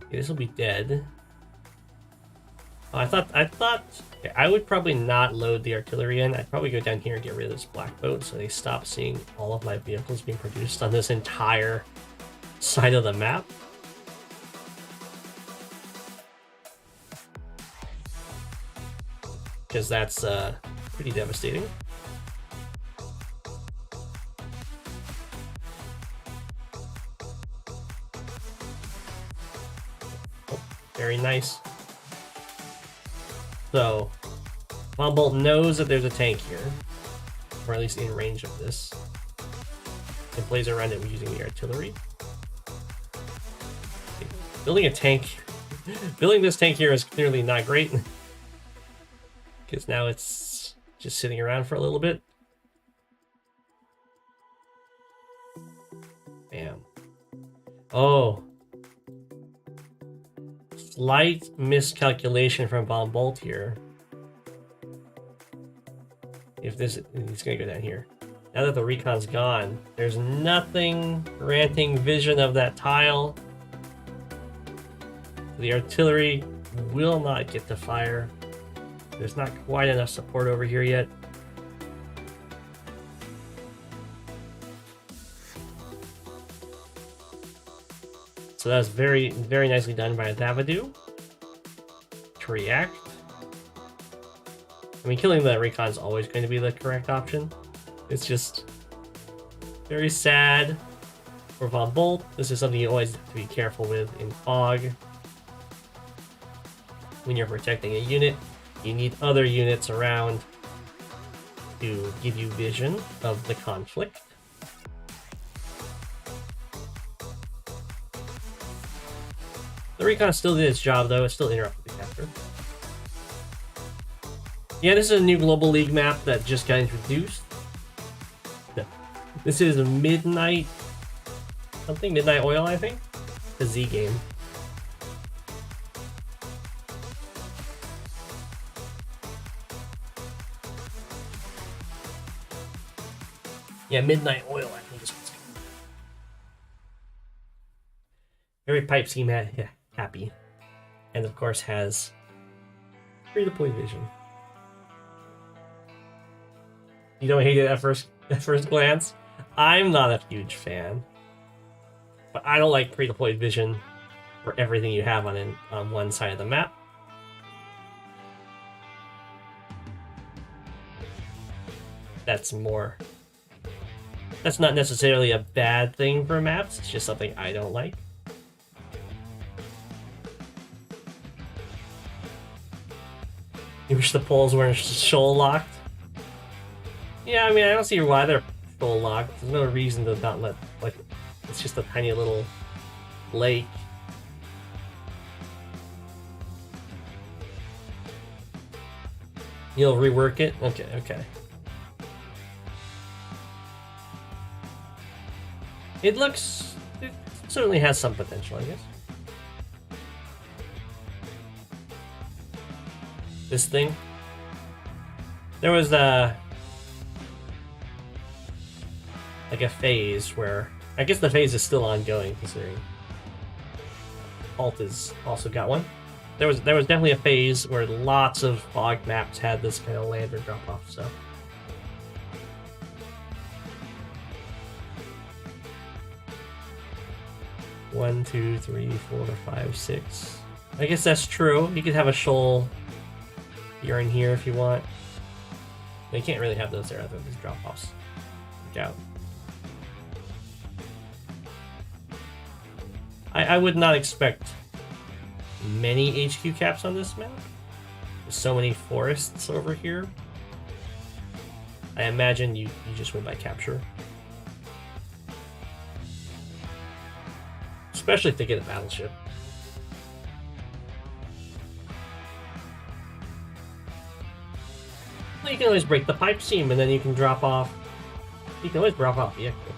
S1: Okay, this will be dead. Oh, I thought okay, I would probably not load the artillery in. I'd probably go down here and get rid of this black boat so they stop seeing all of my vehicles being produced on this entire side of the map. Because that's pretty devastating. Oh, very nice. So, Von Bolt knows that there's a tank here, or at least in range of this, and plays around it using the artillery. Okay. Building a tank, building this tank here is clearly not great. Because now it's just sitting around for a little bit. Bam. Oh. Slight miscalculation from Von Bolt here. If this, he's gonna go down here. Now that the recon's gone, there's nothing granting vision of that tile. The artillery will not get to fire. There's not quite enough support over here yet. So that was very nicely done by Thavidu to react. I mean, killing the recon is always going to be the correct option. It's just very sad for Von Bolt. This is something you always have to be careful with in fog. When you're protecting a unit, you need other units around to give you vision of the conflict. The recon still did its job, though. It still interrupted the capture. Yeah, this is a new Global League map that just got introduced. This is Midnight something? Midnight Oil, I think? The Z game. Yeah, Midnight Oil, I think is what's going on. Every pipe seemed happy. And of course has free-to-play vision. You don't hate it at first glance? I'm not a huge fan. But I don't like pre-deployed vision for everything you have on one side of the map. That's not necessarily a bad thing for maps, it's just something I don't like. You wish the poles weren't shoal locked? Yeah, I mean, I don't see why they're shoal locked. There's no reason to not let, like, it's just a tiny little lake. You'll rework it? Okay. It certainly has some potential, I guess. This thing. There was like a phase where, I guess the phase is still ongoing considering Alt has also got one. There was definitely a phase where lots of fog maps had this kind of lander drop off, so. 1, 2, 3, 4, 5, 6. I guess that's true. You could have a shoal here and here if you want. But you can't really have those there other than these drop-offs. Look out. I would not expect many HQ caps on this map. There's so many forests over here. I imagine you just win by capture. Especially if they get a battleship. Well, you can always break the pipe seam and then you can drop off. You can always drop off vehicles.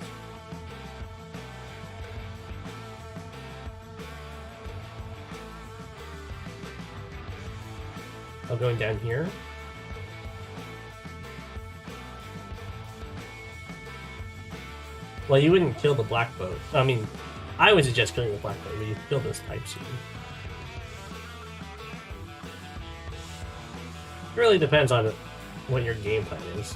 S1: of going down here. Well, you wouldn't kill the black boat. I mean, I would suggest killing the black boat, but you kill this pipe seam. It really depends on what your game plan is.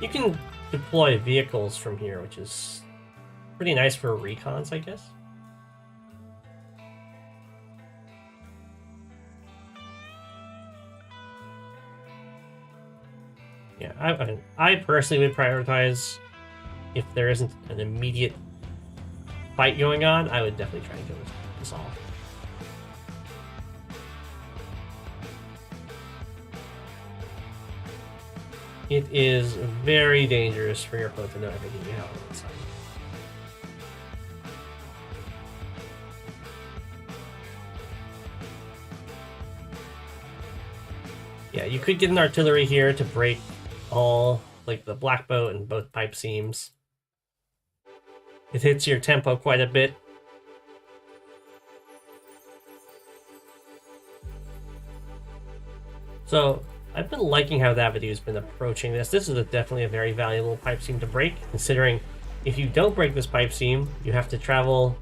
S1: You can deploy vehicles from here, which is pretty nice for recons, I guess. Yeah, I personally would prioritize, if there isn't an immediate fight going on, I would definitely try and kill this off. It is very dangerous for your opponent to know everything you have on the side. Yeah, you could get an artillery here to break all, like the black boat and both pipe seams. It hits your tempo quite a bit. So I've been liking how Thavidu's been approaching this. This is definitely a very valuable pipe seam to break, considering if you don't break this pipe seam, you have to travel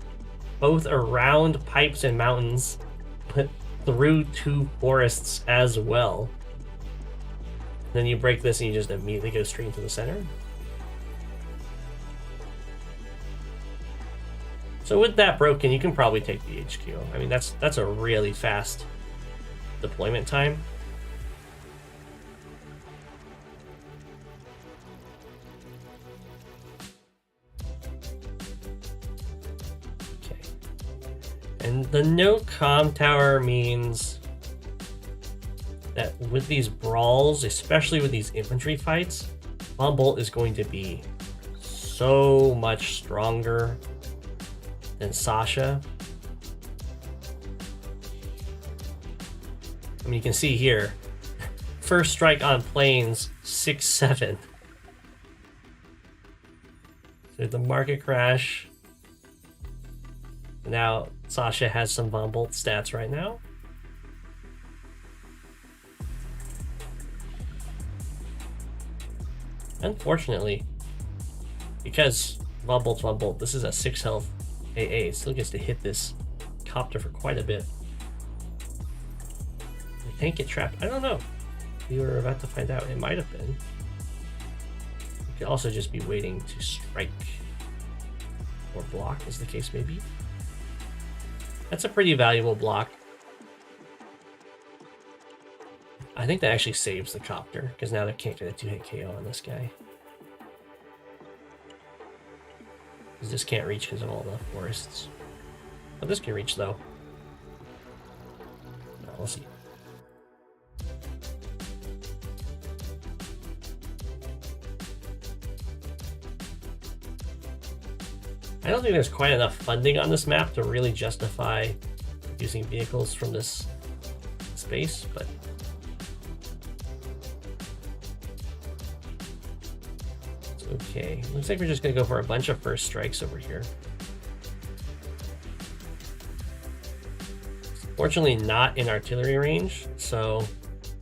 S1: both around pipes and mountains, but through 2 forests as well. Then you break this and you just immediately go straight into the center. So with that broken, you can probably take the HQ. I mean, that's a really fast deployment time. Okay. And the no comm tower means that with these brawls, especially with these infantry fights, Von Bolt is going to be so much stronger than Sasha. I mean, you can see here, first strike on planes, 6-7. So the market crash. Now Sasha has some Von Bolt stats right now. Unfortunately, because Von Bolt, this is a 6 health AA, it still gets to hit this copter for quite a bit. The tank get trapped? I don't know. We were about to find out. It might have been. You could also just be waiting to strike or block, as the case may be. That's a pretty valuable block. I think that actually saves the copter, because now they can't get a 2-hit KO on this guy. Because this can't reach because of all the forests. But this can reach, though. No, we'll see. I don't think there's quite enough funding on this map to really justify using vehicles from this space, but okay, looks like we're just going to go for a bunch of first strikes over here. Fortunately, not in artillery range, so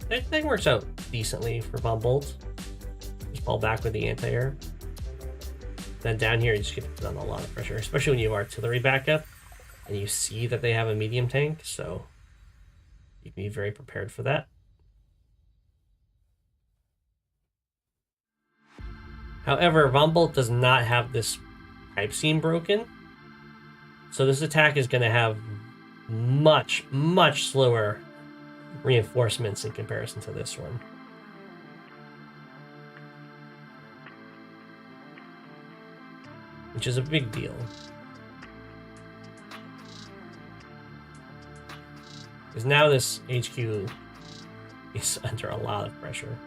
S1: that works out decently for Von Bolt. Just fall back with the anti-air. Then down here, you just get to put on a lot of pressure, especially when you have artillery backup and you see that they have a medium tank, so you can be very prepared for that. However, Von Bolt does not have this pipe seam broken, so this attack is going to have much, much slower reinforcements in comparison to this one. Which is a big deal. Because now this HQ is under a lot of pressure.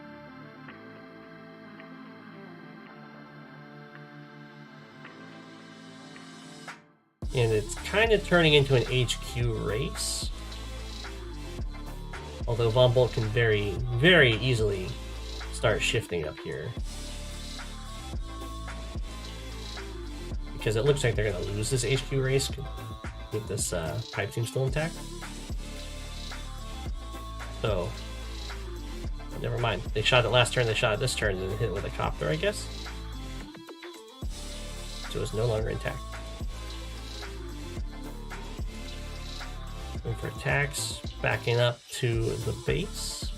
S1: And it's kind of turning into an HQ race. Although Von Bolt can very, very easily start shifting up here. because it looks like they're going to lose this HQ race with this pipe team still intact. So, never mind. They shot it last turn, they shot it this turn, and then hit it with a copter, I guess. So it's no longer intact. Going for attacks, backing up to the base.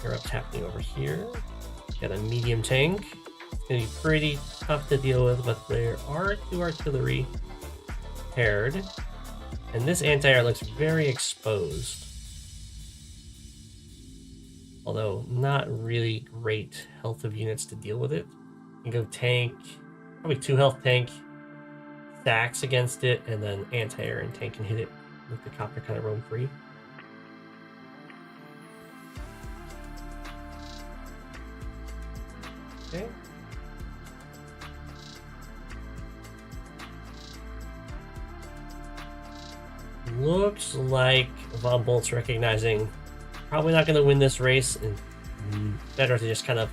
S1: What's happening over here? Got a medium tank. It's gonna be pretty tough to deal with, but there are 2 artillery paired. And this anti-air looks very exposed. Although not really great health of units to deal with it. You can go tank, probably 2 health tank, stacks against it, and then anti-air and tank can hit it with the copter kind of roam free. Okay. Looks like Von Bolt's recognizing probably not going to win this race, and better to just kind of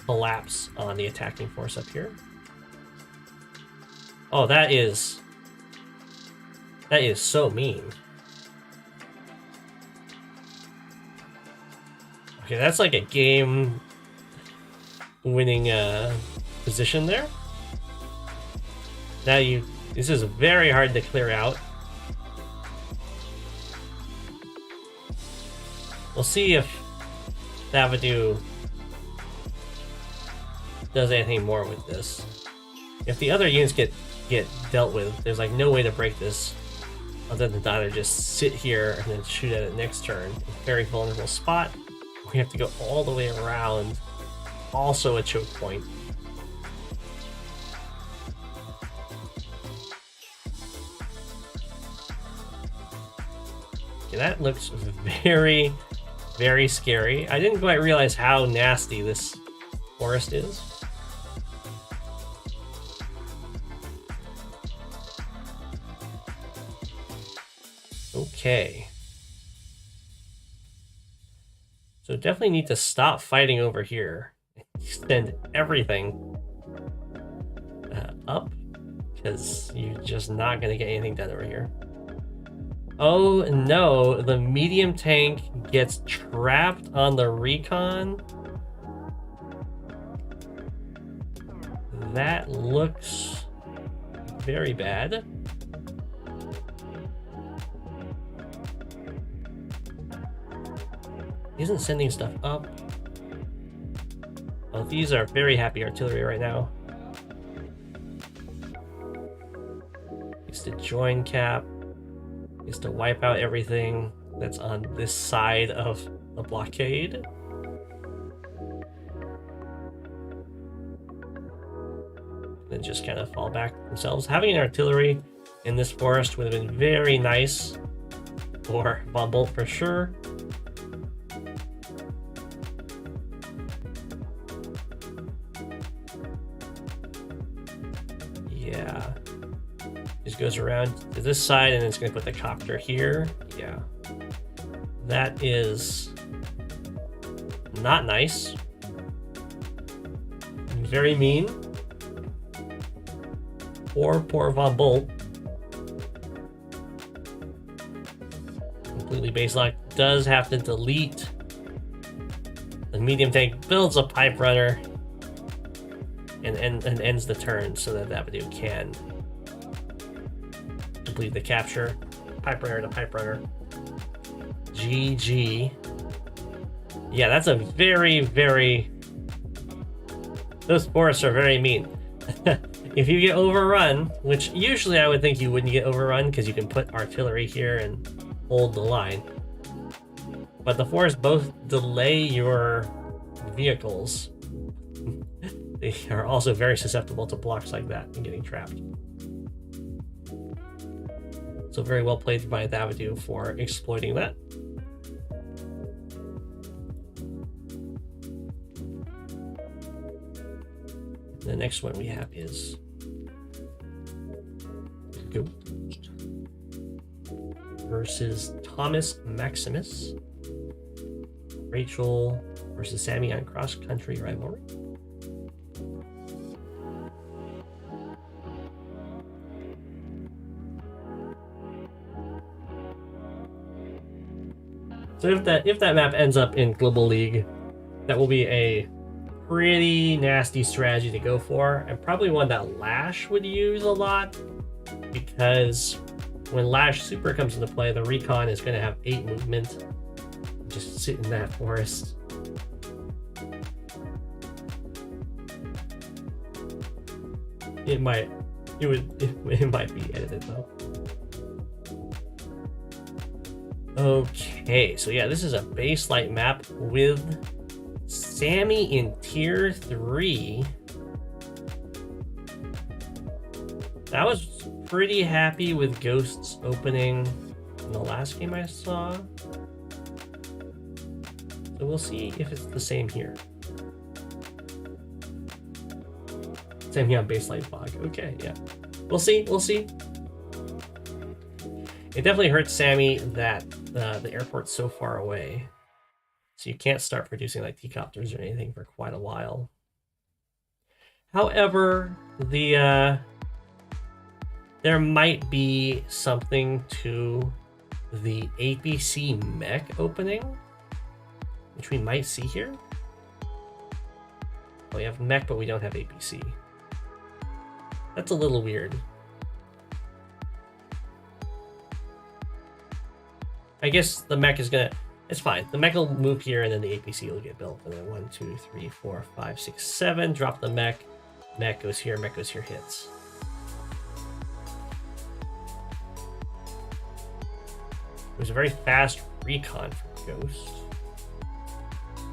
S1: collapse on the attacking force up here. Oh, that is so mean. Okay, that's like a game winning position there. Now this is very hard to clear out. We'll see if Thavidu does anything more with this. If the other units get dealt with, there's like no way to break this other than to either just sit here and then shoot at it next turn. Very vulnerable spot. We have to go all the way around. Also a choke point. Okay, that looks very, very scary. I didn't quite realize how nasty this forest is. Okay. So definitely need to stop fighting over here. Extend everything up, because you're just not going to get anything done over here. Oh no, the medium tank gets trapped on the recon. That looks very bad. Isn't sending stuff up. Well, these are very happy artillery right now. Is to join cap. Is to wipe out everything that's on this side of the blockade. Then just kind of fall back themselves. Having an artillery in this forest would have been very nice for Von Bolt for sure. Yeah. Just goes around to this side and it's going to put the copter here. Yeah. That is not nice. Very mean. Poor Von Bolt. Completely base lock. Does have to delete. The medium tank builds a pipe runner and ends the turn so that Thavidu can complete the capture. Pipe runner to pipe runner. GG. Yeah, that's a very, very... Those forests are very mean. If you get overrun, which usually I would think you wouldn't get overrun because you can put artillery here and hold the line. But the forests both delay your vehicles. They are also very susceptible to blocks like that and getting trapped. So very well played by Thavidu for exploiting that. The next one we have is Go versus TomusMaximus. Rachel versus Sami on cross-country rivalry. So if that map ends up in Global League, that will be a pretty nasty strategy to go for, and probably one that Lash would use a lot, because when Lash Super comes into play, the Recon is going to have 8 movement. Just sit in that forest. It might be edited though. Okay, so yeah, this is a base light map with Sami in tier 3. I was pretty happy with Ghost's opening in the last game I saw. So we'll see if it's the same here. Same here on base light fog. Okay, yeah. We'll see. It definitely hurts Sami that the airport's so far away. So you can't start producing like T-copters or anything for quite a while. However, there might be something to the APC mech opening, which we might see here. Well, we have mech, but we don't have APC. That's a little weird. I guess the mech is gonna... It's fine. The mech will move here, and then the APC will get built. And then 1, 2, 3, 4, 5, 6, 7. Drop the mech. Mech goes here, hits. It was a very fast recon for Ghost.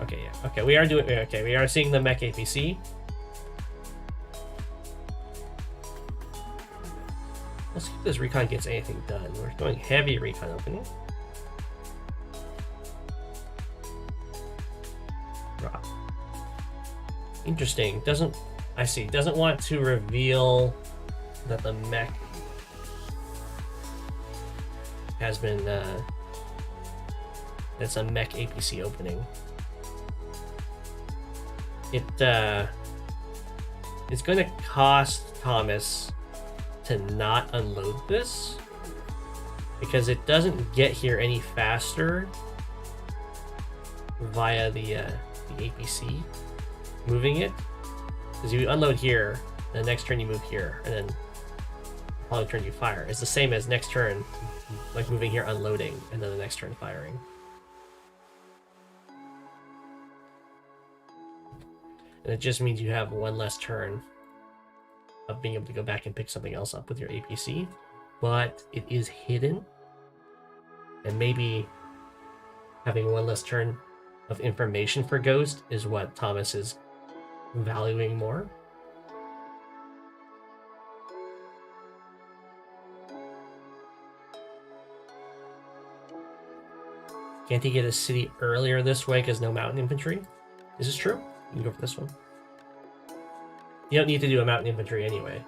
S1: Okay, yeah. Okay, we are seeing the mech APC. Let's see if this recon gets anything done. We're going heavy recon opening. Drop. Interesting. Doesn't want to reveal that the mech has been it's a mech APC opening. It's going to cost Thomas to not unload this, because it doesn't get here any faster via the APC moving it. Because you unload here, the next turn you move here, and then the following turn you fire. It's the same as next turn, like moving here, unloading, and then the next turn firing. And it just means you have one less turn of being able to go back and pick something else up with your APC, but it is hidden, and maybe having one less turn of information for Ghost is what Thomas is valuing more. Can't he get a city earlier this way because no mountain infantry? Is this true? You can go for this one. You don't need to do a mountain infantry anyway.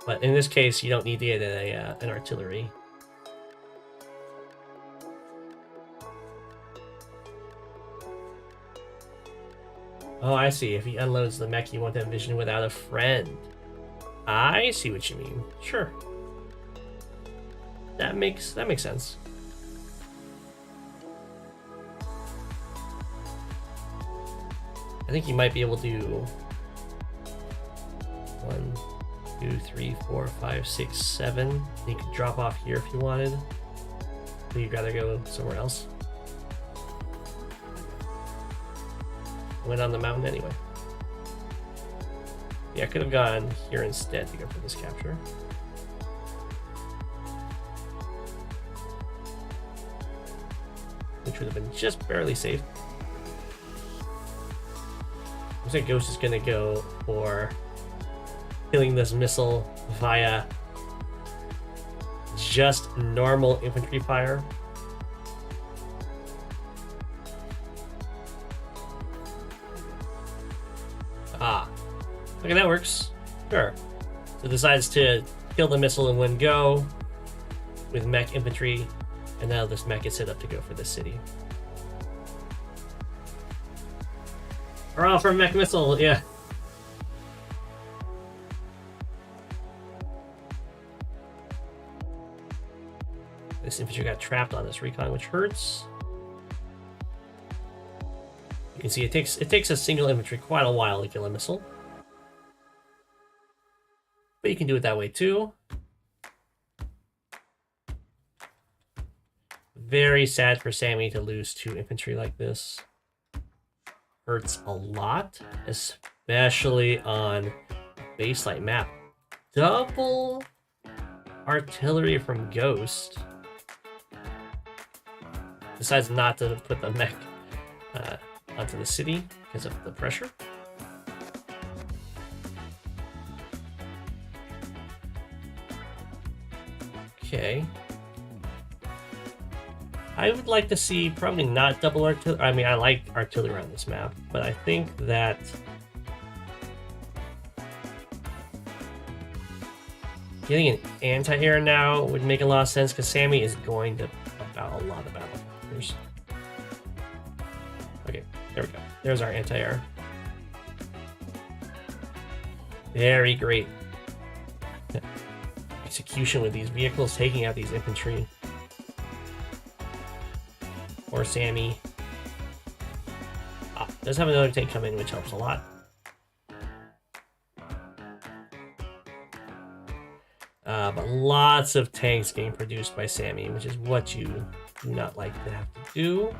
S1: But in this case, you don't need to get an artillery. Oh, I see. If he unloads the mech, you want that vision without a friend. I see what you mean. Sure. That makes sense. I think you might be able to 1, 2, 3, 4, 5, 6, 7. You could drop off here if you wanted. But you'd rather go somewhere else. Went on the mountain anyway. Yeah, I could have gone here instead to go for this capture. Which would have been just barely safe. Looks like Ghost is gonna go for killing this missile via just normal infantry fire. Ah, okay, that works. Sure. So decides to kill the missile in one go with mech infantry, and now this mech is set up to go for this city. Or off from mech missile, yeah. This infantry got trapped on this recon, which hurts. You can see it takes a single infantry quite a while to kill a missile. But you can do it that way too. Very sad for Sami to lose 2 infantry like this. Hurts a lot, especially on a baseline map. Double artillery from Ghost. Decides not to put the mech onto the city because of the pressure. Okay. I would like to see probably not double artillery. I mean, I like artillery on this map, but I think that getting an anti-air now would make a lot of sense because Sami is going to pump out a lot of battle. Okay, there we go. There's our anti-air. Very great execution with these vehicles, taking out these infantry. Or Sami. Does have another tank come in, which helps a lot. But lots of tanks getting produced by Sami, which is what you do not like to have to do.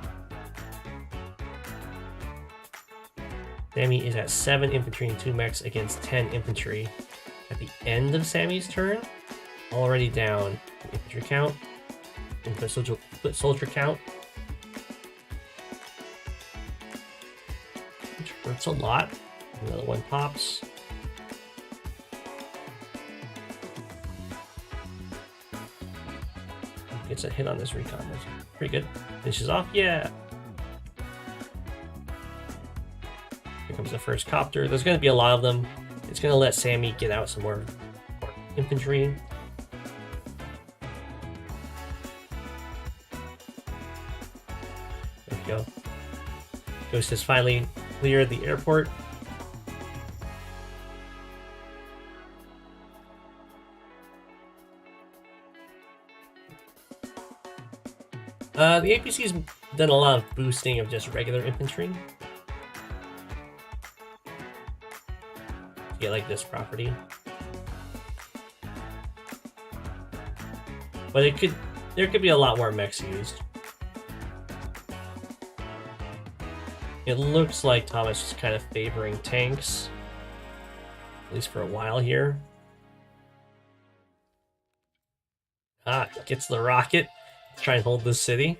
S1: Sami is at 7 infantry and 2 mechs against 10 infantry at the end of Sami's turn. Already down in infantry count, and foot soldier count. Which hurts a lot. Another one pops. Gets a hit on this recon. That's pretty good. Finishes off. Yeah. Here comes the first copter. There's going to be a lot of them. It's going to let Sami get out some more infantry. There we go. Ghost has finally cleared the airport. The APC's done a lot of boosting of just regular infantry. To get like this property. But there could be a lot more mechs used. It looks like Thomas is kind of favoring tanks, at least for a while here. Gets the rocket. Try and hold this city.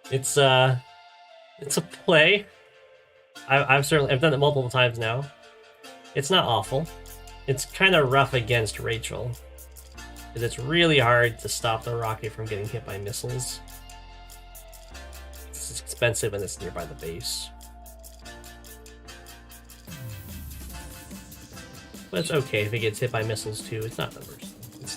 S1: It's a play. I've done it multiple times now. It's not awful. It's kind of rough against Rachel, because it's really hard to stop the rocket from getting hit by missiles. It's expensive and it's nearby the base. But it's okay if it gets hit by missiles too. It's not the worst. It's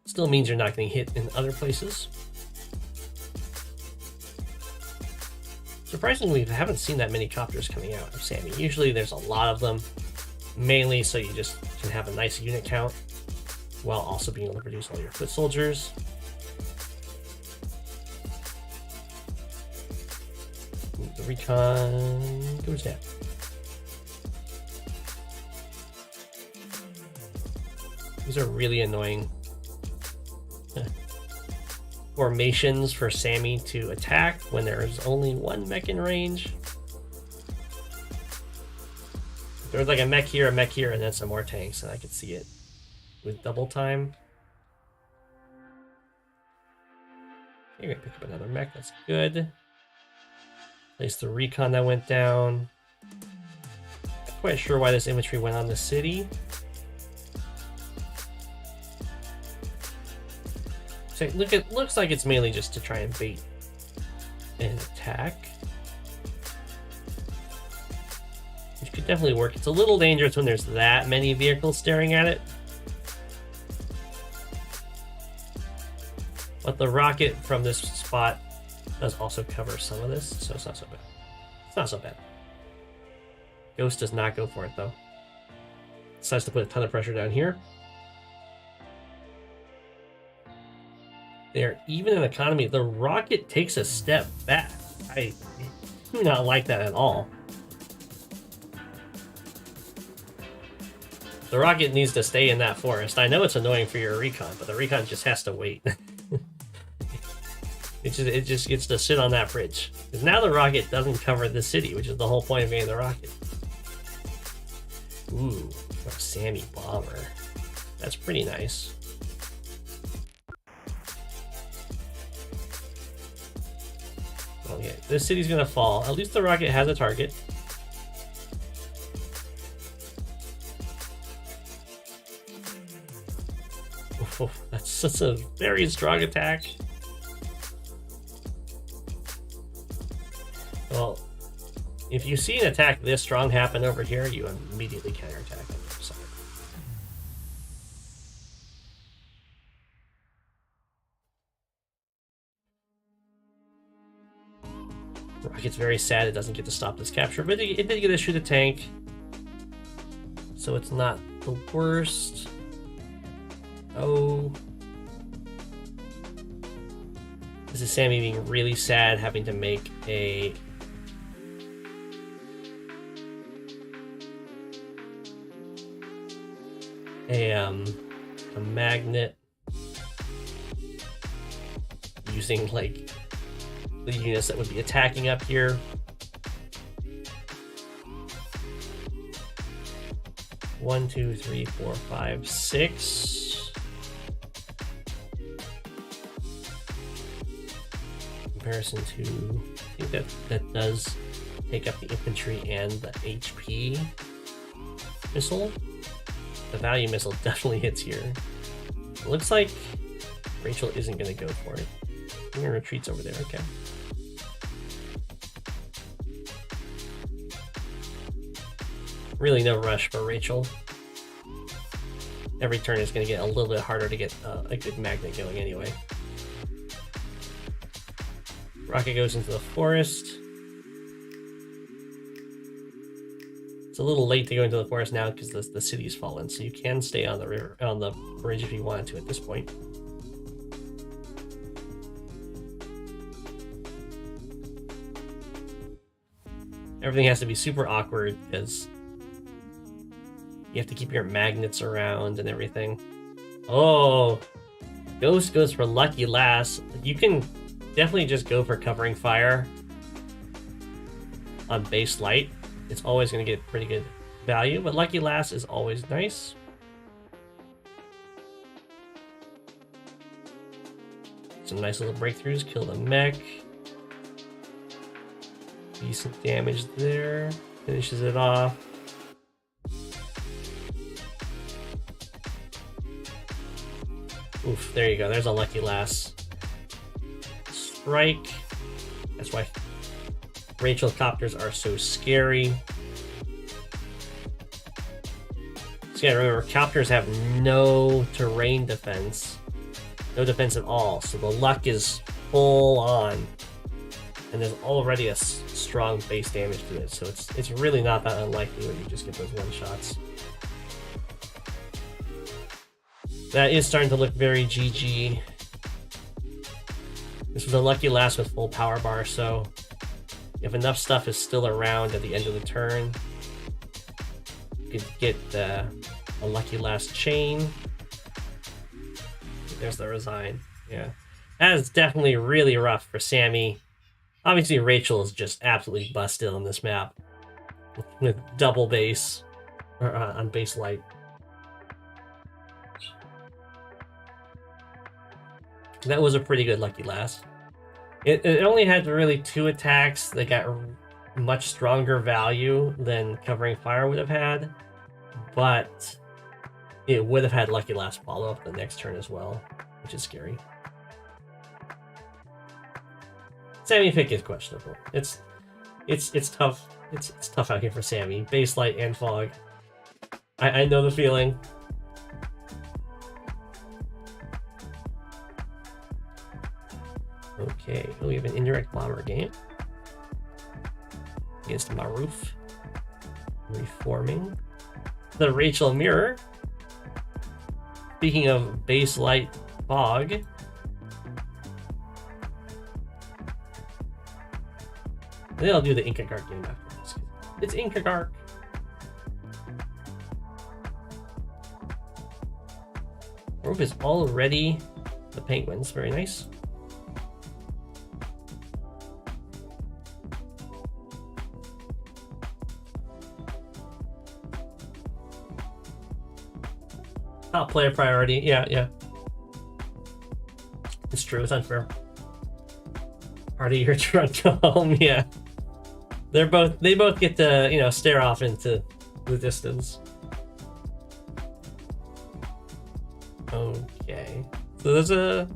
S1: still means you're not getting hit in other places. Surprisingly, I haven't seen that many copters coming out of Sami. Usually there's a lot of them, mainly so you just can have a nice unit count while also being able to produce all your foot soldiers. The recon goes down. These are really annoying formations for Sami to attack when there's only one mech in range. There's like a mech here, and then some more tanks, and I could see it with double time. You're gonna pick up another mech, that's good. Place the recon that went down. Not quite sure why this infantry went on the city. So looks like it's mainly just to try and bait an attack, which could definitely work. It's a little dangerous when there's that many vehicles staring at it. But the rocket from this spot does also cover some of this, so it's not so bad. It's not so bad. Ghost does not go for it, though. Decides to put a ton of pressure down here. They're even in economy. The rocket takes a step back. I do not like that at all. The rocket needs to stay in that forest. I know it's annoying for your recon, but the recon just has to wait. It just gets to sit on that bridge. Because now the rocket doesn't cover the city, which is the whole point of getting the rocket. Ooh, a Sami bomber. That's pretty nice. Okay, this city's gonna fall. At least the rocket has a target. Oh, that's such a very strong attack. Well, if you see an attack this strong happen over here, you immediately counterattack on the other side. Rocket's very sad it doesn't get to stop this capture, but it did get to shoot a tank, so it's not the worst. Oh. This is Sami being really sad, having to make a magnet using like the units that would be attacking up here. One, two, three, four, five, six. Comparison to, I think that does take up the infantry and the HP missile. The value missile definitely hits here. It looks like Rachel isn't going to go for it. I'm going to retreats over there, okay. Really no rush for Rachel. Every turn is going to get a little bit harder to get a good magnet going anyway. Rocket goes into the forest. It's a little late to go into the forest now because the city's fallen, so you can stay on the river, on the bridge if you wanted to at this point. Everything has to be super awkward because you have to keep your magnets around and everything. Oh, Ghost goes for Lucky Lass. You can definitely just go for covering fire on base light. It's always going to get pretty good value, but Lucky Lass is always nice. Some nice little breakthroughs. Kill the mech. Decent damage there. Finishes it off. Oof, there you go. There's a Lucky Lass. Strike. That's why Rachel copters are so scary. So yeah, remember, copters have no terrain defense. No defense at all. So the luck is full on. And there's already a strong base damage to it. So it's really not that unlikely when you just get those one shots. That is starting to look very GG. This was a Lucky Lass with full power bar, so if enough stuff is still around at the end of the turn, you could get a Lucky Lass chain. There's the Resign. Yeah. That is definitely really rough for Sami. Obviously, Rachel is just absolutely busted on this map with double base, or on base light. That was a pretty good Lucky Lass. It only had really 2 attacks that got much stronger value than covering fire would have had, but it would have had Lucky Lass follow up the next turn as well, which is scary. Sami pick is questionable. It's tough. It's tough out here for Sami. Base light and fog. I know the feeling. Okay, we have an indirect bomber game against Maruf. Reforming the Rachel mirror. Speaking of base light fog, I think I'll do the Incuggarch game after this. It's Incuggarch. Maruf is already the penguins. Very nice. Top player priority. Yeah. It's true. It's unfair. Party your truck home. Yeah. They both get to, stare off into the distance. Okay. So there's a...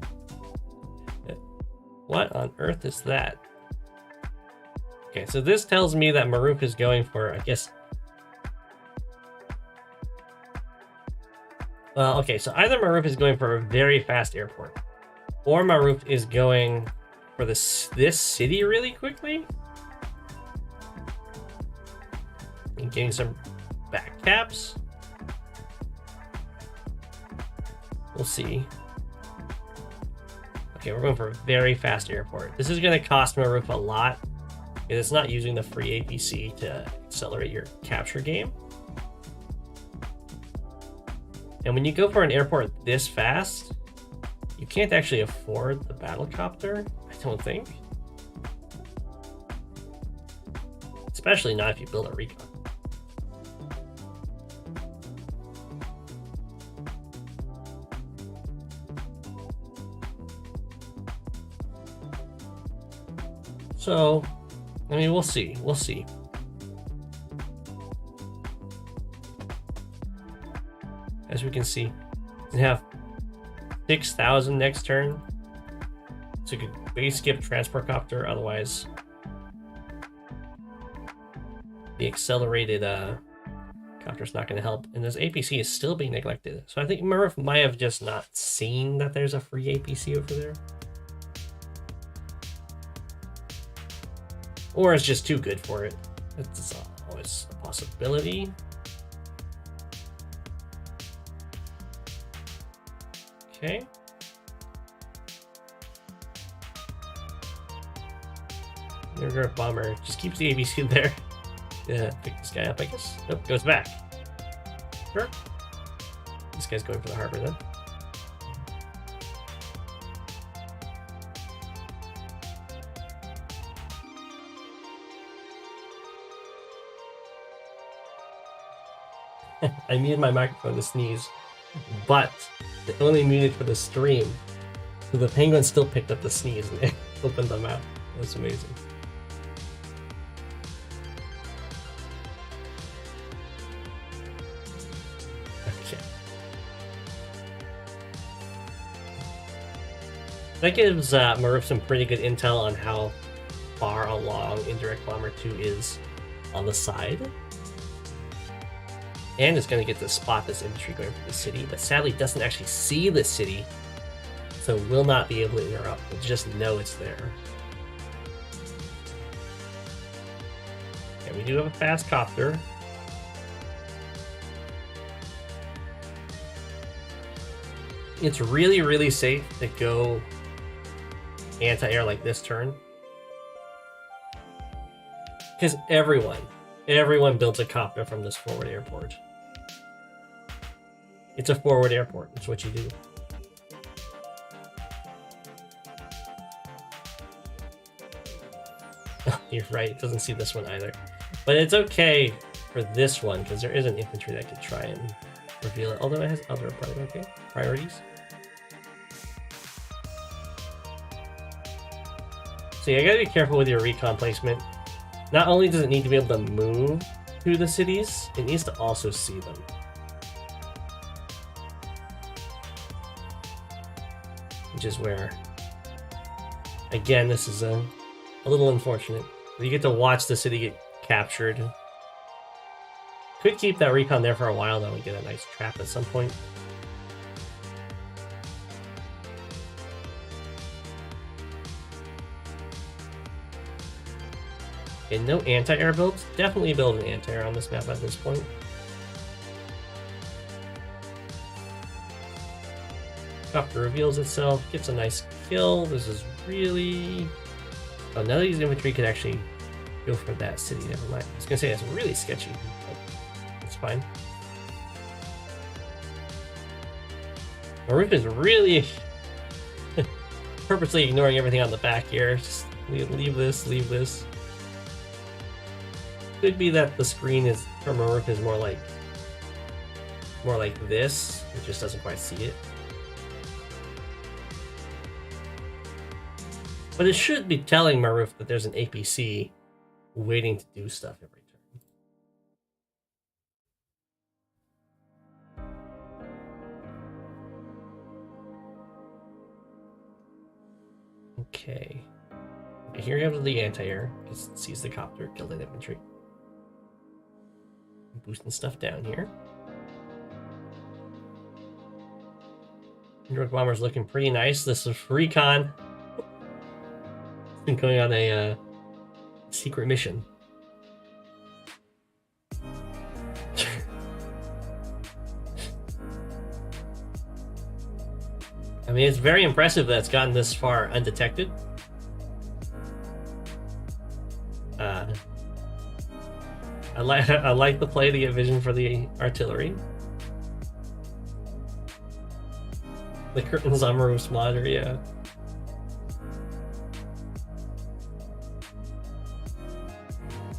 S1: What on earth is that? Okay, so this tells me that Maruf is going for, I guess... Well, okay, so either Maruf is going for a very fast airport, or Maruf is going for this city really quickly and getting some back caps. We'll see. Okay, we're going for a very fast airport. This is going to cost Maruf a lot because it's not using the free APC to accelerate your capture game. And when you go for an airport this fast, you can't actually afford the battlecopter, I don't think. Especially not if you build a recon. So, I mean, we'll see. We'll see. As we can see, you can have 6,000 next turn. So you could base skip transport copter, otherwise the accelerated copter's not going to help. And this APC is still being neglected. So I think Maruf might have just not seen that there's a free APC over there. Or it's just too good for it. It's always a possibility. Okay. Incuggarch bomber just keeps the ABC there. Yeah, pick this guy up, I guess. Nope, goes back. Sure. This guy's going for the harbor then. I muted my microphone to sneeze, but they only muted for the stream. So the penguin still picked up the sneeze and they opened them out. That's amazing. Okay. That gives Maruf some pretty good intel on how far along Indirect Bomber 2 is on the side. And is going to get to spot this infantry going for the city, but sadly doesn't actually see the city, so will not be able to interrupt, but just know it's there. And we do have a fast copter. It's really, really safe to go anti-air like this turn, because everyone builds a copter from this forward airport. It's a forward airport. That's what you do. You're right. It doesn't see this one either. But it's okay for this one because there is an infantry that could try and reveal it. Although it has other priorities. So you gotta be careful with your recon placement. Not only does it need to be able to move to the cities, it needs to also see them. Which is where, again, this is a little unfortunate. You get to watch the city get captured. Could keep that recon there for a while though and get a nice trap at some point. Okay, no anti-air builds. Definitely build an anti-air on this map at this point. Copter reveals itself, gets a nice kill. This is really... Oh, none of these infantry could actually go for that city. Never mind. I was gonna say that's really sketchy, but it's fine. Maruf is really purposely ignoring everything on the back here. Just leave this, leave this. Could be that the screen is for Maruf is more like this. It just doesn't quite see it. But it should be telling Maruf that there's an APC waiting to do stuff every turn. Okay. Here comes the anti-air, because it sees the copter, killed an infantry. Boosting stuff down here. Incuggarch bomber's looking pretty nice. This is recon. It's been going on a secret mission. I mean, it's very impressive that it's gotten this far undetected. I like the play to get vision for the artillery. The curtains on Maruf's monitor, yeah.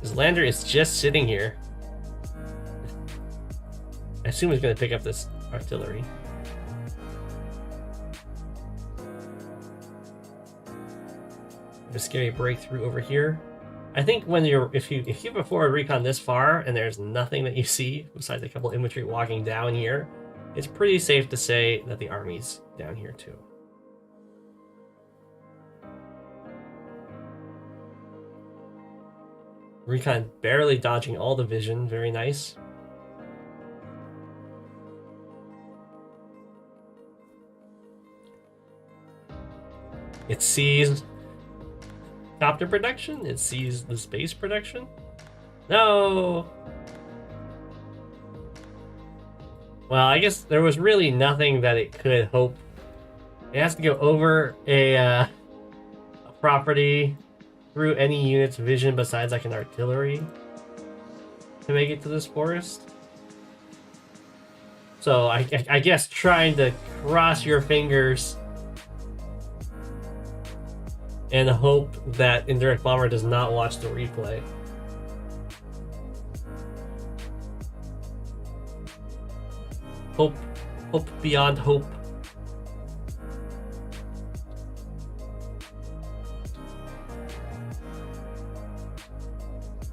S1: His lander is just sitting here. I assume he's going to pick up this artillery. A scary breakthrough over here. I think when if you before a recon this far and there's nothing that you see besides a couple infantry walking down here, it's pretty safe to say that the army's down here too. Recon barely dodging all the vision, very nice. It sees copter production? It sees the space production? No! Well, I guess there was really nothing that it could hope. It has to go over a property through any unit's vision besides like an artillery to make it to this forest. So I guess trying to cross your fingers and hope that Incuggarch Bomber does not watch the replay. Hope beyond hope.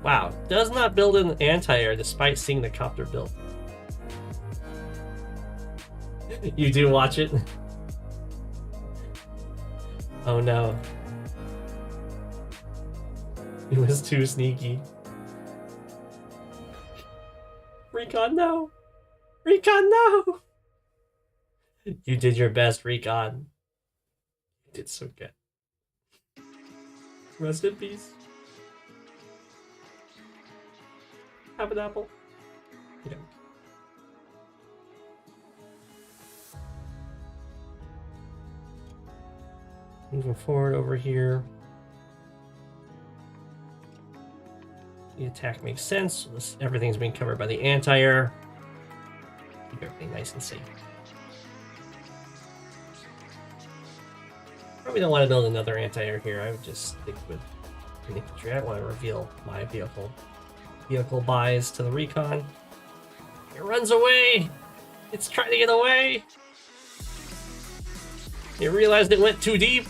S1: Wow, does not build an anti-air despite seeing the copter build. You do watch it? Oh no. It was too sneaky. Recon, no! Recon, no! You did your best, Recon. You did so good. Rest in peace. Have an apple. Yeah. Moving forward over here. The attack makes sense. Everything's being covered by the anti-air. Keep everything nice and safe. Probably don't want to build another anti-air here. I would just stick with infantry. I don't want to reveal my vehicle buys to the recon. It runs away! It's trying to get away! It realized it went too deep.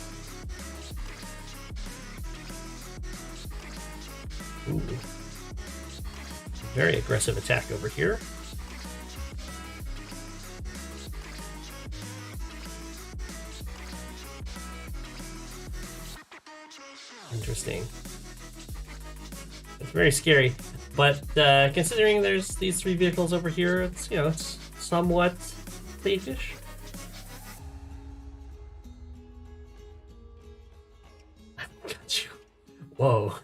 S1: Ooh. Very aggressive attack over here. Interesting. It's very scary, but considering there's these three vehicles over here, it's, you know, it's somewhat safe-ish. Got you. Whoa.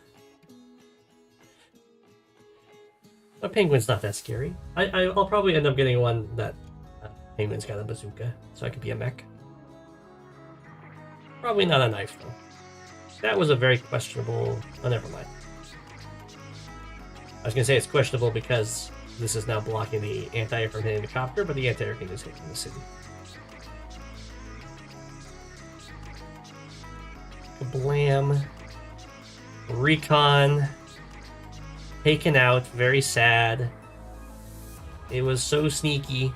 S1: penguin's not that scary. I'll probably end up getting one that penguin's got a bazooka, so I could be a mech. Probably not a knife though. That was a very questionable. Oh, never mind. I was gonna say it's questionable because this is now blocking the anti-air from hitting the copter, but the anti-air can just hit from the city. Blam. Recon. Taken out. Very sad. It was so sneaky.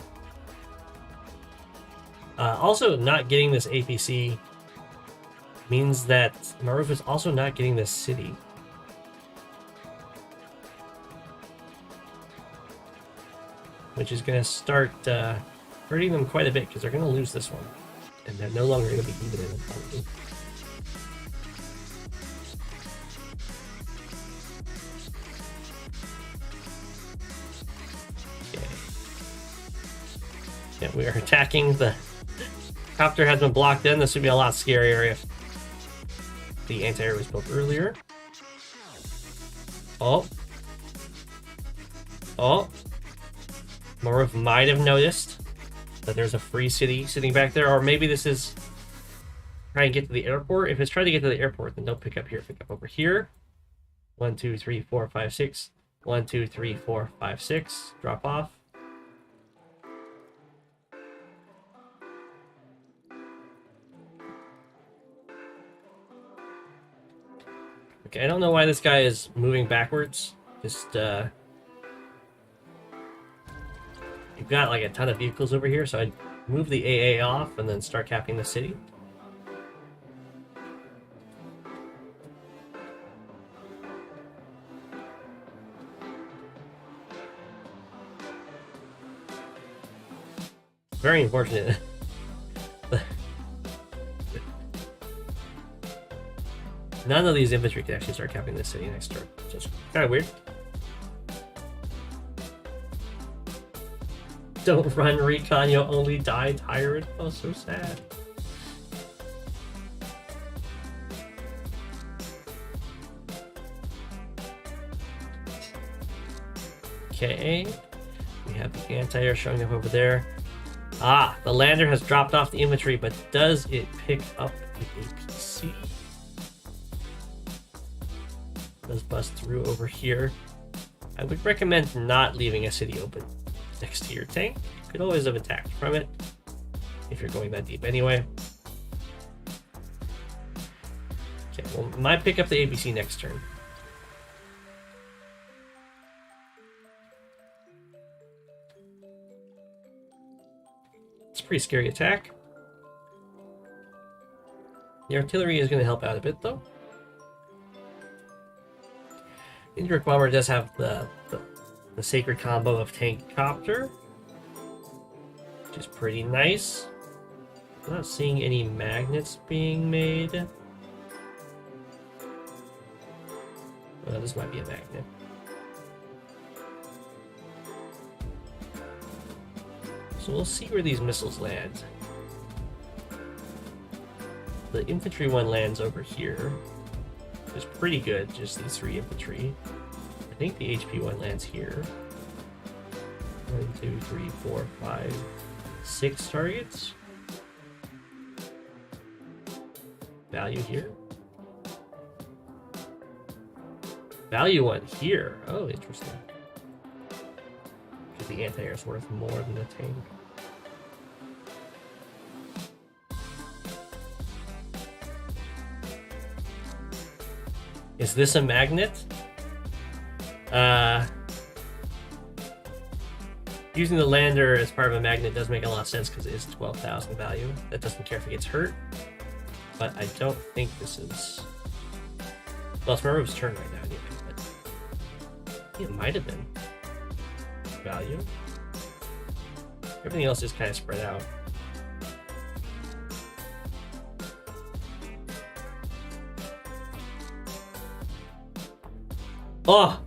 S1: Also, not getting this APC means that Maruf is also not getting this city. Which is going to start hurting them quite a bit because they're going to lose this one. And they're no longer going to be even in it, probably. Yeah, we are attacking. The copter has been blocked in. This would be a lot scarier if the anti-air was built earlier. Oh. Oh. Maruf might have noticed that there's a free city sitting back there, or maybe this is trying to get to the airport. If it's trying to get to the airport, then don't pick up here. Pick up over here. 1, 2, 3, 4, 5, 6. 1, 2, 3, 4, 5, 6. Drop off. Okay, I don't know why this guy is moving backwards. Just, you've got like a ton of vehicles over here, so I'd move the AA off and then start capping the city. Very unfortunate. None of these infantry can actually start capping this city next turn. Just kind of weird. Don't run recon, you'll only die tyrant. Oh, so sad. Okay. We have the anti-air showing up over there. Ah, the lander has dropped off the infantry, but does it pick up the APC? Does bust through over here. I would recommend not leaving a city open next to your tank. You could always have attacked from it if you're going that deep anyway. Okay, well, might pick up the ABC next turn. It's a pretty scary attack. The artillery is going to help out a bit though. Incuggarch Bomber does have the sacred combo of tank copter, which is pretty nice. I'm not seeing any magnets being made. Well, this might be a magnet. So we'll see where these missiles land. The infantry one lands over here. It's pretty good, just these 3 infantry. I think the HP one lands here. 1, 2, 3, 4, 5, 6 targets. Value here. Value one here. Oh, interesting. Because the anti-air is worth more than the tank. Is this a magnet? Using the lander as part of a magnet does make a lot of sense because it is 12,000 value. That doesn't care if it gets hurt. But I don't think this is... Well, it's Maruf's turn right now anyway, but it might have been value. Everything else is kind of spread out. Oh!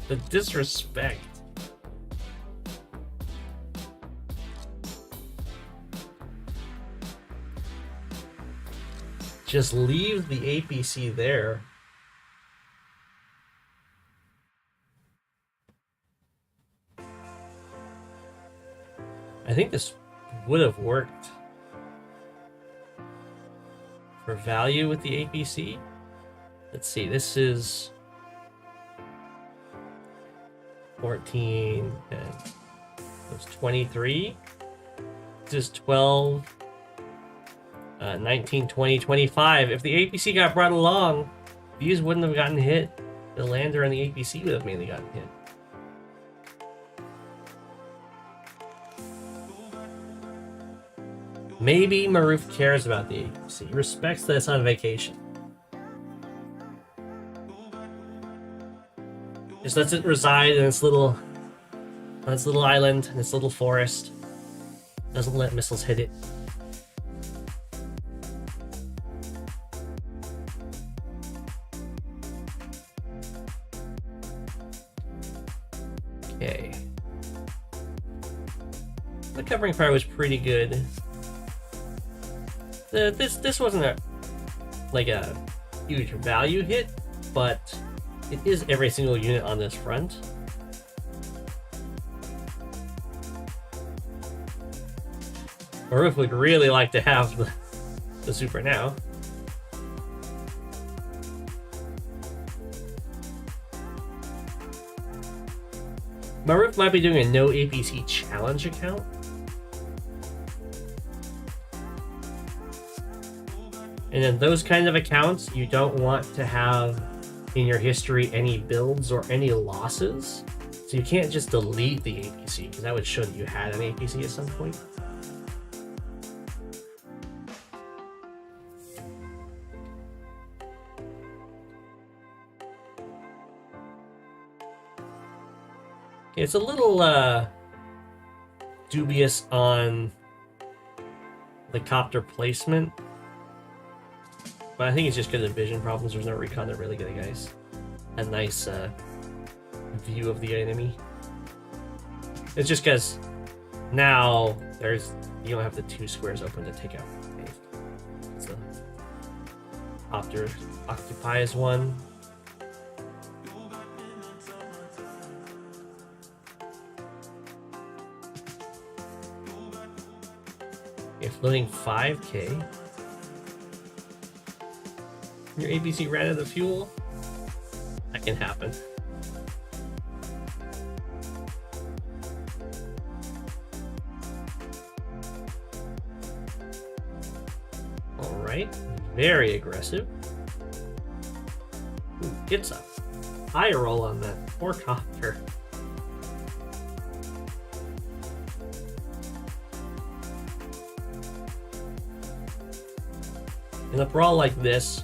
S1: The disrespect. just leave the APC there. I think this would have worked for value with the APC. Let's see, this is 14 and it's 23. This is 12, 19, 20, 25. If the APC got brought along, these wouldn't have gotten hit. The lander and the APC would have mainly gotten hit. Maybe Maruf cares about the APC. He respects that it's on vacation. Just lets it reside in its little island, in its little forest. Doesn't let missiles hit it. Okay. The covering fire was pretty good. This wasn't a huge value hit, but it is every single unit on this front. Maruf would really like to have the super now. Maruf might be doing a no APC challenge account. And in those kind of accounts, you don't want to have in your history any builds or any losses. So you can't just delete the APC, because that would show that you had an APC at some point. Okay, it's a little dubious on the copter placement. But I think it's just because of vision problems. There's no recon to really get a nice view of the enemy. It's just because now you don't have the 2 squares open to take out. So Copter occupies one. If floating 5k. Your APC ran out of fuel? That can happen. Alright, very aggressive. Ooh, gets a high roll on that poor copter. In a brawl like this,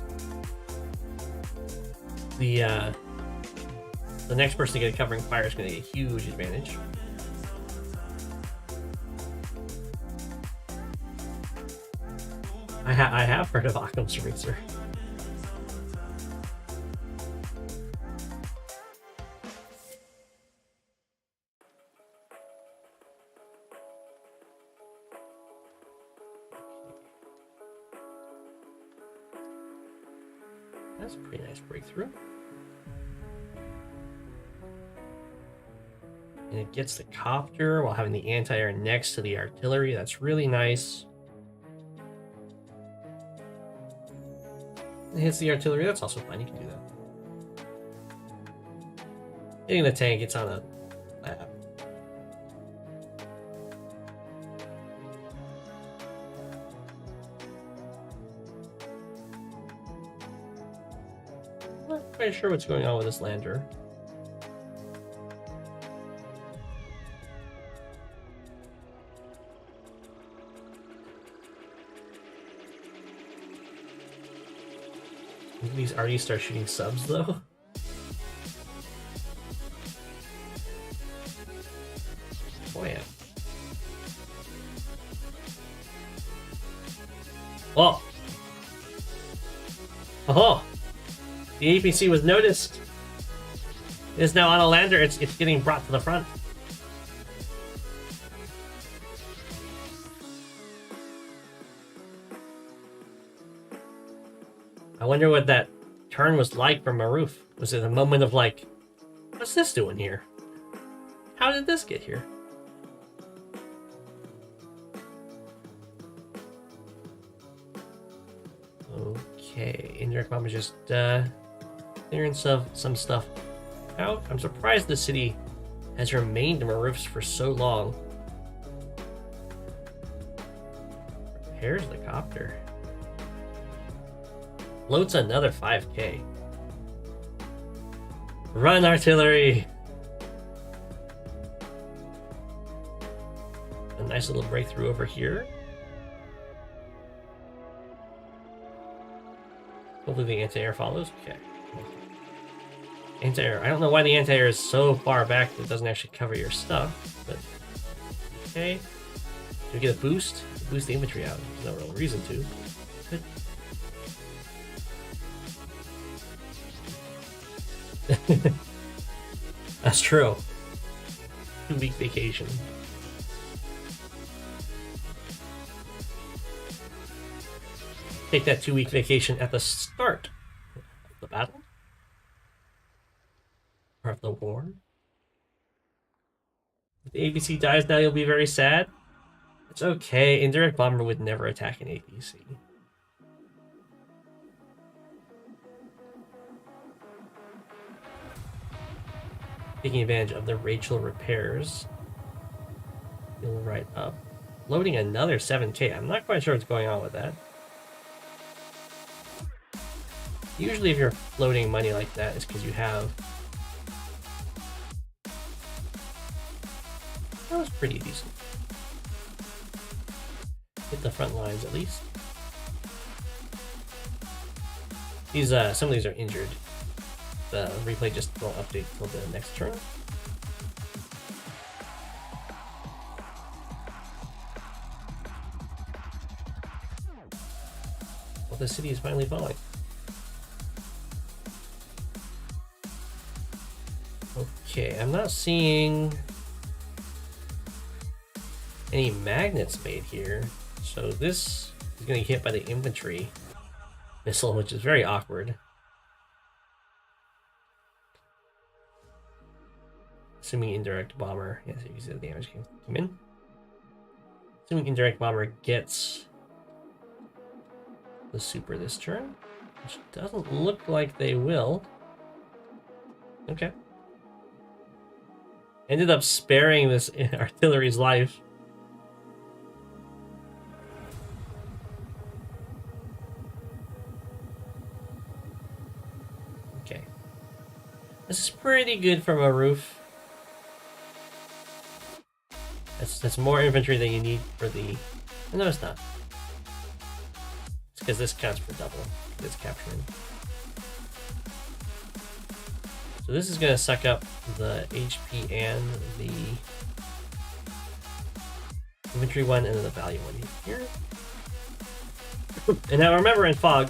S1: the next person to get a covering fire is going to get a huge advantage. I have heard of Occam's razor. That's a pretty nice breakthrough. And it gets the copter while having the anti-air next to the artillery. That's really nice. It hits the artillery. That's also fine. You can do that. Hitting the tank, it's on a lab. I'm not quite sure what's going on with this lander. These already start shooting subs though. Oh yeah. Oh. Oh. The APC was noticed. It is now on a lander. It's getting brought to the front. I wonder what that turn was like for Maruf. Was it a moment of like, what's this doing here? How did this get here? Okay, indirect bomb is just clearance of some stuff out. I'm surprised the city has remained Maruf's for so long. Repairs the copter. Loads another 5k. Run, artillery! A nice little breakthrough over here. Hopefully the anti-air follows. Okay. Anti-air. I don't know why the anti-air is so far back that it doesn't actually cover your stuff, but okay. Do we get a boost? Boost the infantry out. There's no real reason to. Good. That's true. 2-week vacation. Take that 2-week vacation at the start of the battle or of the war. If the ABC dies now, you'll be very sad. It's okay. Indirect bomber would never attack an ABC. Taking advantage of the Rachel repairs. He'll right up. Loading another 7k. I'm not quite sure what's going on with that. Usually if you're floating money like that, it's because you have... That was pretty decent. Hit the front lines at least. These some of these are injured. The replay just won't update till the next turn. Well, the city is finally falling. Okay, I'm not seeing any magnets made here, so this is going to get hit by the infantry missile, which is very awkward. Assuming indirect bomber, yes, you can see the damage can come in. Assuming indirect bomber gets the super this turn, which doesn't look like they will. Okay. Ended up sparing this artillery's life. Okay. This is pretty good from Maruf. That's more infantry than you need for the... No, it's not. It's because this counts for double. It's capturing. So this is going to suck up the HP and the infantry one, and then the value one here. And now remember in fog.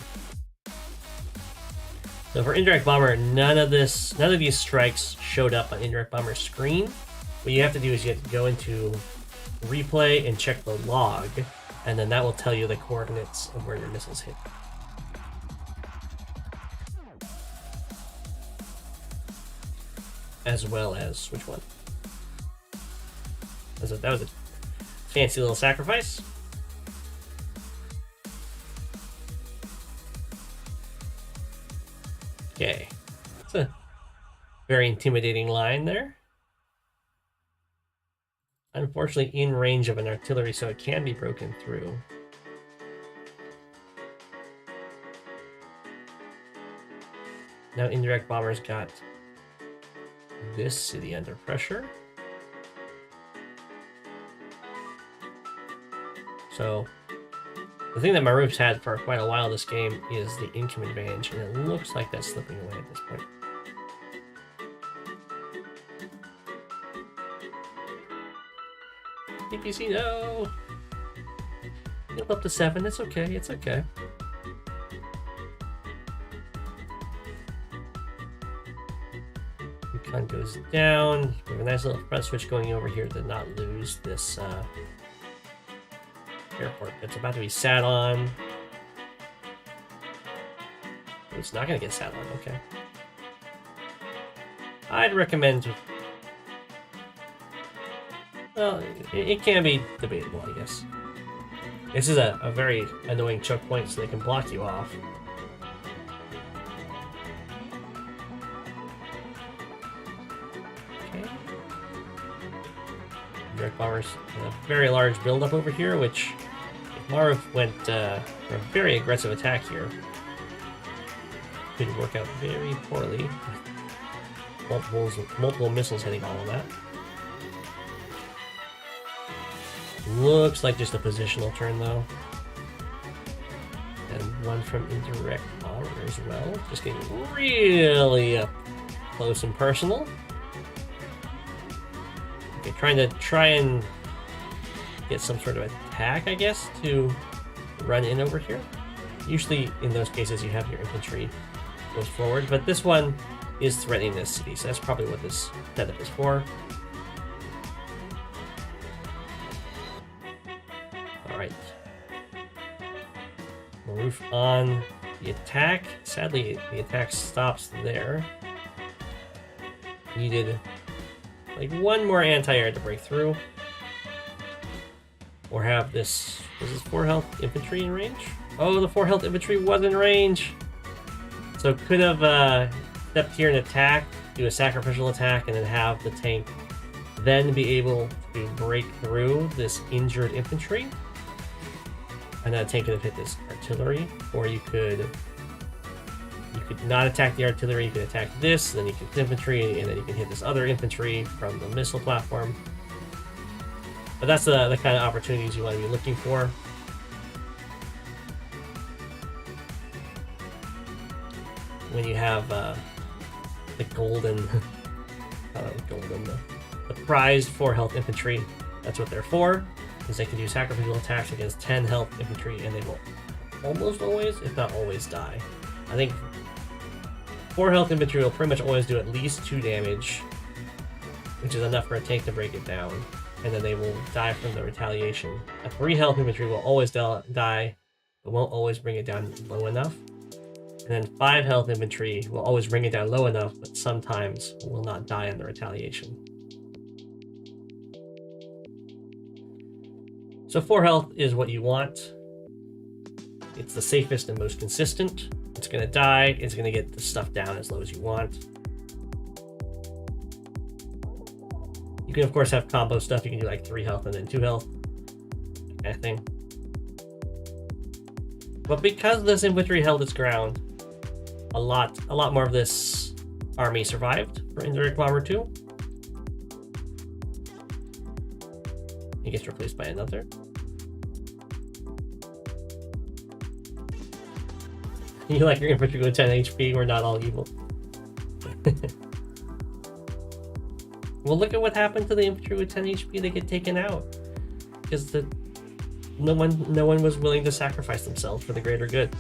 S1: So for indirect bomber, none of these strikes showed up on indirect bomber's screen. What you have to do is you have to go into replay and check the log, and then that will tell you the coordinates of where your missiles hit. As well as which one. That was a fancy little sacrifice. Okay. It's a very intimidating line there. Unfortunately in range of an artillery, so it can be broken through. Now indirect bombers got this city under pressure. So the thing that Maruf's had for quite a while this game is the income advantage, and it looks like that's slipping away at this point. DPC, no! Healed up to 7, it's okay, it's okay. Recon goes down. We have a nice little front switch going over here to not lose this airport that's about to be sat on. It's not gonna get sat on, okay. I'd recommend... Well, it can be debatable, I guess. This is a very annoying choke point, so they can block you off. Okay. Direct Bombers, a very large buildup over here, which if Maruf went for a very aggressive attack here, could work out very poorly. Multiple missiles hitting all of that. Looks like just a positional turn though. And one from indirect power as well. Just getting really up close and personal. Okay, try and get some sort of attack, I guess, to run in over here. Usually in those cases you have your infantry goes forward, but this one is threatening this city, so that's probably what this setup is for. Alright. Maruf on the attack. Sadly, the attack stops there. Needed like one more anti-air to break through. Or have this... Was this 4 health infantry in range? Oh, the 4 health infantry was in range! So could have stepped here and attack, do a sacrificial attack, and then have the tank then be able to break through this injured infantry. And that tank could have hit this artillery, or you could not attack the artillery, you could attack this, then you can hit infantry, and then you can hit this other infantry from the missile platform. But that's the kind of opportunities you want to be looking for. When you have the golden, the prized 4 health infantry, that's what they're for, is they can do sacrificial attacks against 10 health infantry, and they will almost always, if not always, die. I think 4 health infantry will pretty much always do at least 2 damage, which is enough for a tank to break it down, and then they will die from the retaliation. A 3 health infantry will always die, but won't always bring it down low enough. And then 5 health infantry will always bring it down low enough, but sometimes will not die in the retaliation. So 4 health is what you want. It's the safest and most consistent. It's going to die. It's going to get the stuff down as low as you want. You can, of course, have combo stuff. You can do like 3 health and then 2 health. Kind of thing. But because this infantry held its ground, a lot more of this army survived for Indirect Bomber 2. It gets replaced by another. You like your infantry with 10 HP, we're not all evil. Well, look at what happened to the infantry with 10 HP. They get taken out because no one was willing to sacrifice themselves for the greater good.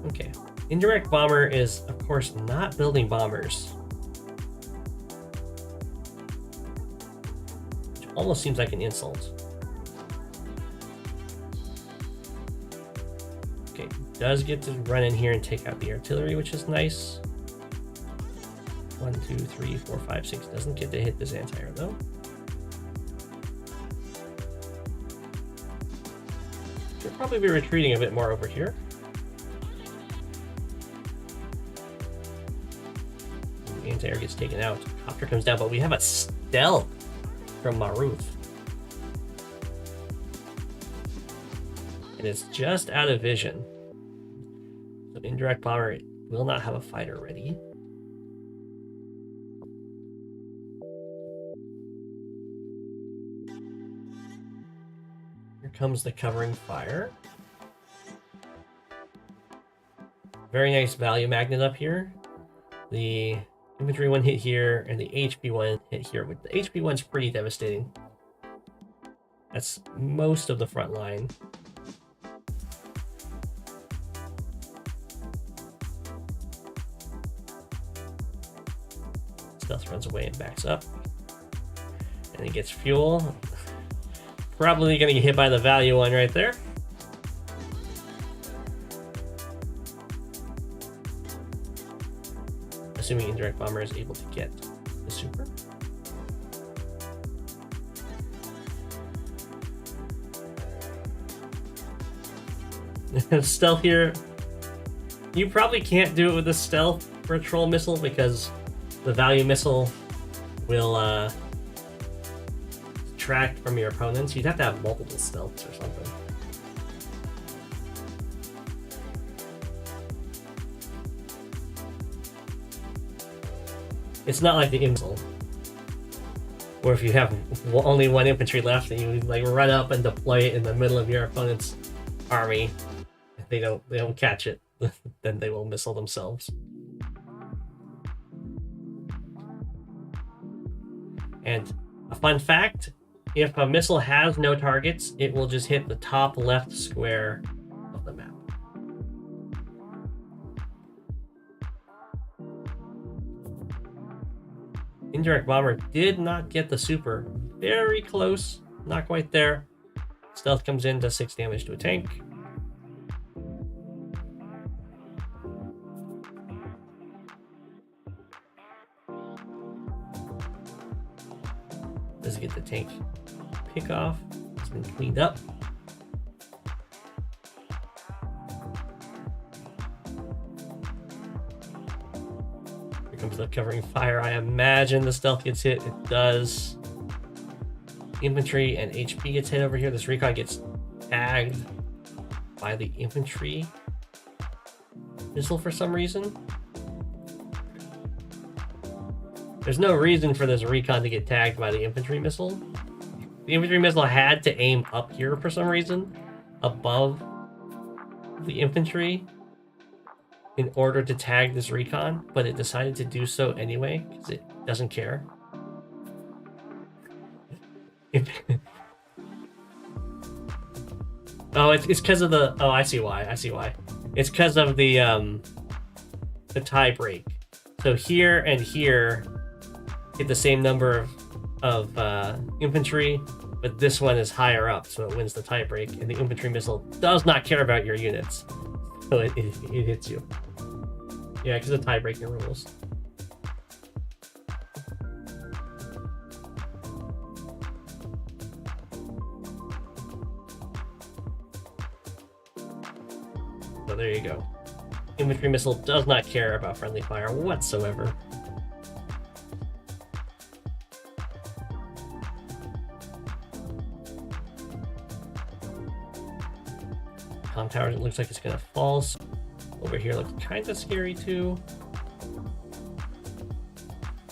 S1: Okay, Indirect Bomber is, of course, not building bombers. Which almost seems like an insult. Okay, does get to run in here and take out the artillery, which is nice. 1, 2, 3, 4, 5, 6. Doesn't get to hit this anti-air, though. Should probably be retreating a bit more over here. Anti-air gets taken out. Copter comes down, but we have a stealth from Maruf. And it's just out of vision. So Indirect Bomber will not have a fighter ready. Here comes the covering fire. Very nice value magnet up here. The infantry one hit here, and the HP one hit here. The HP one's pretty devastating. That's most of the front line. Stealth runs away and backs up. And it gets fuel. Probably going to get hit by the value one right there. assuming indirect bomber is able to get the super. Stealth here. You probably can't do it with the stealth for a troll missile because the value missile will detract from your opponents. You'd have to have multiple stealths or something. It's not like the missile, where if you have only one infantry left and you like run up and deploy it in the middle of your opponent's army, if they don't catch it, then they will missile themselves. And a fun fact, if a missile has no targets, it will just hit the top left square of the map. Indirect bomber did not get the super. Very close, not quite there. Stealth comes in, does 6 damage to a tank. Does get the tank pick off. It's been cleaned up. Here comes the covering fire. I imagine the stealth gets hit. It does. Infantry and HP gets hit over here. This recon gets tagged by the infantry missile for some reason. There's no reason for this recon to get tagged by the infantry missile. The infantry missile had to aim up here for some reason, above the infantry, in order to tag this recon, but it decided to do so anyway, because it doesn't care. Oh, it's because of the... Oh, I see why. It's because of the tie break. So here and here get the same number of infantry, but this one is higher up, so it wins the tie break, and the infantry missile does not care about your units, so it hits you. Yeah, because of tie breaking rules. So there you go. Infantry missile does not care about friendly fire whatsoever. Comm tower, it looks like it's gonna fall. Over here looks kind of scary too.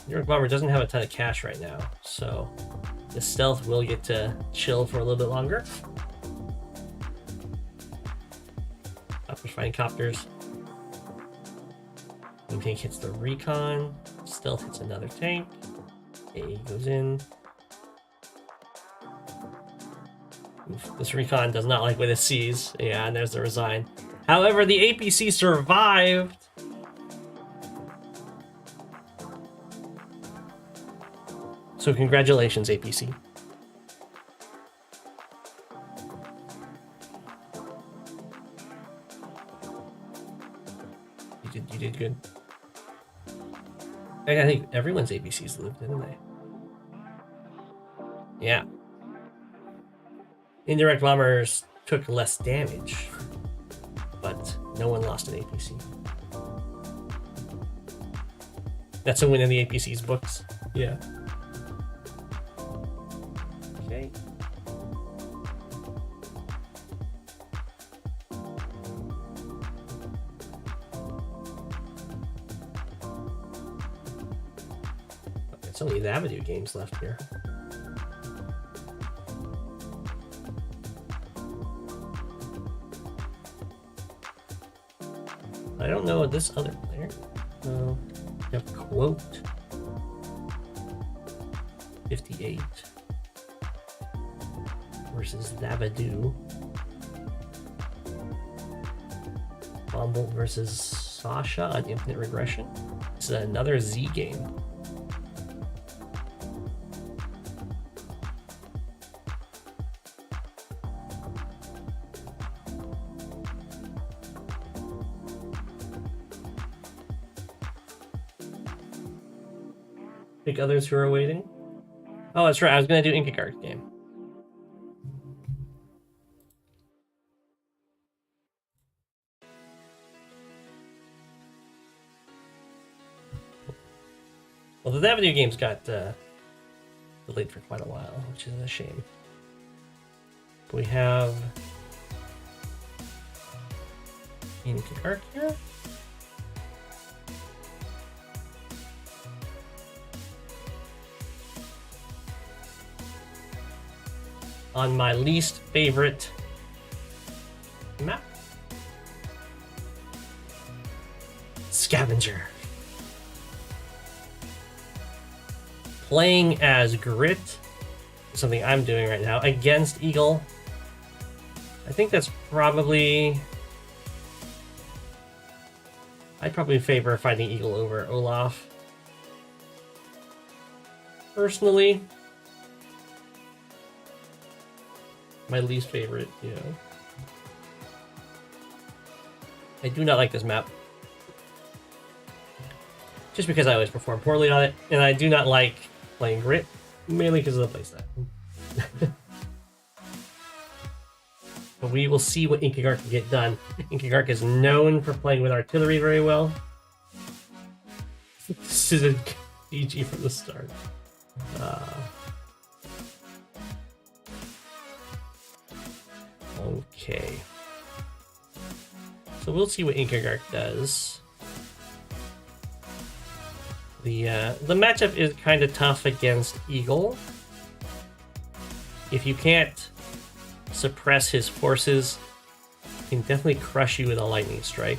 S1: New York Bomber doesn't have a ton of cash right now, so the stealth will get to chill for a little bit longer. Copters fighting copters. One tank hits the recon. Stealth hits another tank. A goes in. Oof, this recon does not like what it sees. Yeah, and there's the resign. However, the APC survived. So congratulations, APC. You did good. I think everyone's APCs lived, didn't they? Yeah. Indirect bombers took less damage, but no one lost an APC. That's a win in the APC's books. Yeah. Okay. There's only the AWBW games left here. I don't know this other player. You have Quote 58 versus Thavidu. Bombbolt versus Sasha on Infinite Regression. This is another Z game. Pick others who are waiting. Oh, that's right. I was going to do Incuggarch game. Well, the Thavidu games got delayed for quite a while, which is a shame. But we have Incuggarch here. On my least favorite map, Scavenger. Playing as Grit, something I'm doing right now, against Eagle. I think that's probably... I'd probably favor fighting Eagle over Olaf. Personally, my least favorite, you know. I do not like this map. Just because I always perform poorly on it, and I do not like playing Grit, mainly because of the playstyle. But we will see what Incuggarch can get done. Incuggarch is known for playing with artillery very well. This is a GG from the start. Okay. So we'll see what Incuggarch does. The matchup is kind of tough against Eagle. If you can't suppress his forces, he can definitely crush you with a lightning strike.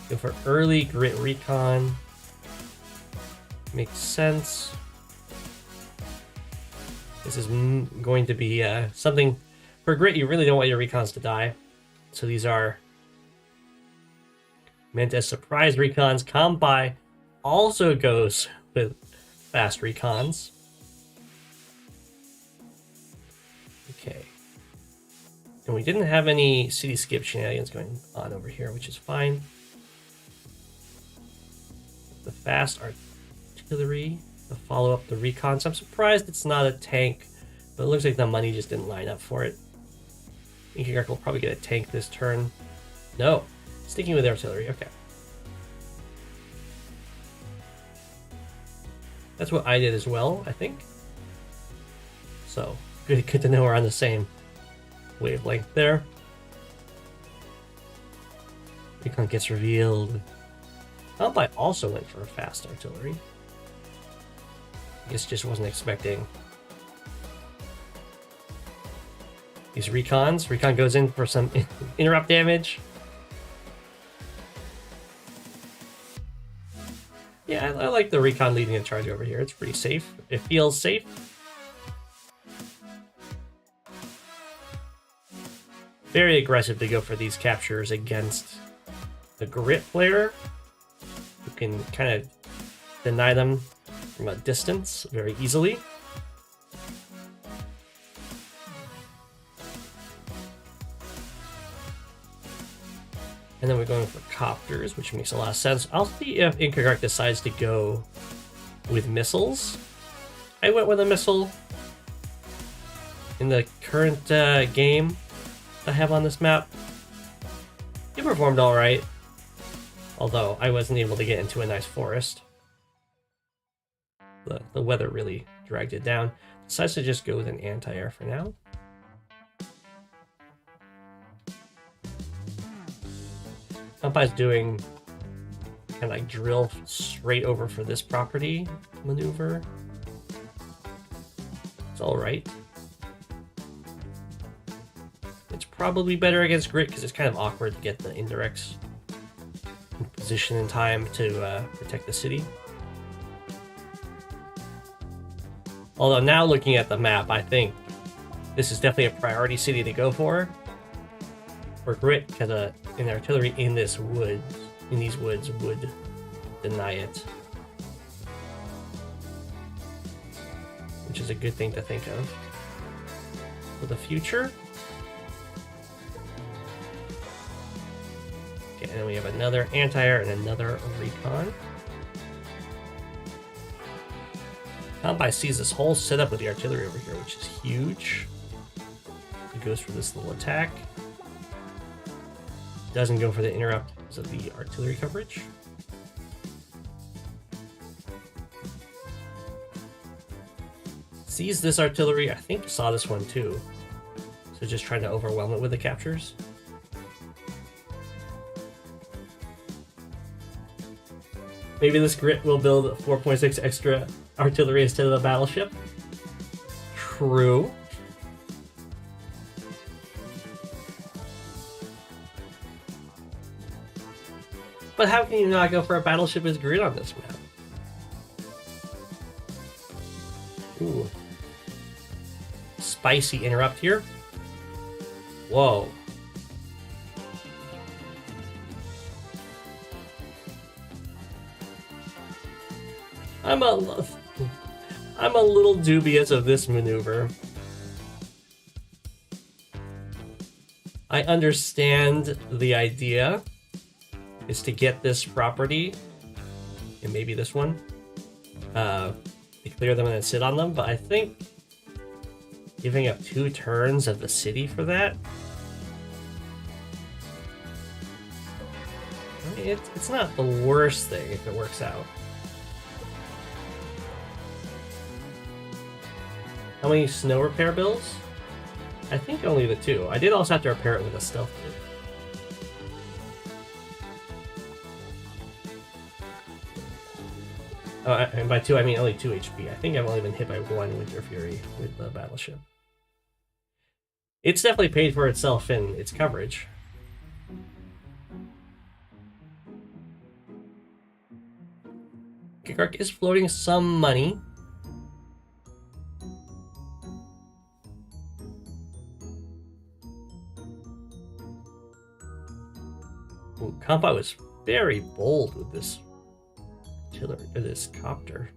S1: Go for early Grit recon. Makes sense. This is going to be something for Grit. You really don't want your recons to die, so these are meant as surprise recons. Kantbei also goes with fast recons. Okay. And we didn't have any city skip shenanigans going on over here, which is fine. The fast artillery to follow up the recons. I'm surprised it's not a tank, but it looks like the money just didn't line up for it. Incuggarch will probably get a tank this turn. No, sticking with artillery. Okay. That's what I did as well, I think. So, good to know we're on the same wavelength there. Recon gets revealed. Kantbei also went for a fast artillery. I guess just wasn't expecting these recons. Recon goes in for some interrupt damage. Yeah, I like the recon leading a charge over here. It's pretty safe. It feels safe. Very aggressive to go for these captures against the Grit player, who can kind of deny them from a distance very easily. And then we're going for copters, which makes a lot of sense. I'll see if Incuggarch decides to go with missiles. I went with a missile in the current game I have on this map. It performed alright, although I wasn't able to get into a nice forest. The weather really dragged it down. Decides to just go with an anti-air for now. Kantbei's doing kind of like drill straight over for this property maneuver. It's alright. It's probably better against Grit because it's kind of awkward to get the indirects in position in time to protect the city. Although now looking at the map, I think this is definitely a priority city to go for Grit, because an artillery in these woods would deny it, which is a good thing to think of for the future. Okay, and then we have another anti-air and another recon. Kantbei sees this whole setup with the artillery over here, which is huge. He goes for this little attack. Doesn't go for the interrupt because of the artillery coverage. Sees this artillery, I think saw this one too. So just trying to overwhelm it with the captures. Maybe this grit will build 4.6 extra artillery instead of a battleship. True. But how can you not go for a battleship as grid on this map? Ooh. Spicy interrupt here. Whoa. I'm a little dubious of this maneuver. I understand the idea is to get this property, and maybe this one, to clear them and then sit on them, but I think giving up 2 turns of the city for that, I mean, it's not the worst thing if it works out. How many snow repair bills? I think only the 2. I did also have to repair it with a stealth kit. Oh, and by 2 I mean only 2 HP. I think I've only been hit by 1 Winter Fury with the battleship. It's definitely paid for itself in its coverage. Incuggarch is floating some money. Ooh, Kantbei was very bold with this artillery, or this copter.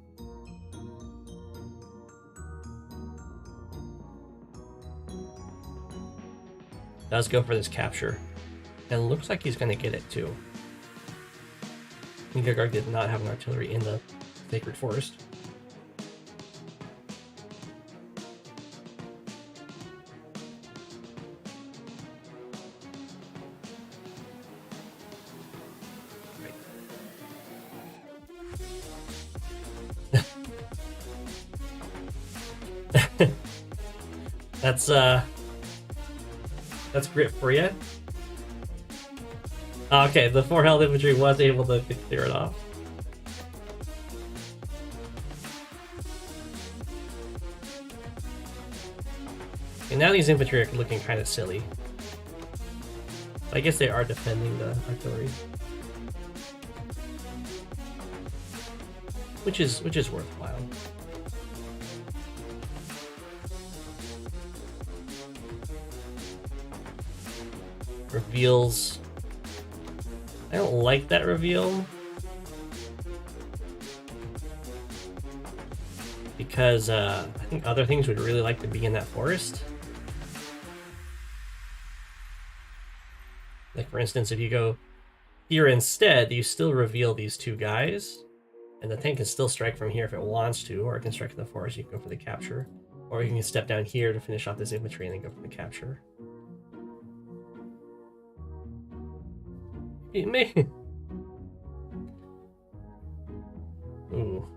S1: Does go for this capture, and looks like he's going to get it too. Incuggarch did not have an artillery in the Sacred Forest. That's grit for you. Okay, the 4 health infantry was able to clear it off. And now these infantry are looking kind of silly. I guess they are defending the artillery, which is worthwhile. Reveals. I don't like that reveal because I think other things would really like to be in that forest. Like for instance, if you go here instead, you still reveal these 2 guys, and the tank can still strike from here if it wants to, or it can strike in the forest. You can go for the capture, or you can step down here to finish off this infantry and then go for the capture. It may. Ooh.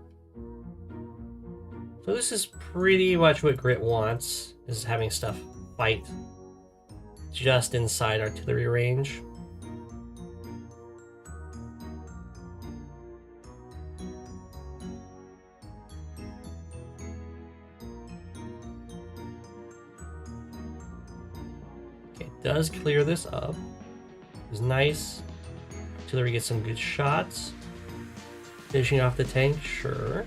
S1: So this is pretty much what Grit wants, is having stuff fight just inside artillery range. Okay, does clear this up. It's nice. Artillery gets some good shots. Finishing off the tank, sure.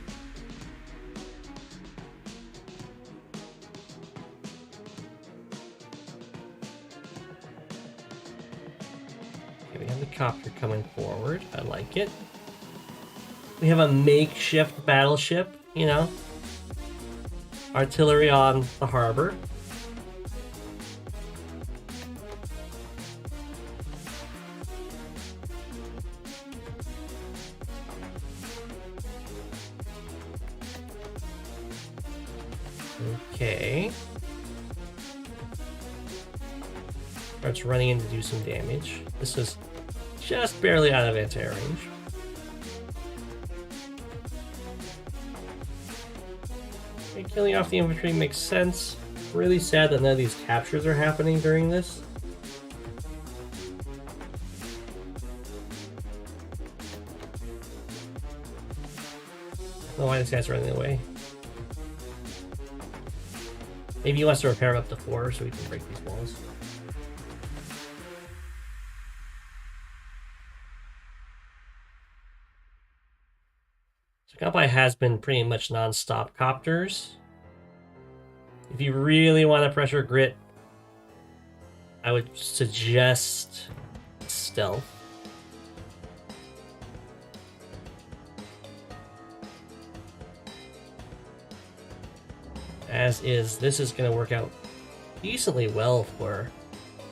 S1: Okay, we have the copter coming forward. I like it. We have a makeshift battleship, you know. Artillery on the harbor. Okay. Starts running in to do some damage. This is just barely out of anti-air range. Okay, killing off the infantry makes sense. Really sad that none of these captures are happening during this. I don't know why this guy's running away. Maybe he wants to repair him up to 4 so we can break these walls. So Kantbei has been pretty much non-stop copters. If you really want to pressure grit, I would suggest stealth. As is, this is going to work out decently well for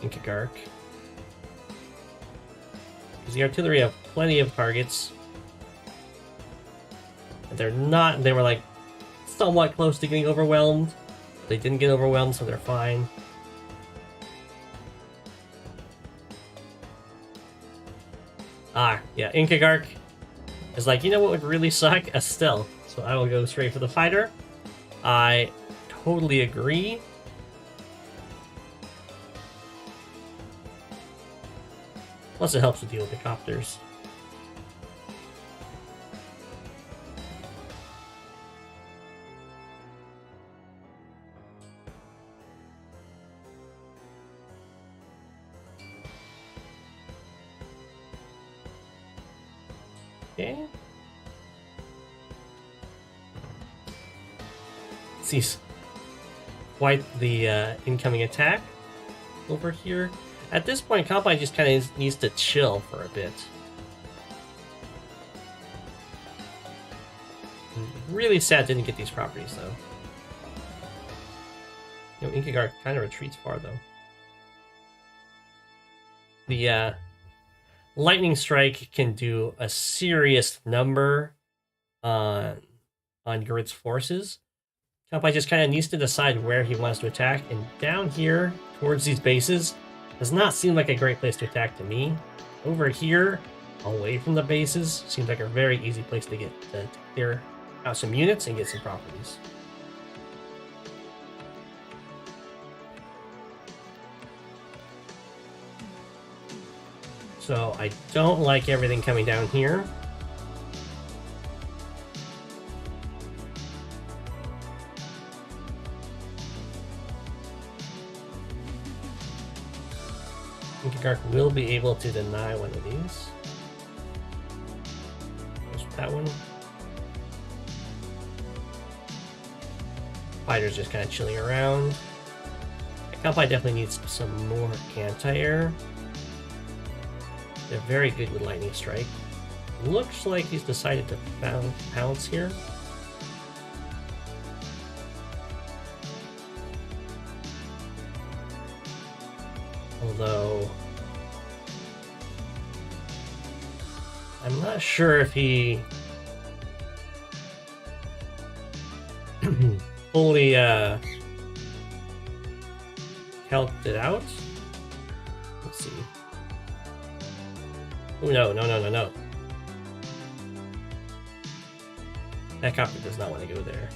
S1: Incuggarch. Because the artillery have plenty of targets. And they were like somewhat close to getting overwhelmed. They didn't get overwhelmed, so they're fine. Yeah, Incuggarch is like, you know what would really suck? A stealth. So I will go straight for the fighter. I totally agree. Plus it helps to deal with the copters. Okay. Sees quite the incoming attack over here. At this point, Kantbei just kind of needs to chill for a bit. Really sad didn't get these properties though. You know, Incuggarch kind of retreats far though. The lightning strike can do a serious number on Grit's forces. Kantbei just kind of needs to decide where he wants to attack, and down here towards these bases does not seem like a great place to attack to me. Over here, away from the bases, seems like a very easy place to get to clear out some units and get some properties. So I don't like everything coming down here. Incuggarch will be able to deny one of these. There's that one. Fighter's just kind of chilling around. Kantbei definitely needs some more anti-air. They're very good with lightning strike. Looks like he's decided to pounce here. Although I'm not sure if he fully helped it out. Let's see. Oh no. That copter does not want to go there.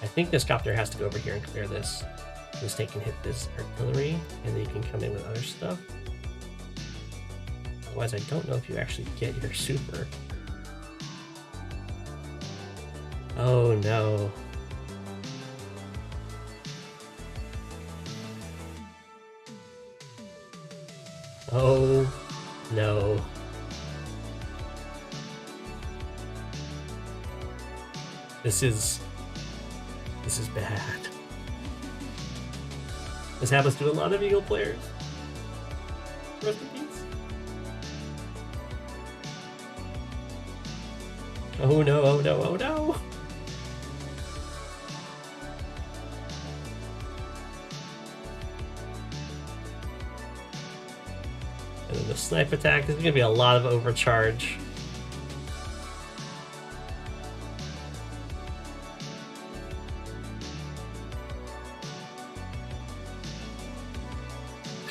S1: I think this copter has to go over here and clear this. This tank can hit this artillery, and then you can come in with other stuff. Otherwise, I don't know if you actually get your super. Oh no. Oh no. This is bad. This happens to a lot of Eagle players. Rest in peace. Oh no, oh no, oh no! And then the snipe attack, there's gonna be a lot of overcharge.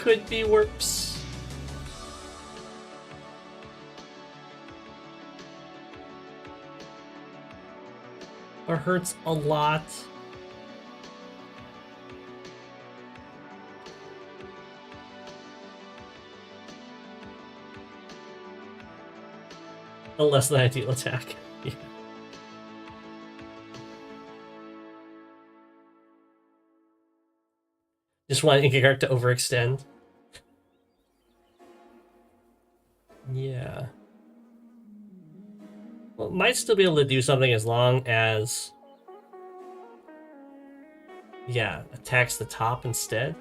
S1: could be worse. Or hurts a lot. A less than ideal attack. Yeah. Just want Incuggarch to overextend. Yeah. Well, might still be able to do something as long as... yeah, attacks the top instead.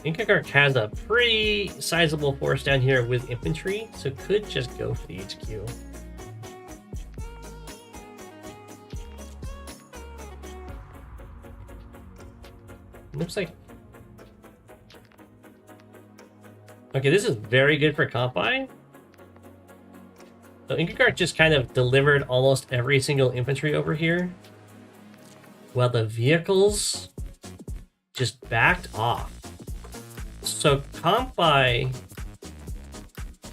S1: Incuggarch has a pretty sizable force down here with infantry, so could just go for the HQ. Looks like... okay, this is very good for Kantbei. So Incuggarch just kind of delivered almost every single infantry over here, while the vehicles just backed off. So Kantbei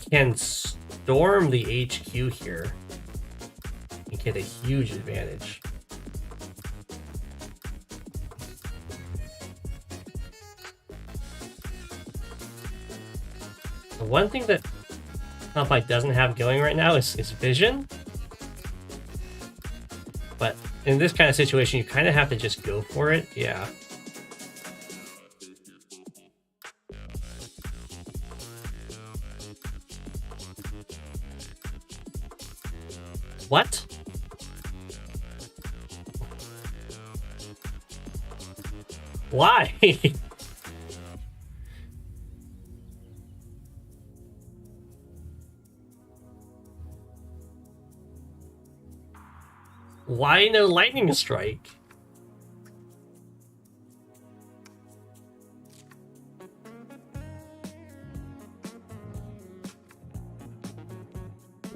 S1: can storm the HQ here and get a huge advantage. The one thing that Kantbei doesn't have going right now is vision. But in this kind of situation, you kind of have to just go for it. Yeah. What? Why? Why no lightning strike?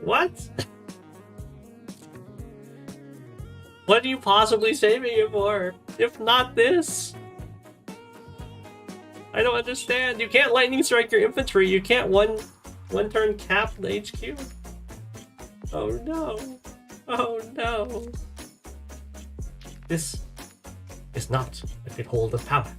S1: What? What are you possibly saving it for? If not this? I don't understand. You can't lightning strike your infantry. You can't one turn cap the HQ. Oh no. Oh no. This is not a good hold of power.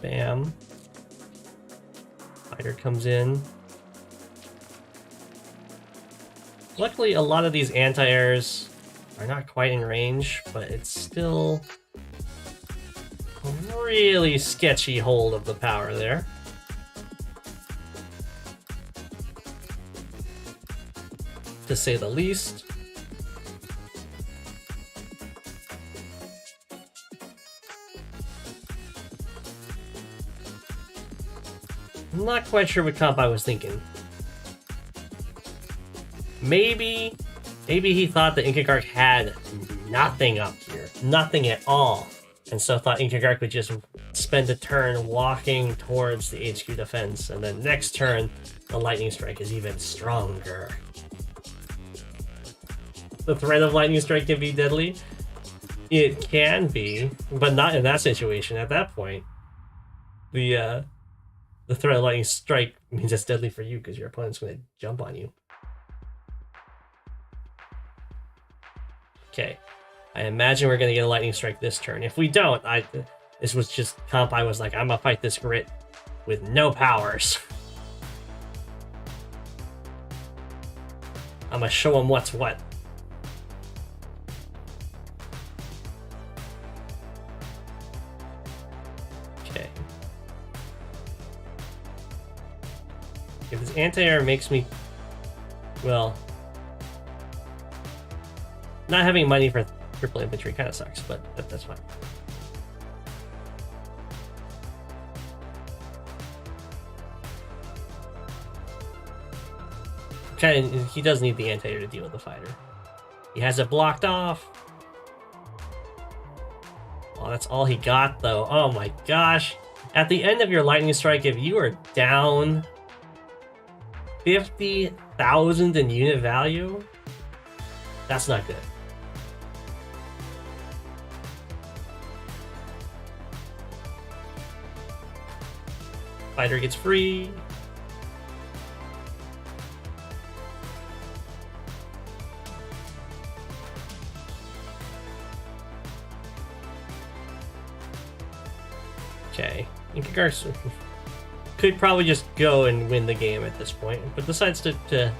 S1: Bam. Fighter comes in. Luckily, a lot of these anti-airs are not quite in range, but it's still a really sketchy hold of the power there. To say the least. I'm not quite sure what Kantbei was thinking. Maybe he thought that Incuggarch had nothing up here. Nothing at all. And so thought Incuggarch would just spend a turn walking towards the HQ defense, and then next turn, the lightning strike is even stronger. The threat of lightning strike can be deadly. It can be, but not in that situation. At that point, the threat of lightning strike means it's deadly for you because your opponent's going to jump on you. Okay, I imagine we're going to get a lightning strike this turn. If we don't, this was just Kantbei was like, I'm gonna fight this grit with no powers. I'm gonna show him what's what. Okay. If this anti-air makes me, well, not having money for triple infantry kind of sucks, but that's fine. He does need the anti-air to deal with the fighter. He has it blocked off. Oh, that's all he got, though. Oh my gosh. At the end of your lightning strike, if you are down 50,000 in unit value, that's not good. Fighter gets free. Okay, Incuggarch could probably just go and win the game at this point, but decides to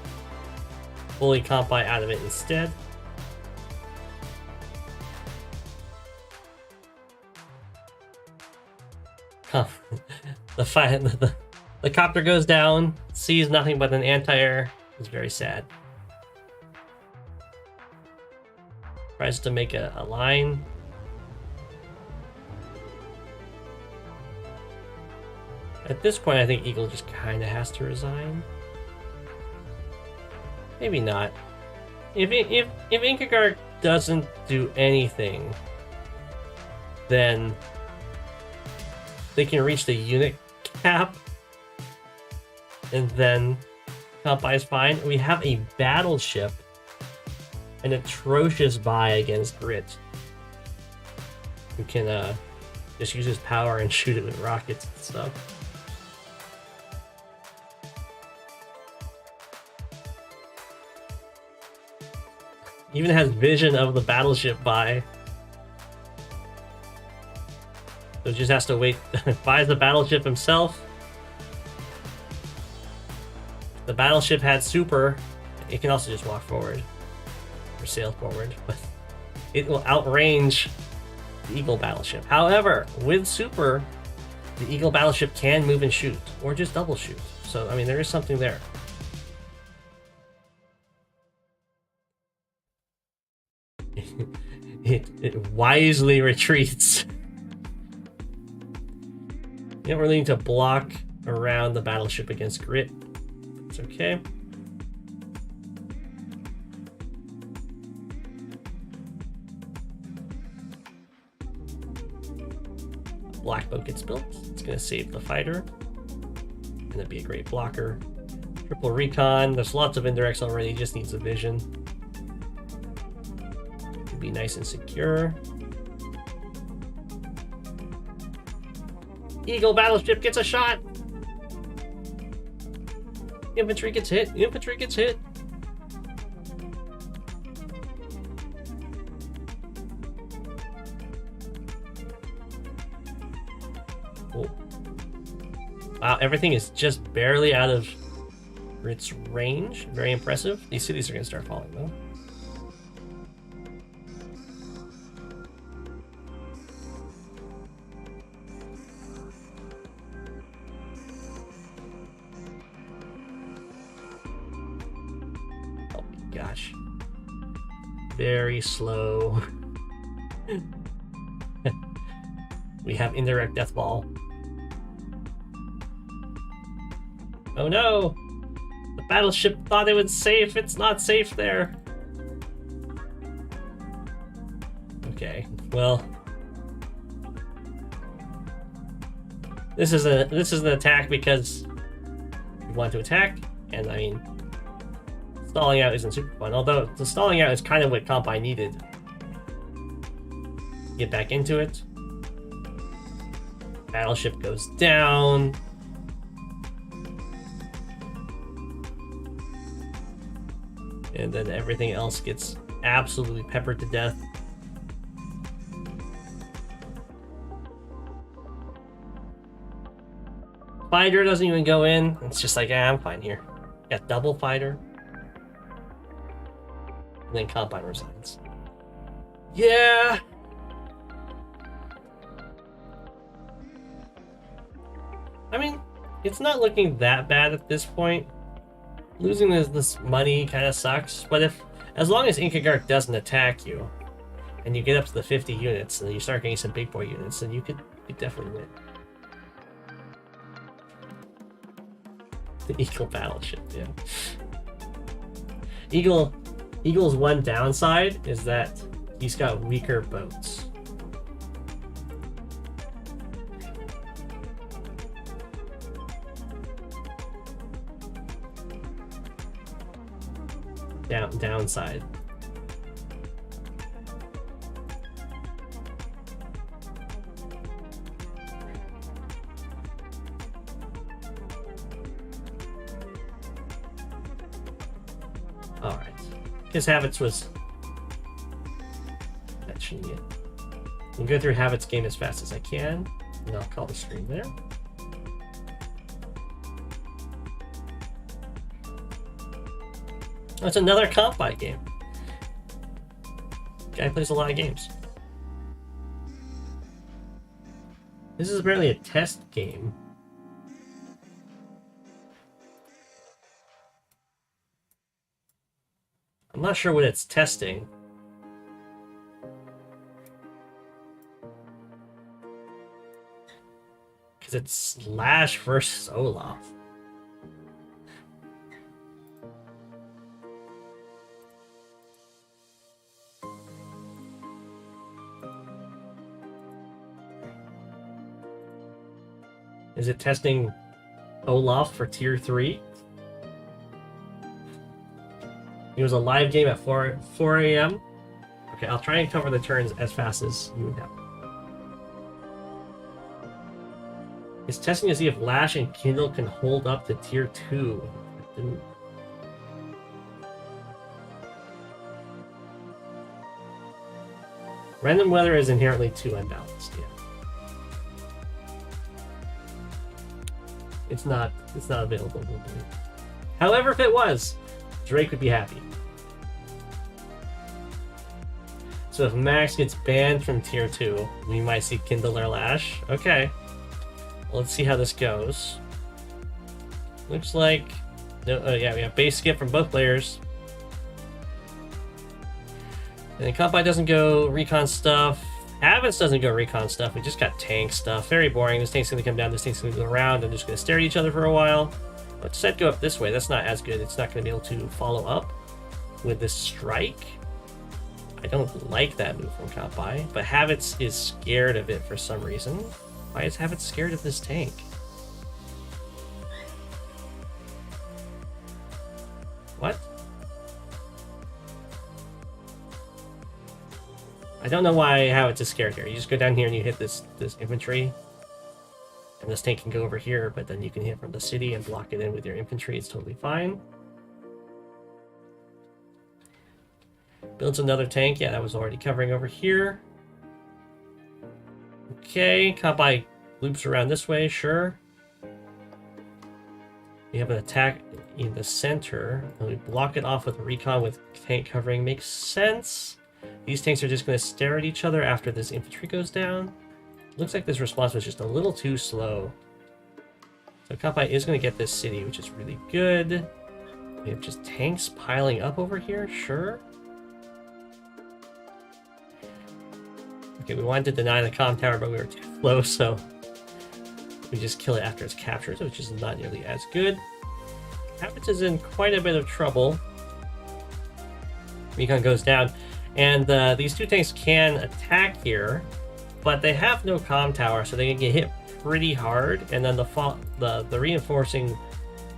S1: fully Kantbei out of it instead. The copter goes down, sees nothing but an anti-air. It's very sad. Tries to make a line. At this point, I think Eagle just kind of has to resign. Maybe not. If Incuggarch doesn't do anything, then they can reach the unit cap, and then Kantbei is fine. We have a battleship, an atrocious buy against Grit, who can just use his power and shoot it with rockets and stuff. Even has vision of the battleship buy. So just has to wait. Buys the battleship himself. The battleship had super. It can also just walk forward or sail forward, but it will outrange the Eagle battleship. However, with super, the Eagle battleship can move and shoot, or just double shoot. So I mean, there is something there. It wisely retreats. You don't really need to block around the battleship against Grit. It's okay. Black boat gets built. It's going to save the fighter. Going to be a great blocker. Triple recon. There's lots of indirects already. Just needs a vision. Be nice and secure. Eagle battleship gets a shot. Infantry gets hit. Infantry gets hit. Oh. Wow, everything is just barely out of its range. Very impressive. These cities are going to start falling though. Gosh, very slow. We have indirect death ball. Oh no! The battleship thought it was safe. It's not safe there. Okay, well, this is an attack because we want to attack, and I mean, stalling out isn't super fun, although the stalling out is kind of what Kantbei needed. Get back into it. Battleship goes down. And then everything else gets absolutely peppered to death. Fighter doesn't even go in. It's just like, I'm fine here. Got double fighter. And then Kantbei resigns. Yeah. I mean, it's not looking that bad at this point. Losing this money kind of sucks, but as long as Incuggarch doesn't attack you, and you get up to the 50 units, and you start getting some big boy units, then you could definitely win. The Eagle battleship, yeah. Eagle's one downside is that he's got weaker boats. downside. Alright. Because Habits was mentioning it. I'll go through Habits game as fast as I can, and I'll call the stream there. Oh, it's another Kantbei game. Guy plays a lot of games. This is apparently a test game. I'm not sure what it's testing. Because it's Lash versus Olaf. Is it testing Olaf for tier 3? It was a live game at 4 a.m. Okay, I'll try and cover the turns as fast as you would have. It's testing to see if Lash and Kindle can hold up to tier 2. Random weather is inherently too unbalanced, yeah. It's not available globally. However, if it was, Drake would be happy. So if Max gets banned from tier 2, we might see Kindle or Lash. Okay. Well, let's see how this goes. Looks like... No, yeah, we have base skip from both players. And then Kantbei doesn't go recon stuff. Avance doesn't go recon stuff. We just got tank stuff. Very boring. This tank's going to come down. This tank's going to go around. And just going to stare at each other for a while. But set go up this way. That's not as good. It's not going to be able to follow up with this strike. I don't like that move from Kantbei. But Habits is scared of it for some reason. Why is Habits scared of this tank? What? I don't know why Habits is scared here. You just go down here and you hit this infantry. And this tank can go over here, but then you can hit from the city and block it in with your infantry. It's totally fine. Builds another tank. Yeah, that was already covering over here. Okay, Kantbei loops around this way, sure. We have an attack in the center, and we block it off with recon with tank covering. Makes sense. These tanks are just going to stare at each other after this infantry goes down. Looks like this response was just a little too slow. So Kantbei is going to get this city, which is really good. We have just tanks piling up over here, sure. Okay, we wanted to deny the comm tower, but we were too slow, so we just kill it after it's captured, which is not nearly as good. Habits is in quite a bit of trouble. Recon goes down, and these two tanks can attack here, but they have no comm tower, so they can get hit pretty hard, and then the reinforcing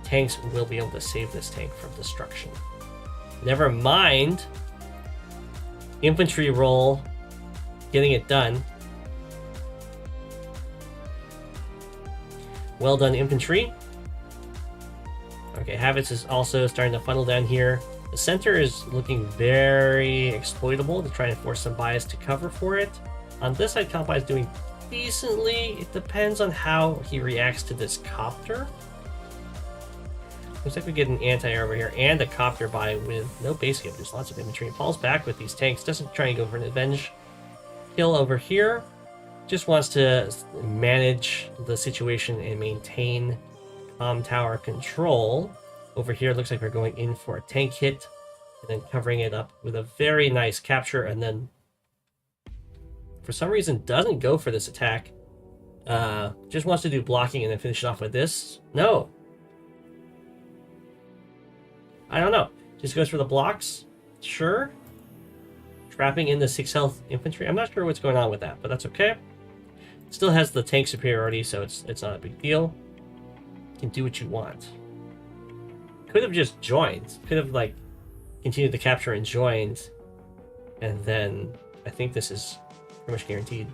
S1: tanks will be able to save this tank from destruction. Never mind infantry roll. Getting it done. Well done, infantry. Okay, Habits is also starting to funnel down here. The center is looking very exploitable to try and force some bias to cover for it. On this side, Kantbei is doing decently. It depends on how he reacts to this copter. Looks like we get an anti-air over here and a copter buy with no base skip. There's lots of infantry. It falls back with these tanks. Doesn't try and go for an avenge kill over here. Just wants to manage the situation and maintain comm tower control. Over here, it looks like we're going in for a tank hit and then covering it up with a very nice capture, and then for some reason doesn't go for this attack. Just wants to do blocking and then finish it off with this. No. I don't know. Just goes for the blocks. Sure. Trapping in the 6 health infantry. I'm not sure what's going on with that, but that's okay. Still has the tank superiority, so it's not a big deal. You can do what you want. Could have just joined. Could have, like, continue to capture and joined, and then I think this is pretty much guaranteed.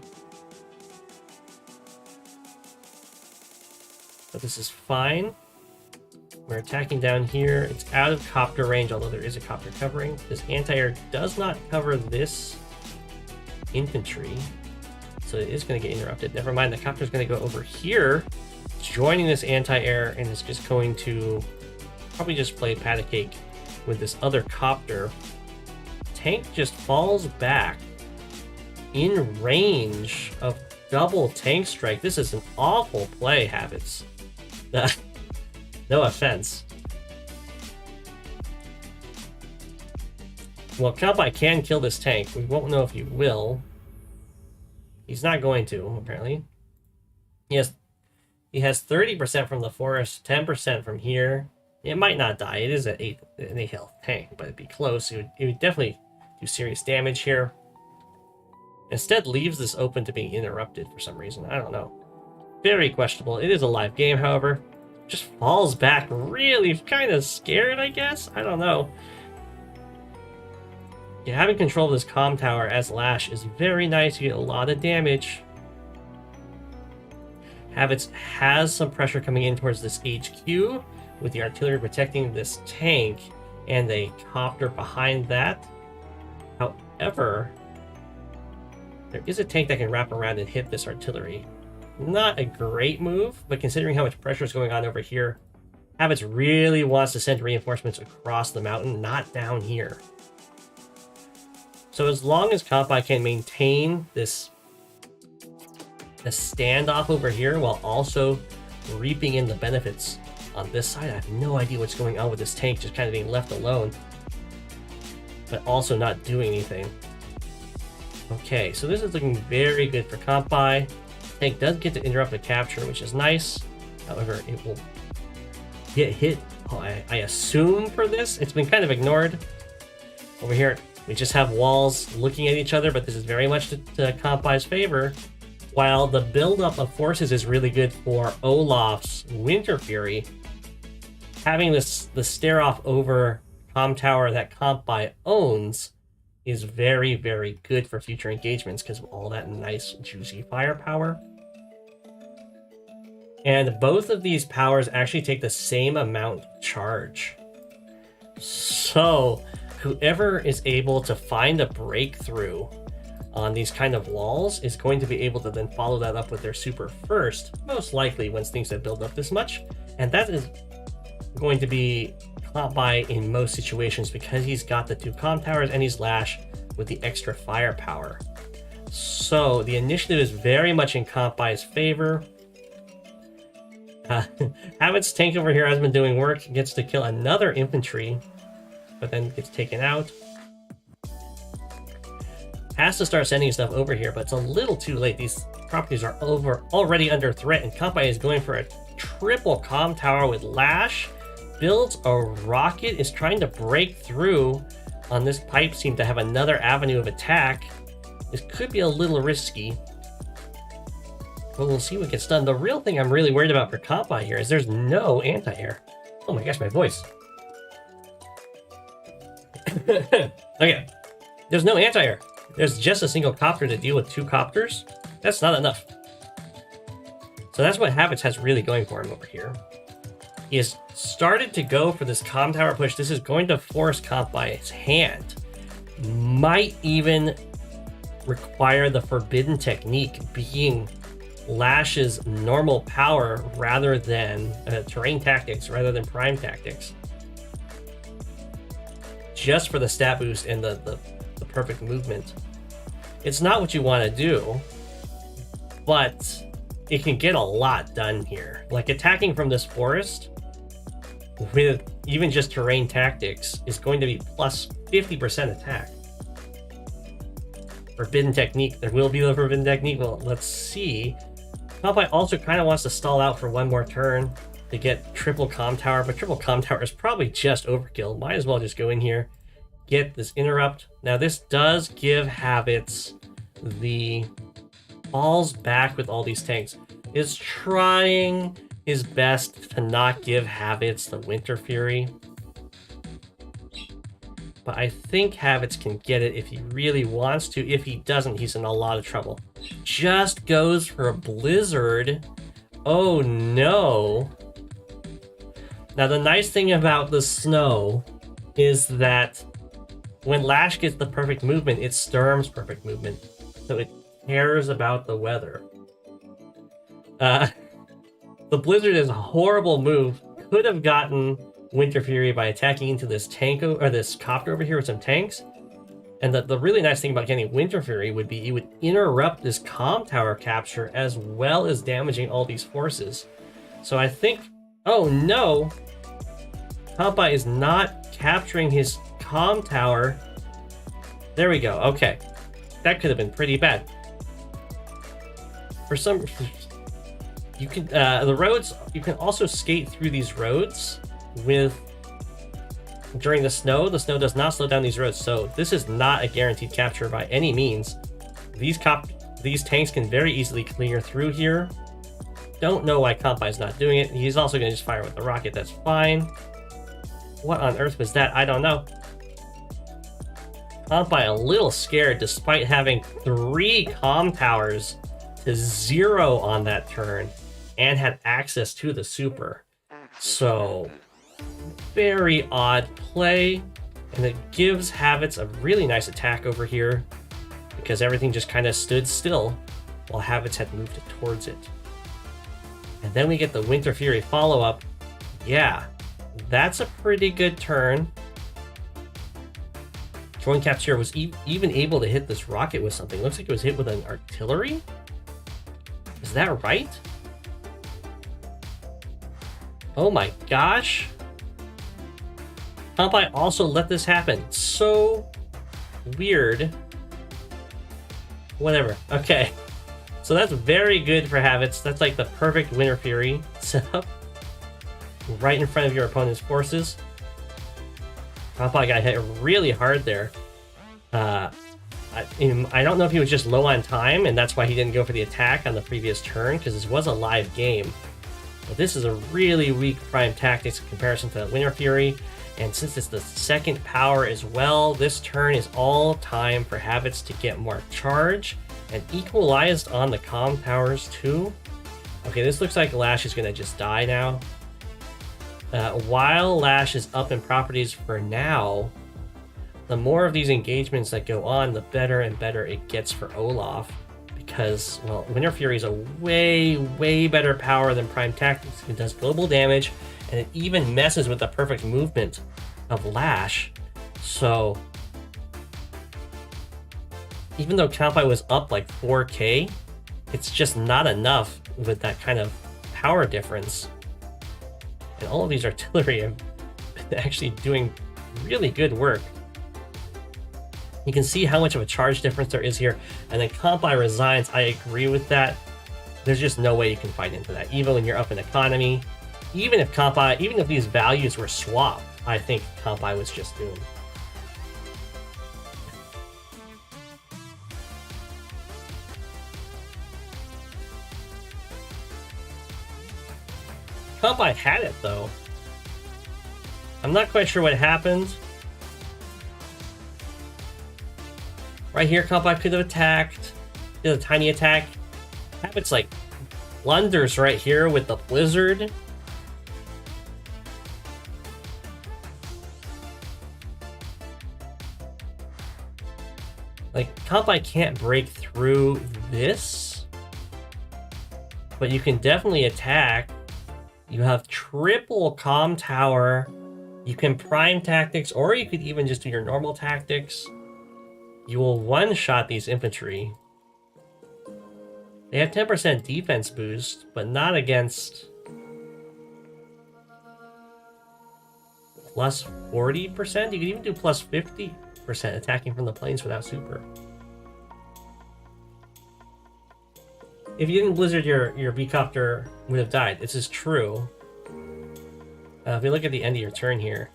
S1: But this is fine. We're attacking down here. It's out of copter range, although there is a copter covering. This anti-air does not cover this infantry, so it is going to get interrupted. Never mind, the copter is going to go over here, joining this anti-air, and is just going to probably just play pat a cake with this other copter. Tank just falls back in range of double tank strike. This is an awful play, Habits. No offense. Well, Kantbei can kill this tank. We won't know if he will. He's not going to, apparently. He has 30% from the forest, 10% from here. It might not die. It is an 8 health tank, but it'd be close. It would definitely do serious damage here. Instead, leaves this open to being interrupted for some reason. I don't know. Very questionable. It is a live game, however. Just falls back really kind of scared, I guess? I don't know. Yeah, having control of this comm tower as Lash is very nice. You get a lot of damage. Habits has some pressure coming in towards this HQ with the artillery protecting this tank and a copter behind that. However, there is a tank that can wrap around and hit this artillery. Not a great move, but considering how much pressure is going on over here, Habits really wants to send reinforcements across the mountain, not down here. So as long as Kantbei can maintain this standoff over here while also reaping in the benefits on this side, I have no idea what's going on with this tank just kind of being left alone, but also not doing anything. Okay, so this is looking very good for Kantbei. Tank does get to interrupt the capture, which is nice. However, it will get hit, I assume, for this. It's been kind of ignored. Over here, we just have walls looking at each other, but this is very much to Kantbei's favor. While the buildup of forces is really good for Olaf's Winter Fury, having the stare-off over comm tower that Kantbei owns is very, very good for future engagements because of all that nice, juicy firepower. And both of these powers actually take the same amount of charge. So whoever is able to find a breakthrough on these kind of walls is going to be able to then follow that up with their super first, most likely once things have built up this much. And that is going to be Kantbei in most situations because he's got the 2 comm towers and he's Lash with the extra firepower. So the initiative is very much in Kantbei's favor. Habit's tank over here has been doing work, gets to kill another infantry, but then gets taken out. Has to start sending stuff over here, but it's a little too late. These properties are already under threat, and Kantbei is going for a triple comm tower with Lash. Builds a rocket, is trying to break through on this pipe, seem to have another avenue of attack. This could be a little risky, but we'll see what gets done. The real thing I'm really worried about for Kantbei here is there's no anti-air. Oh my gosh, my voice. Okay, there's no anti-air. There's just a single copter to deal with 2 copters. That's not enough. So that's what Habits has really going for him over here. He has started to go for this comm tower push. This is going to force Kantbei's hand. Might even require the forbidden technique being Lash's normal power rather than terrain tactics, rather than prime tactics. Just for the stat boost and the perfect movement. It's not what you want to do, but it can get a lot done here. Like attacking from this forest with even just terrain tactics is going to be plus 50% attack. Forbidden technique. There will be the forbidden technique. Well, let's see. Kantbei also kind of wants to stall out for one more turn to get triple comm tower, but triple comm tower is probably just overkill. Might as well just go in here, get this interrupt. Now this does give Habits the falls back with all these tanks. Is trying his best to not give Habits the Winter Fury. but I think Havitz can get it if he really wants to. If he doesn't, he's in a lot of trouble. Just goes for a blizzard. Oh no. Now the nice thing about the snow is that when Lash gets the perfect movement, it Sturm's perfect movement. So it cares about the weather. The blizzard is a horrible move. Could have gotten Winter Fury by attacking into this tank or this copter over here with some tanks. And the really nice thing about getting Winter Fury would be it would interrupt this comm tower capture as well as damaging all these forces. So I think, oh no, Kantbei is not capturing his comm tower. There we go. Okay, that could have been pretty bad. For some, you can the roads. You can also skate through these roads with during the snow. The snow does not slow down these roads, so this is not a guaranteed capture by any means. These tanks can very easily clear through here. Don't know why Kantbei is not doing it. He's also going to just fire with the rocket. That's fine. What on earth was that? I don't know. Kantbei a little scared despite having 3 comm towers to 0 on that turn and had access to the super. So very odd play, and it gives Havitz a really nice attack over here because everything just kind of stood still while Havitz had moved towards it. And then we get the Winter Fury follow-up. Yeah, that's a pretty good turn. Joint Capture was even able to hit this rocket with something. Looks like it was hit with an artillery? Is that right? Oh my gosh. Kantbei also let this happen. So weird. Whatever. Okay. So that's very good for Havitz. That's like the perfect Winter Fury setup. Right in front of your opponent's forces. Kantbei got hit really hard there. I don't know if he was just low on time, and that's why he didn't go for the attack on the previous turn, because this was a live game. But this is a really weak Prime Tactics in comparison to Winter Fury, and since it's the second power as well, this turn is all time for Havitz to get more charge, and equalized on the comm towers too. Okay, this looks like Lash is going to just die now. While Lash is up in properties for now, the more of these engagements that go on, the better and better it gets for Olaf. Because, well, Winter Fury is a way, way better power than Prime Tactics. It does global damage, and it even messes with the perfect movement of Lash. So, even though Kantbei was up like 4k, it's just not enough with that kind of power difference. And all of these artillery have been actually doing really good work. You can see how much of a charge difference there is here. And then Kantbei resigns. I agree with that. There's just no way you can fight into that. Even when you're up in economy, even if these values were swapped, I think Kantbei was just doomed. Kantbei had it though. I'm not quite sure what happened. Right here, Kantbei could have attacked. Did a tiny attack. Havitz like blunders right here with the blizzard. Like, Kantbei can't break through this, but you can definitely attack. You have triple comm tower. You can Prime Tactics, or you could even just do your normal tactics. You will one-shot these infantry. They have 10% defense boost, but not against plus 40%. You can even do plus 50% attacking from the planes without super. If you didn't blizzard, your B-copter would have died. This is true. If you look at the end of your turn here,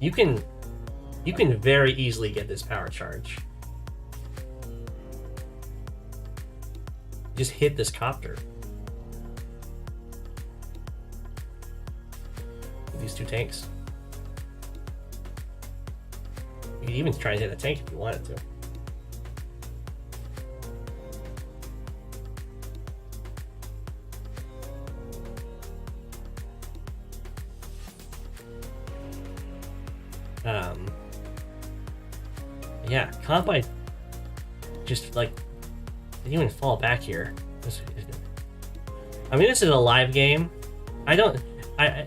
S1: you can very easily get this power charge. Just hit this copter. these two tanks. You could even try to hit a tank if you wanted to. Yeah, Kantbei just like didn't even fall back here. I mean, this is a live game.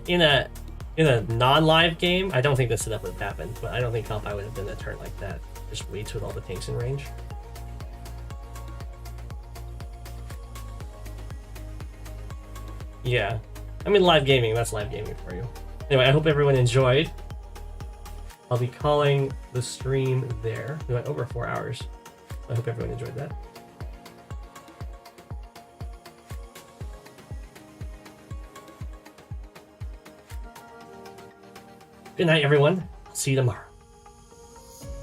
S1: In a non-live game, I don't think this setup would have happened, but I don't think Kantbei would have done a turn like that. Just waits with all the tanks in range. Yeah, I mean, live gaming, that's live gaming for you. Anyway, I hope everyone enjoyed. I'll be calling the stream there. We went over 4 hours. I hope everyone enjoyed that. Good night, everyone. See you tomorrow.